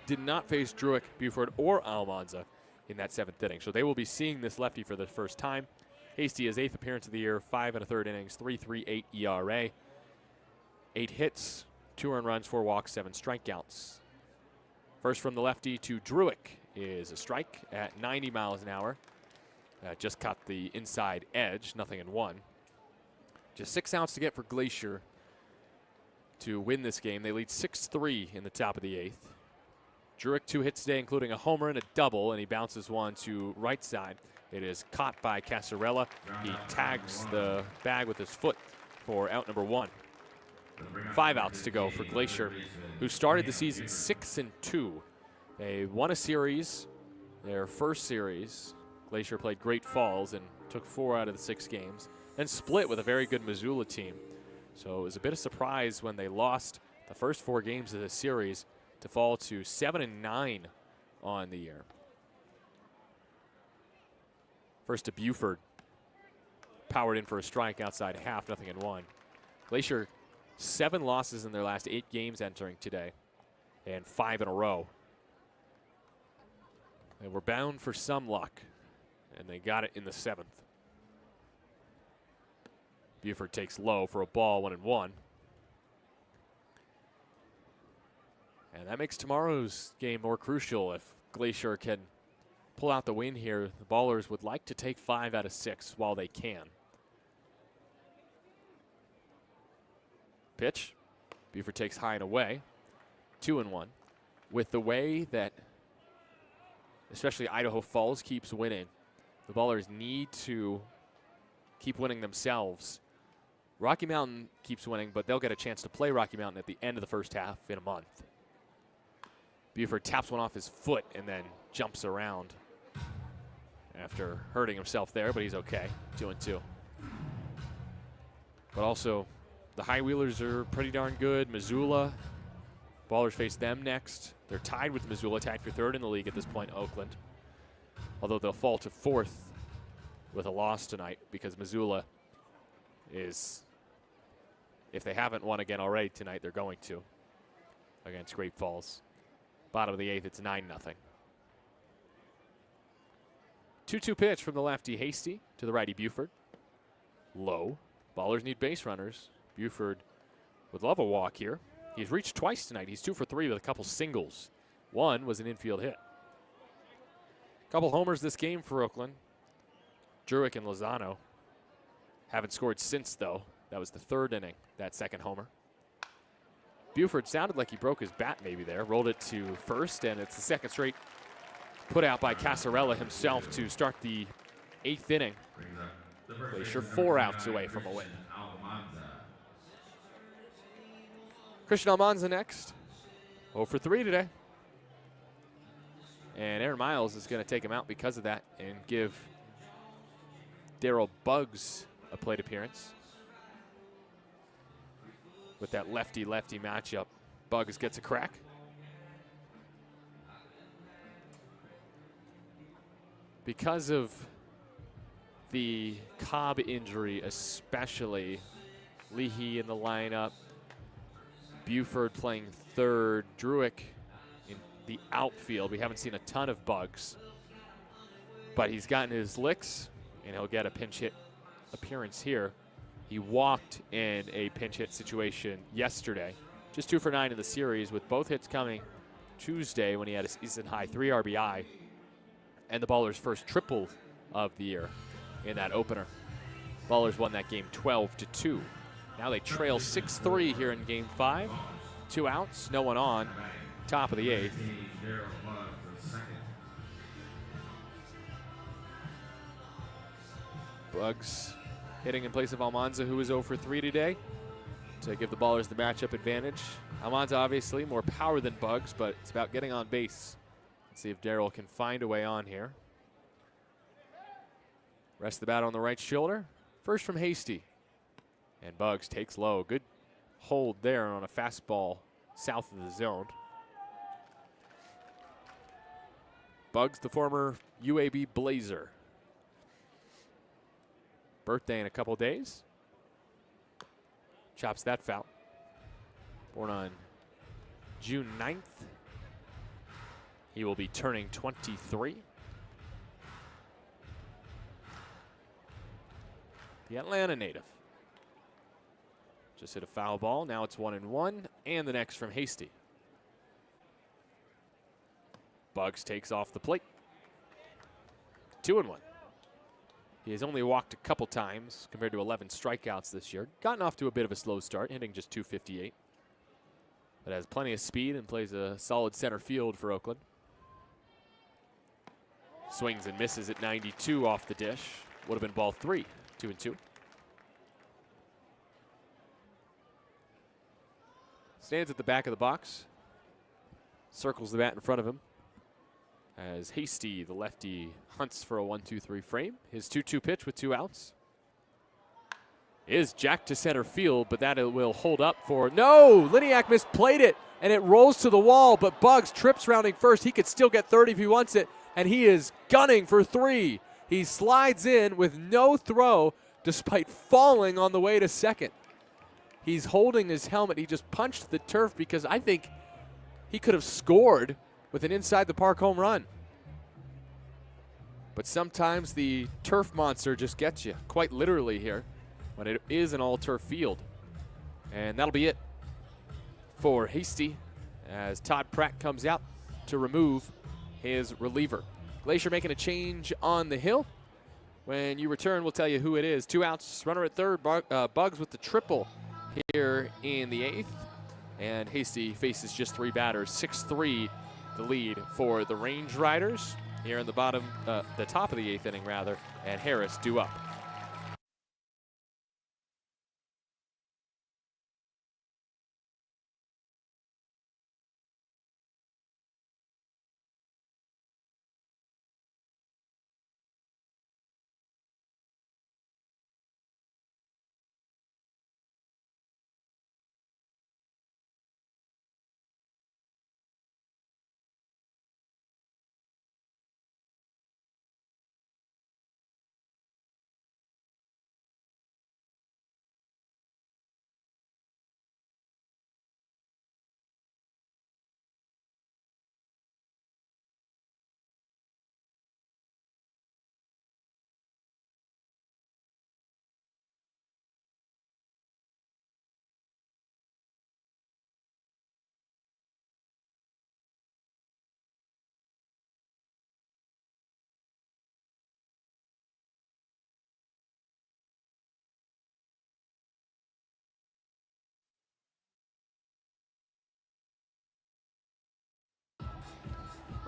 did not face Druick, Buford, or Almanza in that 7th inning. So they will be seeing this lefty for the first time. Hasty, his 8th appearance of the year, 5 1/3 innings, 3.38 ERA, 8 hits, 2 earned runs, 4 walks, 7 strikeouts. First from the lefty to Druick is a strike at 90 miles an hour. Just caught the inside edge, 0-1. Just 6 outs to get for Glacier to win this game. They lead 6-3 in the top of the 8th. Druick 2 hits today, including a homer and a double, and he bounces one to right side. It is caught by Casarella. He tags the bag with his foot for out number 1. 5 outs to go for Glacier, who started the season 6-2. They won a series, their first series. Glacier played Great Falls and took 4 out of the 6 games, and split with a very good Missoula team. So it was a bit of surprise when they lost the first 4 games of the series to fall to 7-9 on the year. First to Buford, powered in for a strike outside half, 0-1. Glacier 7 losses in their last 8 games entering today, and 5 in a row. They were bound for some luck, and they got it in the 7th. Buford takes low for a ball, 1-1. And that makes tomorrow's game more crucial. If Glacier can pull out the win here, the Ballers would like to take 5 out of 6 while they can. Pitch. Buford takes high and away. 2-1. With the way that especially Idaho Falls keeps winning, the Ballers need to keep winning themselves. Rocky Mountain keeps winning, but they'll get a chance to play Rocky Mountain at the end of the first half in a month. Buford taps one off his foot and then jumps around after hurting himself there, but he's okay. 2-2. But also, the High Wheelers are pretty darn good. Missoula, Ballers face them next. They're tied with Missoula, tied for third in the league at this point, Oakland. Although they'll fall to fourth with a loss tonight because Missoula is, if they haven't won again already tonight, they're going to against Great Falls. Bottom of the eighth, it's 9-0. 2-2 pitch from the lefty Hasty to the righty Buford. Low. Ballers need base runners. Buford would love a walk here. He's reached twice tonight. He's 2 for 3 with a couple singles. One was an infield hit. Couple homers this game for Oakland. Druick and Lozano haven't scored since, though. That was the third inning, that second homer. Buford sounded like he broke his bat maybe there. Rolled it to first, and it's the second straight put out by Casarella himself to start the eighth inning. Glacier 4 outs away from a win. Christian Almanza next. 0 for 3 today. And Aaron Miles is going to take him out because of that and give Daryl Buggs a plate appearance. With that lefty-lefty matchup, Buggs gets a crack. Because of the Cobb injury especially, Leahy in the lineup, Buford playing third, Druick in the outfield. We haven't seen a ton of Buggs, but he's gotten his licks, and he'll get a pinch hit appearance here. He walked in a pinch hit situation yesterday. Just 2 for 9 in the series, with both hits coming Tuesday when he had a season-high 3 RBI and the Ballers' first triple of the year in that opener. Ballers won that game 12-2. Now they trail 6-3 here in Game 5. 2 outs, no one on, top of the eighth. Buggs hitting in place of Almanza, who is 0 for 3 today, to give the Ballers the matchup advantage. Almanza obviously more power than Buggs, but it's about getting on base. Let's see if Daryl can find a way on here. Rest the bat on the right shoulder. First from Hasty. And Buggs takes low. Good hold there on a fastball south of the zone. Buggs, the former UAB Blazer. Birthday in a couple days. Chops that foul. Born on June 9th. He will be turning 23. The Atlanta native. Just hit a foul ball. Now it's 1-1. And the next from Hasty. Buggs takes off the plate. 2-1. He has only walked a couple times compared to 11 strikeouts this year. Gotten off to a bit of a slow start, hitting just .258. But has plenty of speed and plays a solid center field for Oakland. Swings and misses at 92 off the dish. Would have been ball 3, 2-2. Stands at the back of the box. Circles the bat in front of him. As Hasty, the lefty, hunts for a 1-2-3 frame. His 2-2 pitch with 2 outs is jacked to center field, but that will hold up for, no! Liniak misplayed it, and it rolls to the wall, but Buggs trips rounding first. He could still get third if he wants it, and he is gunning for 3. He slides in with no throw despite falling on the way to second. He's holding his helmet. He just punched the turf because I think he could have scored with an inside-the-park home run. But sometimes the turf monster just gets you, quite literally here, when it is an all-turf field. And that'll be it for Hasty as Todd Pratt comes out to remove his reliever. Glacier making a change on the hill. When you return, we'll tell you who it is. 2 outs, runner at third, Buggs with the triple here in the eighth. And Hasty faces just 3 batters, 6-3 the lead for the Range Riders here in the top of the eighth inning rather, and Harris due up.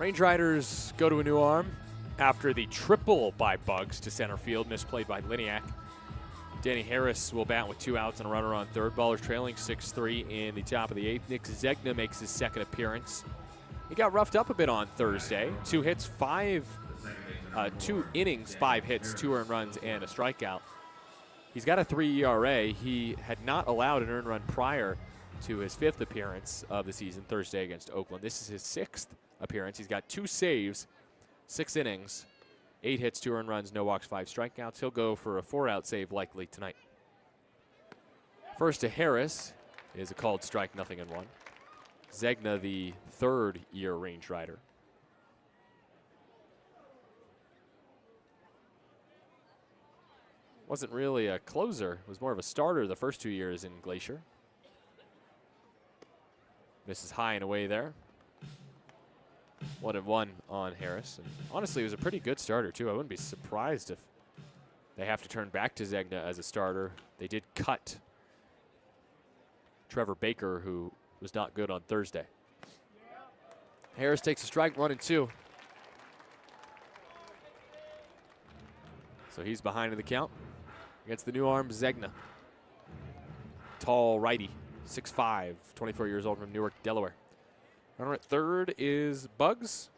Range Riders go to a new arm after the triple by Bugs to center field, misplayed by Liniak. Danny Harris will bat with 2 outs and a runner on third. Ballers trailing 6-3 in the top of the 8th. Nick Zegna makes his second appearance. He got roughed up a bit on Thursday. 2 hits, 2 innings, 5 hits, 2 earned runs, and a strikeout. He's got a 3 ERA. He had not allowed an earned run prior to his 5th appearance of the season, Thursday against Oakland. This is his 6th appearance. He's got 2 saves, 6 innings, 8 hits, 2 earned runs, no walks, 5 strikeouts. He'll go for a 4-out save likely tonight. First to Harris is a called strike, 0-1. Zegna, the 3rd-year Range Rider. Wasn't really a closer. It was more of a starter the first 2 years in Glacier. Misses high and away there. 1-1 on Harris. And honestly, it was a pretty good starter, too. I wouldn't be surprised if they have to turn back to Zegna as a starter. They did cut Trevor Baker, who was not good on Thursday. Harris takes a strike, 1-2. So he's behind in the count against the new arm, Zegna. Tall righty, 6'5", 24 years old from Newark, Delaware. Runner at third is Bugs.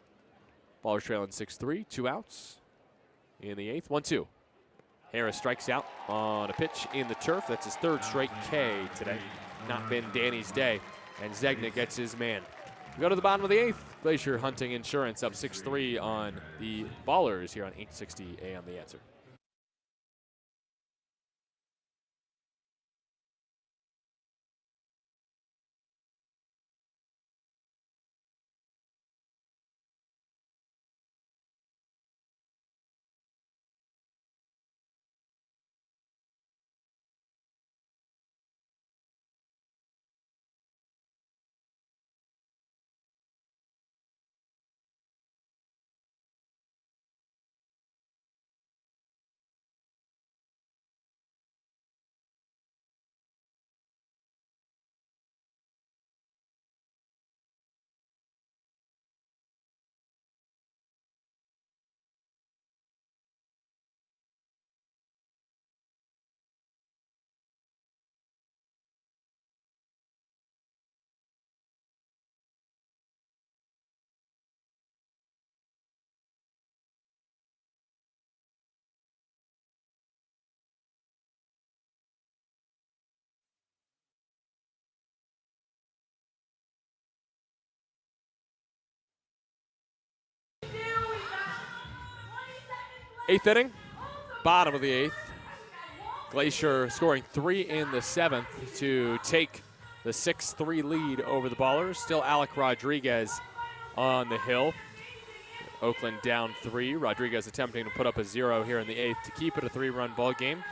Ballers trailing 6-3, 2 outs in the 8th, 1-2. Harris strikes out on a pitch in the turf. That's his 3rd straight K today. Not been Danny's day. And Zegna gets his man. We go to the bottom of the 8th. Glacier Hunting Insurance up 6-3 on the Ballers here on 860 AM The Answer. Eighth inning, bottom of the 8th. Glacier scoring 3 in the 7th to take the 6-3 lead over the Ballers. Still Alec Rodriguez on the hill. Oakland down 3. Rodriguez attempting to put up a 0 here in the 8th to keep it a 3-run ball game.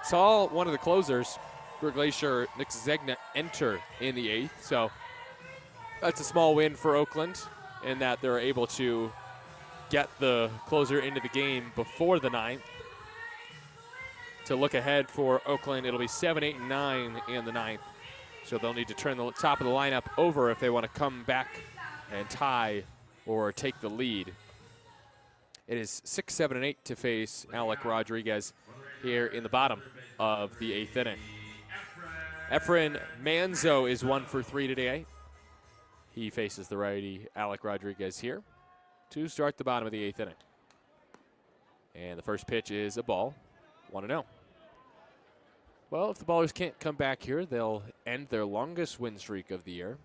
Saw one of the closers for Glacier, Nick Zegna, enter in the 8th. So that's a small win for Oakland in that they're able to get the closer into the game before the 9th. To look ahead for Oakland, it'll be 7, 8, and 9 in the 9th. So they'll need to turn the top of the lineup over if they want to come back and tie or take the lead. It is 6, 7, and 8 to face Alec Rodriguez here in the bottom of the 8th inning. Efren Manzo is 1 for 3 today. He faces the righty Alec Rodriguez here to start the bottom of the 8th inning. And the first pitch is a ball, 1-0. Well, if the Ballers can't come back here, they'll end their longest win streak of the year,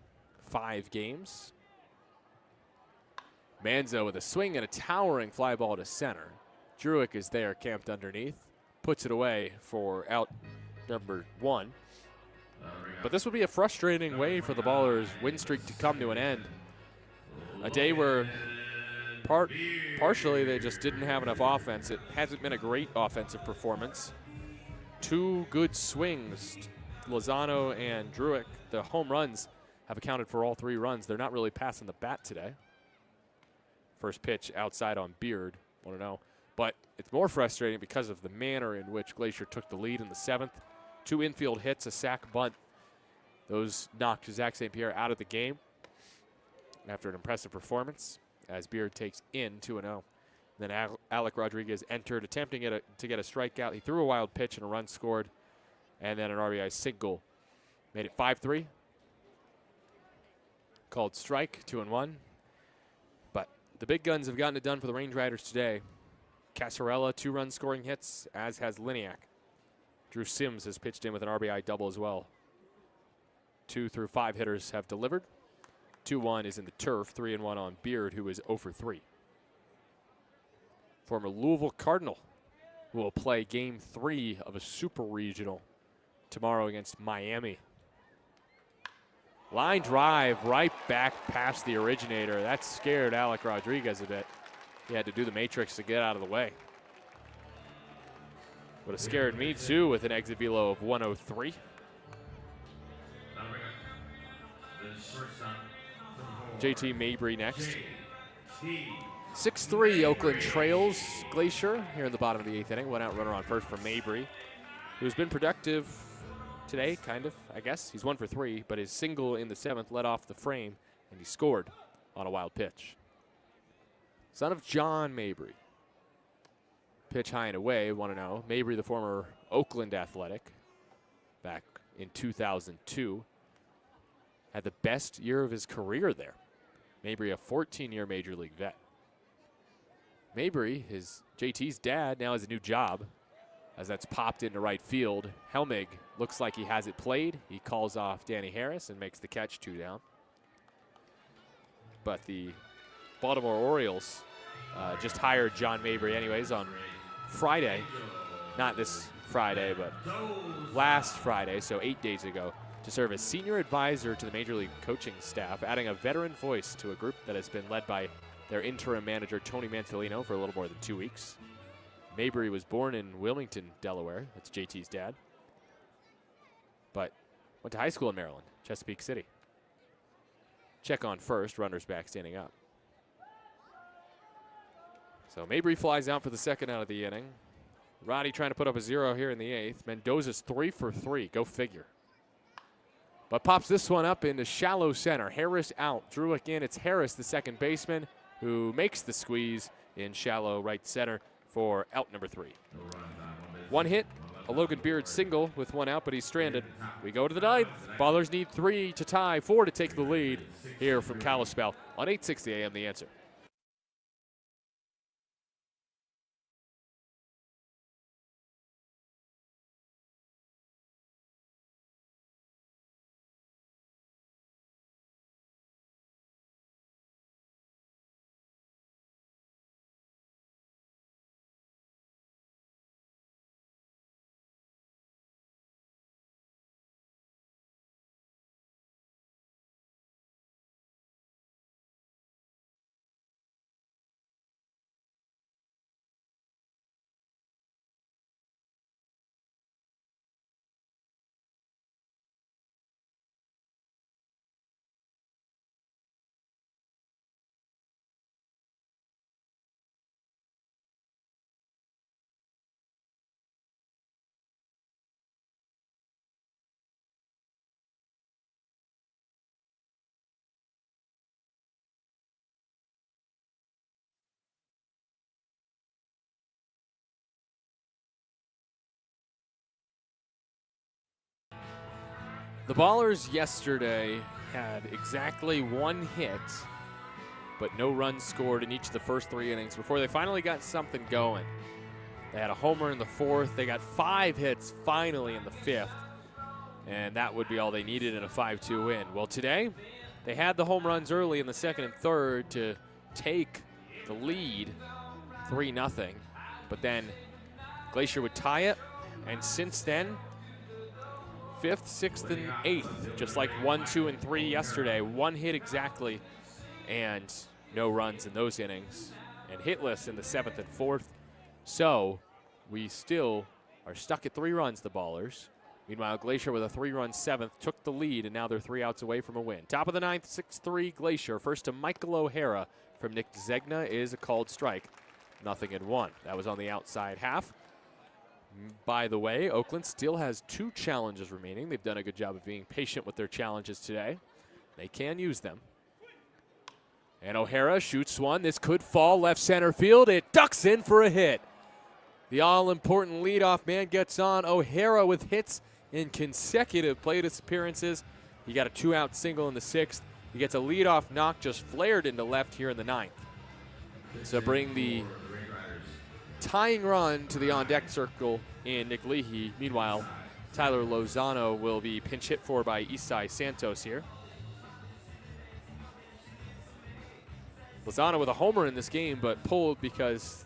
5 games. Manzo with a swing and a towering fly ball to center. Druick is there, camped underneath, puts it away for out number 1. But this would be a frustrating way for the Ballers' win streak to come to an end. A day where partially they just didn't have enough offense. It hasn't been a great offensive performance. 2 good swings, Lozano and Druick. The home runs have accounted for all 3 runs. They're not really passing the bat today. First pitch outside on Beard, 1-0. But it's more frustrating because of the manner in which Glacier took the lead in the 7th. 2 infield hits, a sac bunt. Those knocked Zach St. Pierre out of the game after an impressive performance. as Beard takes in 2-0. Then Alec Rodriguez entered, attempting to get a strikeout. He threw a wild pitch and a run scored, and then an RBI single. Made it 5-3. Called strike, 2-1. But the big guns have gotten it done for the Range Riders today. Casarella, 2-run scoring hits, as has Liniak. Drew Sims has pitched in with an RBI double as well. 2 through 5 hitters have delivered. 2-1 is in the turf, 3-1 on Beard, who is 0 for 3. Former Louisville Cardinal, who will play Game 3 of a Super Regional tomorrow against Miami. Line drive right back past the originator. That scared Alec Rodriguez a bit. He had to do the matrix to get out of the way. Would have scared me too with an exit velo of 103. JT Mabry next. 6-3 Oakland trails Glacier here in the bottom of the 8th inning. One out runner on first for Mabry, who's been productive today, kind of, I guess. He's 1 for 3, but his single in the 7th led off the frame, and he scored on a wild pitch. Son of John Mabry. Pitch high and away, 1-0. Mabry, the former Oakland Athletic, back in 2002. Had the best year of his career there. Mabry, a 14-year Major League vet. Mabry, JT's dad, now has a new job, as that's popped into right field. Helmig looks like he has it played. He calls off Danny Harris and makes the catch, 2 down. But the Baltimore Orioles just hired John Mabry anyways on Friday. Not this Friday, but last Friday, so 8 days ago, to serve as senior advisor to the Major League coaching staff, adding a veteran voice to a group that has been led by their interim manager, Tony Manfilino, for a little more than 2 weeks. Mabry was born in Wilmington, Delaware. That's JT's dad. But went to high school in Maryland, Chesapeake City. Check on first, runners back, standing up. So Mabry flies out for the second out of the inning. Roddy trying to put up a 0 here in the 8th. Mendoza's 3 for 3. Go figure. But pops this one up into shallow center. Harris out. Druick in. It's Harris, the second baseman, who makes the squeeze in shallow right center for out number 3. 1 hit, a Logan Beard single with 1 out, but he's stranded. We go to the 9th. Ballers need 3 to tie, 4 to take the lead here from Kalispell on 860 AM The Answer. The Ballers yesterday had exactly 1 hit, but no runs scored in each of the first 3 innings before they finally got something going. They had a homer in the 4th. They got 5 hits finally in the 5th, and that would be all they needed in a 5-2 win. Well, today they had the home runs early in the 2nd and 3rd to take the lead 3-0, but then Glacier would tie it, and since then, 5th, 6th, and 8th, just like 1, 2, and 3 yesterday. 1 hit exactly, and no runs in those innings, and hitless in the 7th and 4th. So we still are stuck at 3 runs, the Ballers. Meanwhile, Glacier with a 3-run 7th took the lead, and now they're 3 outs away from a win. Top of the 9th, 6-3 Glacier. First to Michael O'Hara from Nick Zegna is a called strike. 0-1. That was on the outside half. By the way, Oakland still has 2 challenges remaining. They've done a good job of being patient with their challenges today. They can use them. And O'Hara shoots one. This could fall left center field. It ducks in for a hit. The all-important leadoff man gets on. O'Hara with hits in consecutive plate appearances. He got a 2-out single in the 6th. He gets a leadoff knock just flared into left here in the 9th. So bring the tying run to the on-deck circle in Nick Leahy. Meanwhile, Tyler Lozano will be pinch hit for by Isai Santos here. Lozano with a homer in this game, but pulled because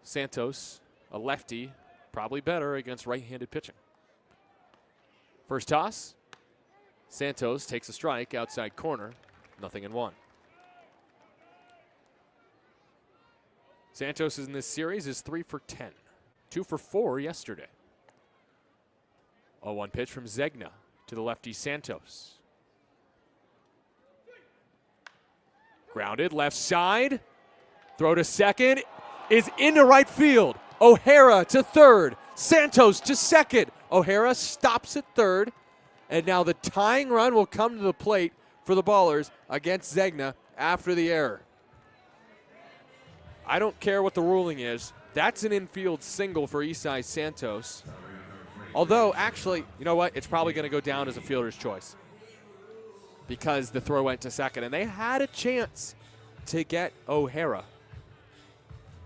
Santos, a lefty, probably better against right-handed pitching. First toss. Santos takes a strike outside corner, 0-1. Santos in this series is 3 for 10, 2 for 4 yesterday. 0-1 pitch from Zegna to the lefty Santos. Grounded left side. Throw to second is into right field. O'Hara to third. Santos to second. O'Hara stops at third. And now the tying run will come to the plate for the Ballers against Zegna after the error. I don't care what the ruling is. That's an infield single for Isai Santos. Although, actually, you know what? It's probably going to go down as a fielder's choice because the throw went to second. And they had a chance to get O'Hara.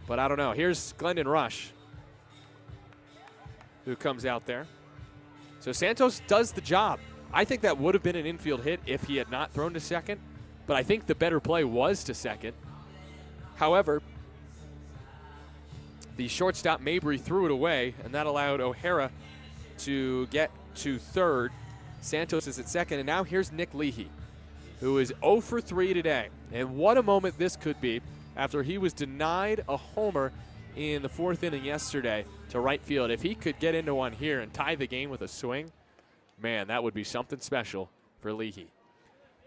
But I don't know. Here's Glendon Rush, who comes out there. So Santos does the job. I think that would have been an infield hit if he had not thrown to second, but I think the better play was to second. However, the shortstop Mabry threw it away, and that allowed O'Hara to get to third. Santos is at second, and now here's Nick Leahy, who is 0 for 3 today. And what a moment this could be after he was denied a homer in the 4th inning yesterday to right field. If he could get into one here and tie the game with a swing, man, that would be something special for Leahy.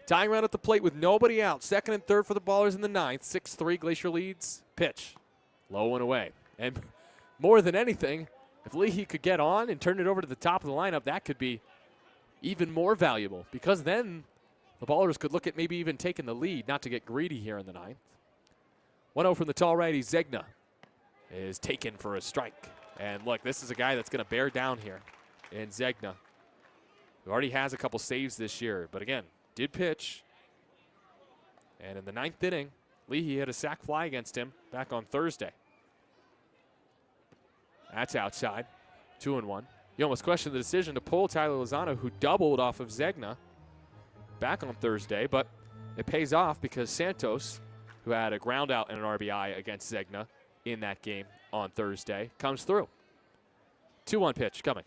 Tying run at the plate with nobody out. Second and third for the Ballers in the 9th. 6-3 Glacier leads. Pitch. Low and away. And more than anything, if Leahy could get on and turn it over to the top of the lineup, that could be even more valuable because then the Ballers could look at maybe even taking the lead, not to get greedy here in the 9th. 1-0 from the tall righty. Zegna is taken for a strike. And look, this is a guy that's going to bear down here in Zegna, who already has a couple saves this year, but again, did pitch. And in the 9th inning, Leahy had a sac fly against him back on Thursday. That's outside. 2-1. You almost question the decision to pull Tyler Lozano, who doubled off of Zegna back on Thursday, but it pays off because Santos, who had a ground out and an RBI against Zegna in that game on Thursday, comes through. 2-1 pitch coming.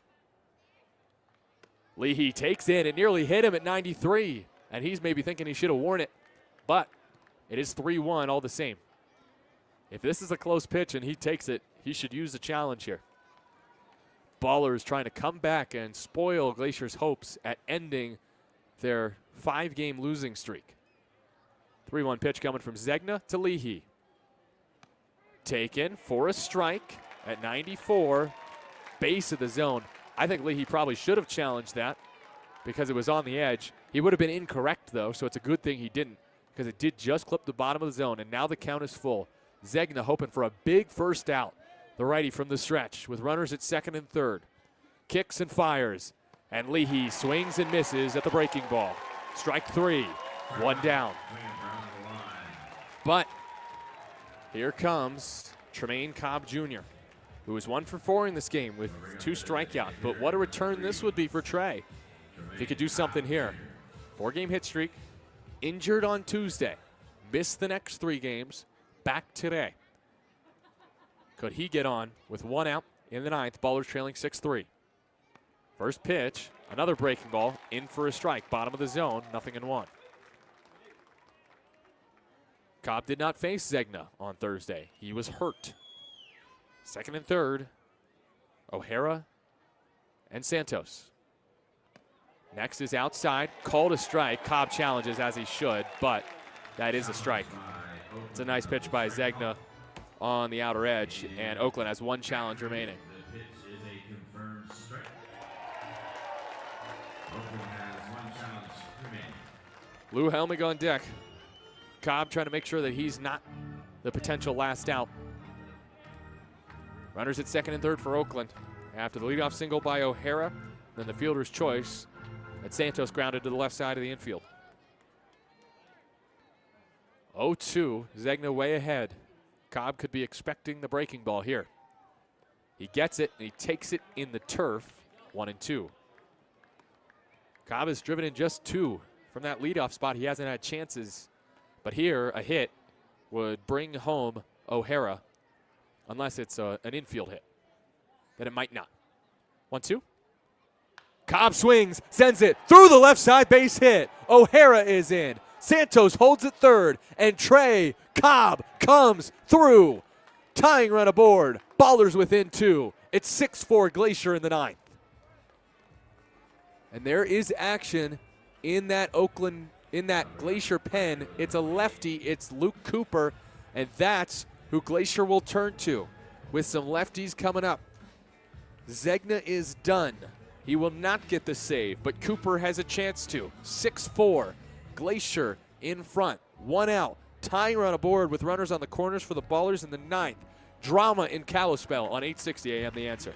Leahy takes in and nearly hit him at 93, and he's maybe thinking he should have worn it, but it is 3-1 all the same. If this is a close pitch and he takes it, he should use the challenge here. Ballers trying to come back and spoil Glacier's hopes at ending their 5-game losing streak. 3-1 pitch coming from Zegna to Leahy. Taken for a strike at 94, base of the zone. I think Leahy probably should have challenged that because it was on the edge. He would have been incorrect, though, so it's a good thing he didn't because it did just clip the bottom of the zone, and now the count is full. Zegna hoping for a big first out. The righty from the stretch with runners at second and third. Kicks and fires, and Leahy swings and misses at the breaking ball. Strike 3, 1 down. But here comes Tremaine Cobb Jr., who was 1 for 4 in this game with 2 strikeouts. But what a return this would be for Trey if he could do something here. 4-game hit streak, injured on Tuesday, missed the next 3 games, back today. Could he get on with 1 out in the 9th? Ballers trailing 6-3. First pitch, another breaking ball, in for a strike, bottom of the zone, 0-1. Cobb did not face Zegna on Thursday. He was hurt. Second and third, O'Hara and Santos. Next is outside, called a strike. Cobb challenges as he should, but that is a strike. It's a nice pitch by Zegna on the outer edge, and Oakland has 1 challenge remaining. The pitch is a confirmed strike. Oakland has 1 challenge remaining. Lou Helmig on deck. Cobb trying to make sure that he's not the potential last out. Runners at second and third for Oakland. After the leadoff single by O'Hara, then the fielder's choice, and Santos grounded to the left side of the infield. 0-2, Zegna way ahead. Cobb could be expecting the breaking ball here. He gets it, and he takes it in the turf, 1-2. Cobb has driven in just 2 from that leadoff spot. He hasn't had chances, but here a hit would bring home O'Hara, unless it's an infield hit. Then it might not. 1-2. Cobb swings, sends it through the left side, base hit. O'Hara is in. Santos holds it third, and Trey Cobb comes through. Tying run aboard. Ballers within 2. It's 6-4 Glacier in the 9th. And there is action in that Oakland, in that Glacier pen. It's a lefty. It's Luke Cooper, and that's who Glacier will turn to with some lefties coming up. Zegna is done. He will not get the save, but Cooper has a chance to. 6-4, Glacier in front, 1 out. Tying run aboard with runners on the corners for the Ballers in the 9th. Drama in Kalispell on 860 AM The Answer.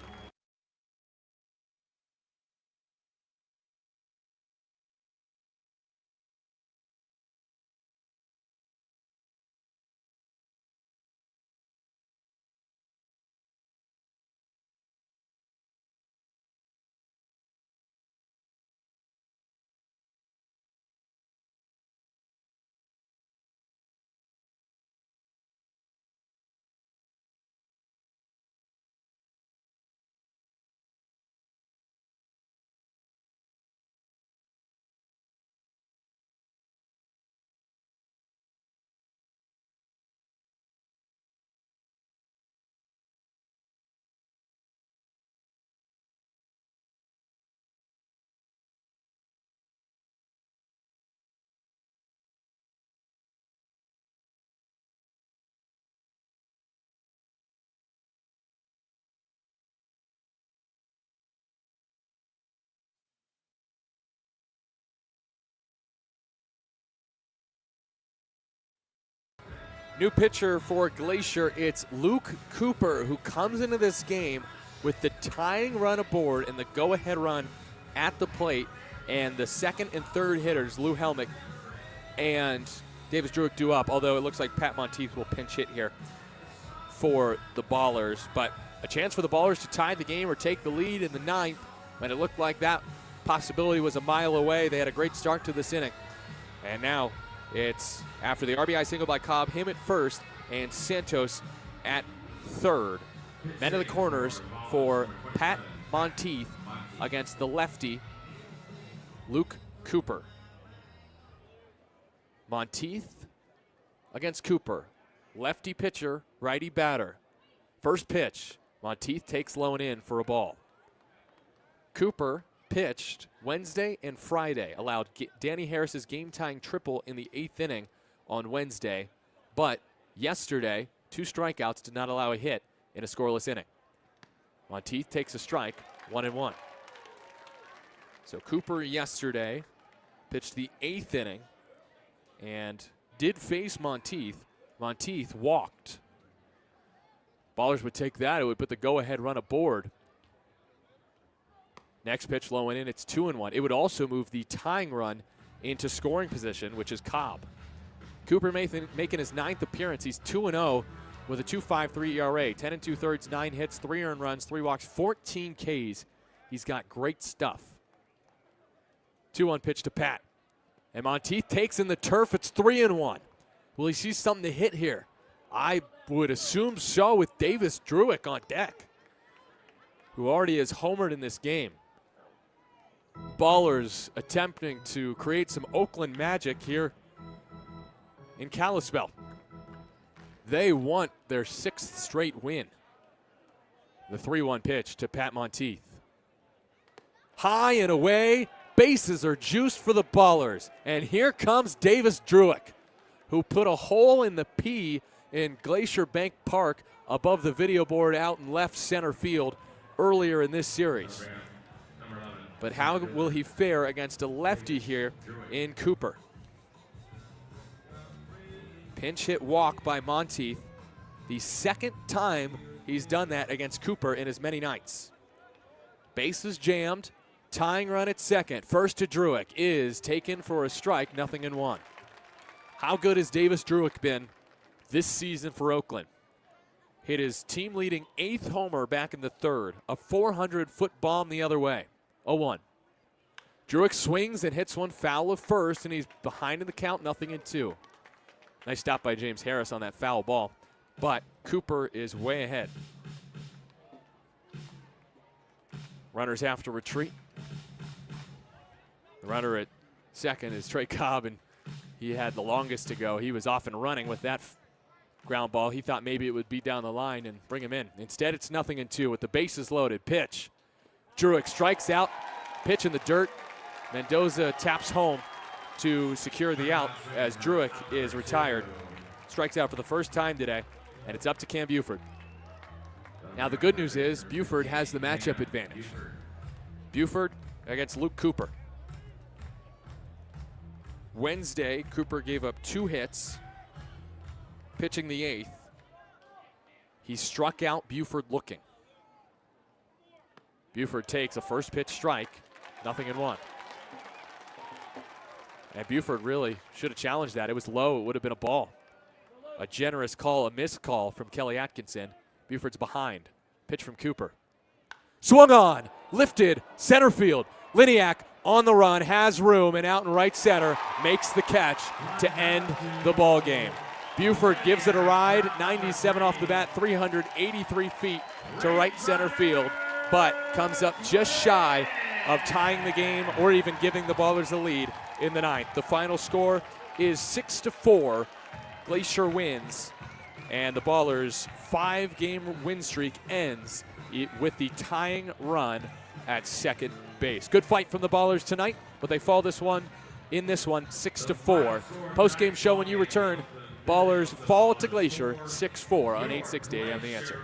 New pitcher for Glacier, it's Luke Cooper, who comes into this game with the tying run aboard and the go-ahead run at the plate, and the second and third hitters, Lou Helmick and Davis Druick, due up, although it looks like Pat Monteith will pinch hit here for the Ballers. But a chance for the Ballers to tie the game or take the lead in the 9th, when it looked like that possibility was a mile away. They had a great start to this inning. And now it's after the RBI single by Cobb, him at first, and Santos at third. Men in the corners for Pat Monteith against the lefty, Luke Cooper. Monteith against Cooper. Lefty pitcher, righty batter. First pitch, Monteith takes low and in for a ball. Cooper pitched Wednesday and Friday, allowed Danny Harris's game-tying triple in the 8th inning on Wednesday, but yesterday, 2 strikeouts did not allow a hit in a scoreless inning. Monteith takes a strike, 1-1. So Cooper yesterday pitched the 8th inning and did face Monteith. Monteith walked. Ballers would take that. It would put the go-ahead run aboard. Next pitch low and in, it's 2-1. It would also move the tying run into scoring position, which is Cobb. Cooper making his 9th appearance. He's 2-0 with a 2.53 ERA, 10 2/3, 9 hits, 3 earned runs, 3 walks, 14 Ks. He's got great stuff. 2-1 pitch to Pat. And Monteith takes in the turf. It's 3-1. Will he see something to hit here? I would assume so, with Davis Druick on deck, who already has homered in this game. Ballers attempting to create some Oakland magic here in Kalispell. They want their 6th straight win. The 3-1 pitch to Pat Monteith. High and away, bases are juiced for the Ballers. And here comes Davis Druick, who put a hole in the P in Glacier Bank Park above the video board out in left center field earlier in this series. But how will he fare against a lefty here in Cooper? Pinch hit walk by Monteith. The second time he's done that against Cooper in as many nights. Bases jammed, tying run at second. First to Druick is taken for a strike, 0-1. How good has Davis Druick been this season for Oakland? Hit his team-leading 8th homer back in the third. A 400-foot bomb the other way. 0-1. Druick swings and hits one foul of first, and he's behind in the count, 0-2. Nice stop by James Harris on that foul ball. But Cooper is way ahead. Runners have to retreat. The runner at second is Trey Cobb, and he had the longest to go. He was off and running with that ground ball. He thought maybe it would be down the line and bring him in. Instead, it's 0-2 with the bases loaded. Pitch. Druick strikes out. Pitch in the dirt. Mendoza taps home to secure the out as Druick is retired. Strikes out for the first time today, and it's up to Cam Buford. Now the good news is Buford has the matchup advantage. Buford against Luke Cooper. Wednesday, Cooper gave up 2 hits, pitching the 8th. He struck out Buford looking. Buford takes a first pitch strike, 0-1. And Buford really should have challenged that. It was low, it would have been a ball. A generous call, a missed call from Kelly Atkinson. Buford's behind. Pitch from Cooper. Swung on, lifted, center field. Liniak on the run, has room, and out in right center, makes the catch to end the ball game. Buford gives it a ride, 97 off the bat, 383 feet to right center field, but comes up just shy of tying the game or even giving the Ballers the lead in the 9th. The final score is 6-4. Glacier wins, and the Ballers' 5-game win streak ends with the tying run at second base. Good fight from the Ballers tonight, but they fall this one 6-4. Post-game show when you return. Ballers fall to Glacier 6-4 on 860 AM The Answer.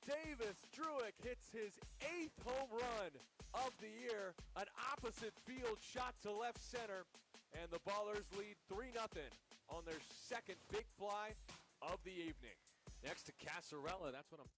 Davis Druick hits his 8th home run of the year, an opposite field shot to left center, and the Ballers lead 3-0 on their second big fly of the evening. Next to Casarella, that's what I'm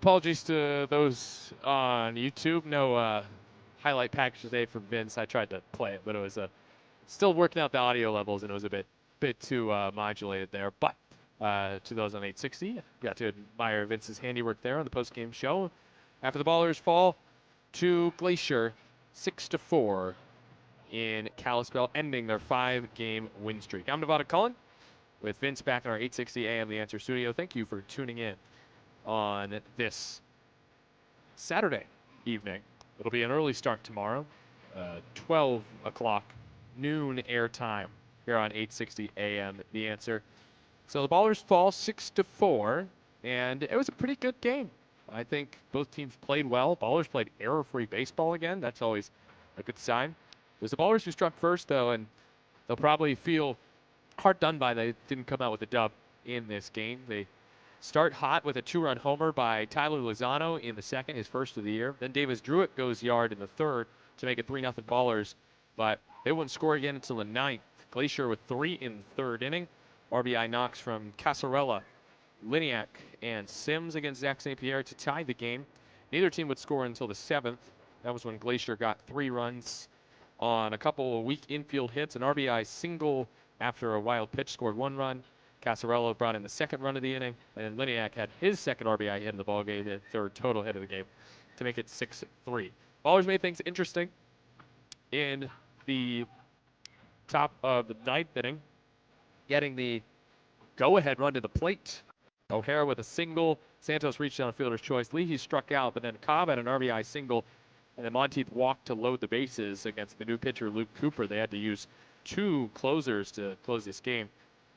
apologies to those on YouTube. No highlight package today from Vince. I tried to play it, but it was still working out the audio levels, and it was a bit too modulated there. But to those on 860, got to admire Vince's handiwork there on the post-game show. After the Ballers fall to Glacier, 6-4 in Kalispell, ending their 5-game win streak. I'm Nevada Cullen with Vince back in our 860 AM The Answer studio. Thank you for tuning in on this Saturday evening. It'll be an early start tomorrow, 12 o'clock noon air time here on 860 AM The Answer. So the Ballers fall 6-4, and it was a pretty good game. I think both teams played well. Ballers played error-free baseball again. That's always a good sign. It was the Ballers who struck first, though, and they'll probably feel hard done by. They didn't come out with a dub in this game. They start hot with a 2-run homer by Tyler Lozano in the second, his first of the year. Then Davis Druitt goes yard in the third to make it 3-0 Ballers, but they wouldn't score again until the ninth. Glacier with 3 in the third inning. RBI knocks from Casarella, Liniak, and Sims against Zach St. Pierre to tie the game. Neither team would score until the seventh. That was when Glacier got 3 runs on a couple of weak infield hits. An RBI single after a wild pitch scored 1 run. Casarella brought in the second run of the inning, and Liniak had his second RBI hit in the ballgame, his third total hit of the game, to make it 6-3. Ballers made things interesting in the top of the ninth inning, getting the go-ahead run to the plate. O'Hara with a single. Santos reached down a fielder's choice. Leahy struck out, but then Cobb had an RBI single, and then Monteith walked to load the bases against the new pitcher, Luke Cooper. They had to use 2 closers to close this game,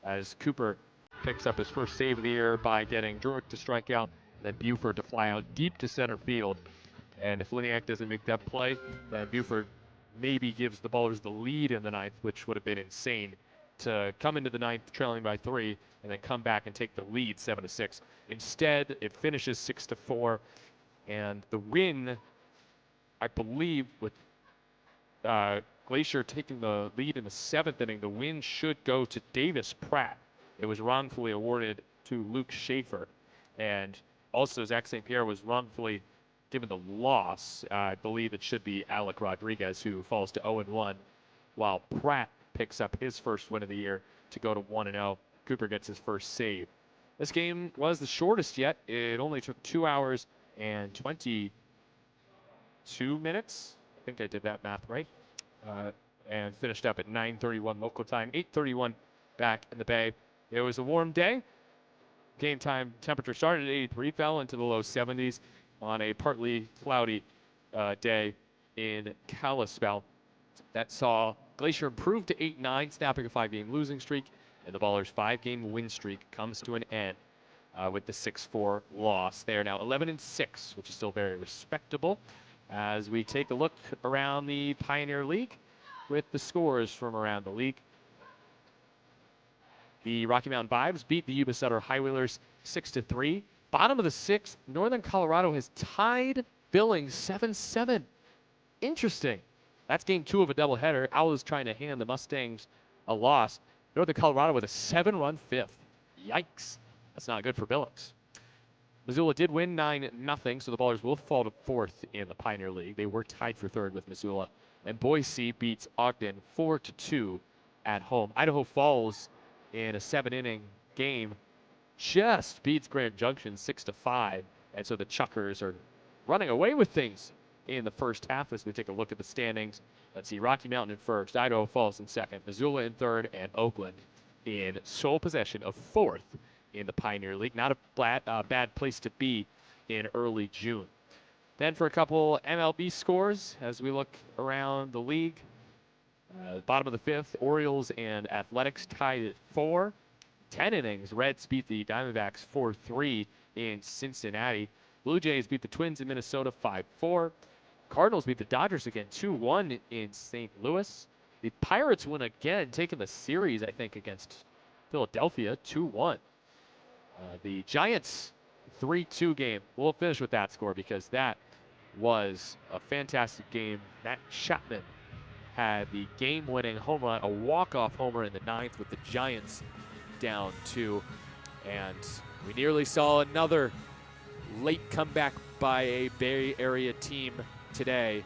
as Cooper picks up his first save of the year by getting Druitt to strike out, and then Buford to fly out deep to center field. And if Liniak doesn't make that play, then Buford maybe gives the Ballers the lead in the ninth, which would have been insane to come into the ninth trailing by 3 and then come back and take the lead 7-6. Instead, it finishes 6-4, and the win, I believe, with Glacier taking the lead in the 7th inning, the win should go to Davis Pratt. It was wrongfully awarded to Luke Schaefer, and also Zach St. Pierre was wrongfully given the loss. I believe it should be Alec Rodriguez, who falls to 0-1, while Pratt picks up his first win of the year to go to 1-0. Cooper gets his first save. This game was the shortest yet. It only took 2 hours and 22 minutes. I think I did that math right. And finished up at 9:31 local time, 8:31 back in the Bay. It was a warm day. Game time temperature started at 83, fell into the low 70s on a partly cloudy day in Kalispell. That saw Glacier improve to 8-9, snapping a 5-game losing streak, and the Ballers' 5-game win streak comes to an end with the 6-4 loss. They are now 11-6, which is still very respectable, as we take a look around the Pioneer League with the scores from around the league. The Rocky Mountain Vibes beat the Yuba Sutter High Wheelers 6-3. Bottom of the 6th, Northern Colorado has tied Billings 7-7. Interesting. That's game 2 of a doubleheader. Owls trying to hand the Mustangs a loss. Northern Colorado with a 7-run 5th. Yikes. That's not good for Billings. Missoula did win 9-0, so the Ballers will fall to 4th in the Pioneer League. They were tied for 3rd with Missoula. And Boise beats Ogden 4-2 at home. Idaho Falls in a 7-inning game just beats Grand Junction 6-5. And so the Chuckers are running away with things in the first half as we take a look at the standings. Let's see, Rocky Mountain in first, Idaho Falls in second, Missoula in third, and Oakland in sole possession of 4th in the Pioneer League. Not a bad place to be in early June. Then for a couple MLB scores as we look around the league. Bottom of the 5th, Orioles and Athletics tied at 4. 10 innings, Reds beat the Diamondbacks 4-3 in Cincinnati. Blue Jays beat the Twins in Minnesota 5-4. Cardinals beat the Dodgers again 2-1 in St. Louis. The Pirates win again, taking the series, I think, against Philadelphia 2-1. The Giants 3-2 game. We'll finish with that score because that was a fantastic game. Matt Chapman had the game-winning home run, a walk-off homer in the 9th with the Giants down 2. And we nearly saw another late comeback by a Bay Area team today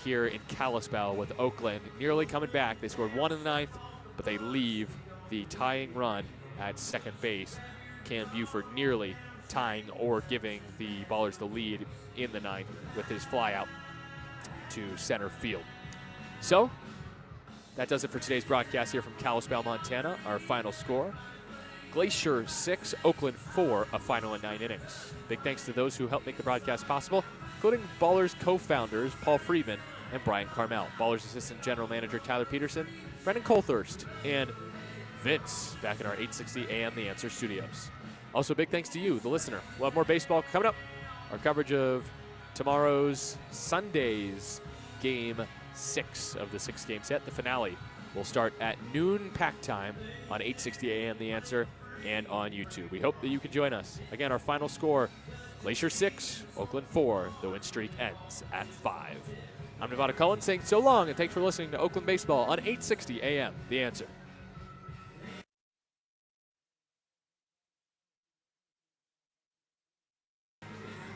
here in Kalispell with Oakland nearly coming back. They scored 1 in the 9th, but they leave the tying run at second base. Cam Buford nearly tying or giving the Ballers the lead in the 9th with his fly out to center field. So that does it for today's broadcast here from Kalispell, Montana. Our final score, Glacier 6, Oakland 4, a final in 9 innings. Big thanks to those who helped make the broadcast possible, including Ballers co-founders Paul Friedman and Brian Carmel, Ballers assistant general manager Tyler Peterson, Brendan Colthurst, and Vince back in our 860 AM The Answer studios. Also, big thanks to you, the listener. We'll have more baseball coming up. Our coverage of tomorrow's Sunday's Game 6 of the 6-game set, the finale, will start at noon pack time on 860 AM The Answer and on YouTube. We hope that you can join us. Again, our final score, Glacier 6, Oakland 4. The win streak ends at 5. I'm Nevada Cullen saying so long, and thanks for listening to Oakland Baseball on 860 AM The Answer.